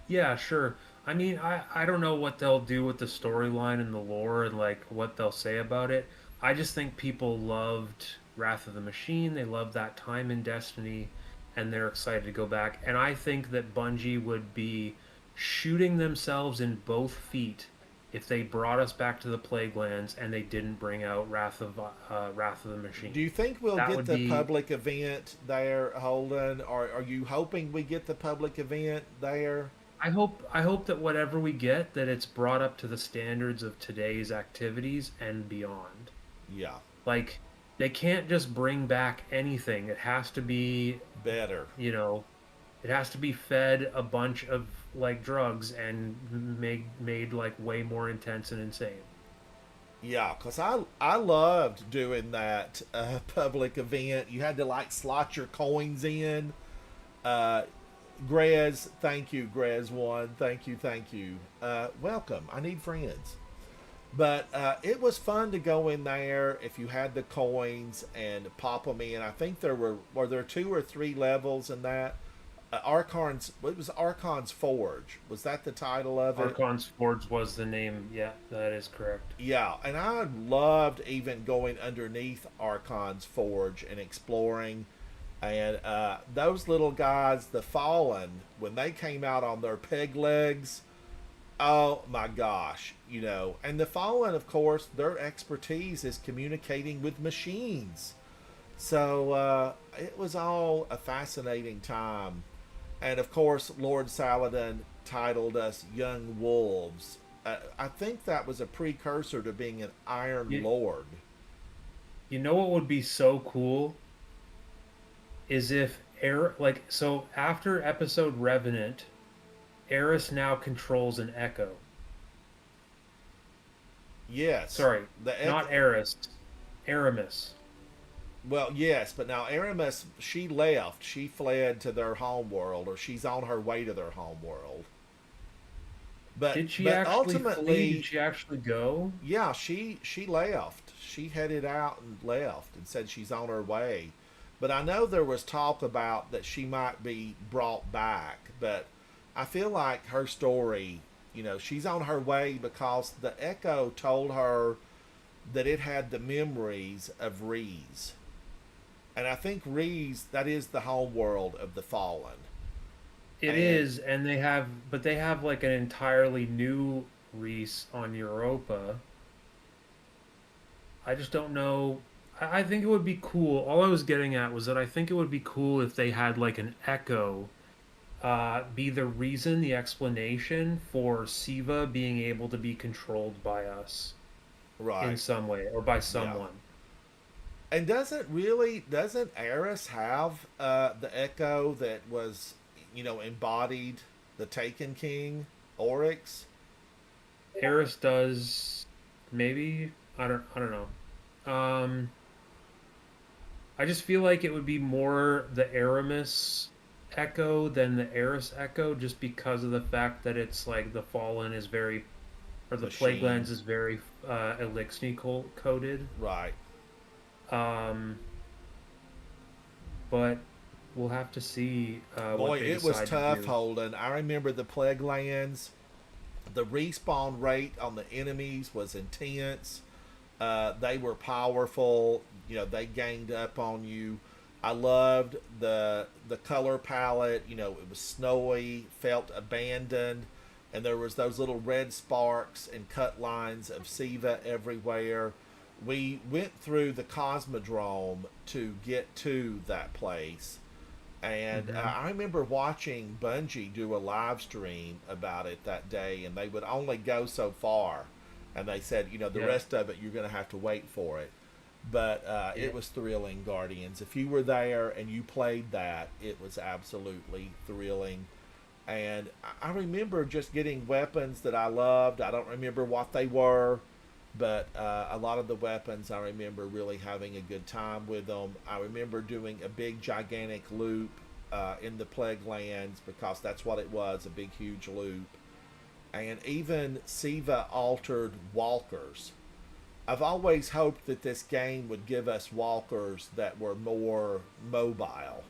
Yeah, sure. I mean, I don't know what they'll do with the storyline and the lore and what they'll say about it. I just think people loved Wrath of the Machine. They loved that time in Destiny, and they're excited to go back. And I think that Bungie would be shooting themselves in both feet if they brought us back to the Plaguelands and they didn't bring out Wrath of the Machine. Do you think we'll get the public event there, Holden? Or are you hoping we get the public event there? I hope that whatever we get, that it's brought up to the standards of today's activities and beyond. Yeah. They can't just bring back anything. It has to be better. It has to be fed a bunch of drugs and made way more intense and insane. Yeah, because I loved doing that public event. You had to slot your coins in. Grez, thank you, Grez1. Thank you, thank you. Welcome. I need friends. But it was fun to go in there if you had the coins and pop them in. I think were there 2 or 3 levels in that. Archon's, what was Archon's Forge? Was that the title of it? Archon's Forge was the name. Yeah, that is correct. Yeah, and I loved even going underneath Archon's Forge and exploring. And those little guys, the Fallen, when they came out on their peg legs, oh my gosh, you know. And the Fallen, of course, their expertise is communicating with machines. So it was all a fascinating time. And of course, Lord Saladin titled us Young Wolves. I think that was a precursor to being an Iron Lord. You know what would be so cool? Is if so after episode Revenant, Eris now controls an Echo. Yes. Sorry, not Eris, Aramis. Well, yes, but now Aramis, she left. She fled to their home world, or she's on her way to their home world. But Did she but actually ultimately, flee? Did she actually go? Yeah, she left. She headed out and left and said she's on her way. But I know there was talk about that she might be brought back. But I feel like her story, you know, she's on her way because the Echo told her that it had the memories of Rees. And I think Rees, that is the home world of the Fallen. It is, and they have like an entirely new Reese on Europa. I just don't know. I think it would be cool. All I was getting at was that I think it would be cool if they had like an Echo be the reason, the explanation for Siva being able to be controlled by us. Right. In some way, or by someone. Yeah. And doesn't Eris have the Echo that was, you know, embodied the Taken King, Oryx? Eris does, maybe. I don't know. I just feel like it would be more the Aramis Echo than the Eris Echo, just because of the fact that it's like the Fallen is very, or the Plague Lands is very Elixir coded. Right. But we'll have to see. Boy, what they it was decide to tough, do. Holden. I remember the Plague Lands. The respawn rate on the enemies was intense. They were powerful. You know, they ganged up on you. I loved the color palette. You know, it was snowy, felt abandoned, and there was those little red sparks and cut lines of Siva everywhere. We went through the Cosmodrome to get to that place. And I remember watching Bungie do a live stream about it that day, and they would only go so far. And they said, you know, the rest of it, you're going to have to wait for it. But it was thrilling, Guardians. If you were there and you played that, it was absolutely thrilling. And I remember just getting weapons that I loved. I don't remember what they were, but a lot of the weapons, I remember really having a good time with them. I remember doing a big, gigantic loop in the Plague Lands, because that's what it was, a big, huge loop. And even Siva altered walkers. I've always hoped that this game would give us walkers that were more mobile.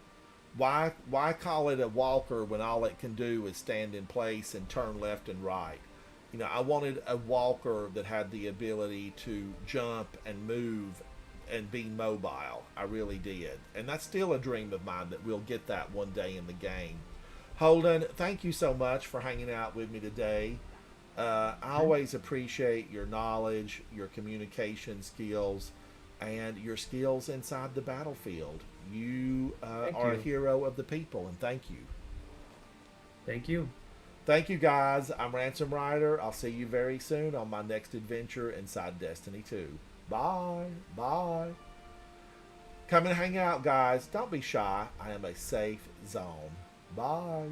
Why call it a walker when all it can do is stand in place and turn left and right? You know, I wanted a walker that had the ability to jump and move and be mobile. I really did. And that's still a dream of mine, that we'll get that one day in the game. Holden, thank you so much for hanging out with me today. I always appreciate your knowledge, your communication skills, and your skills inside the battlefield. You are a hero of the people, and thank you. Thank you. Thank you, guys. I'm Ransom Rider. I'll see you very soon on my next adventure inside Destiny 2. Bye. Bye. Come and hang out, guys. Don't be shy. I am a safe zone. Bye.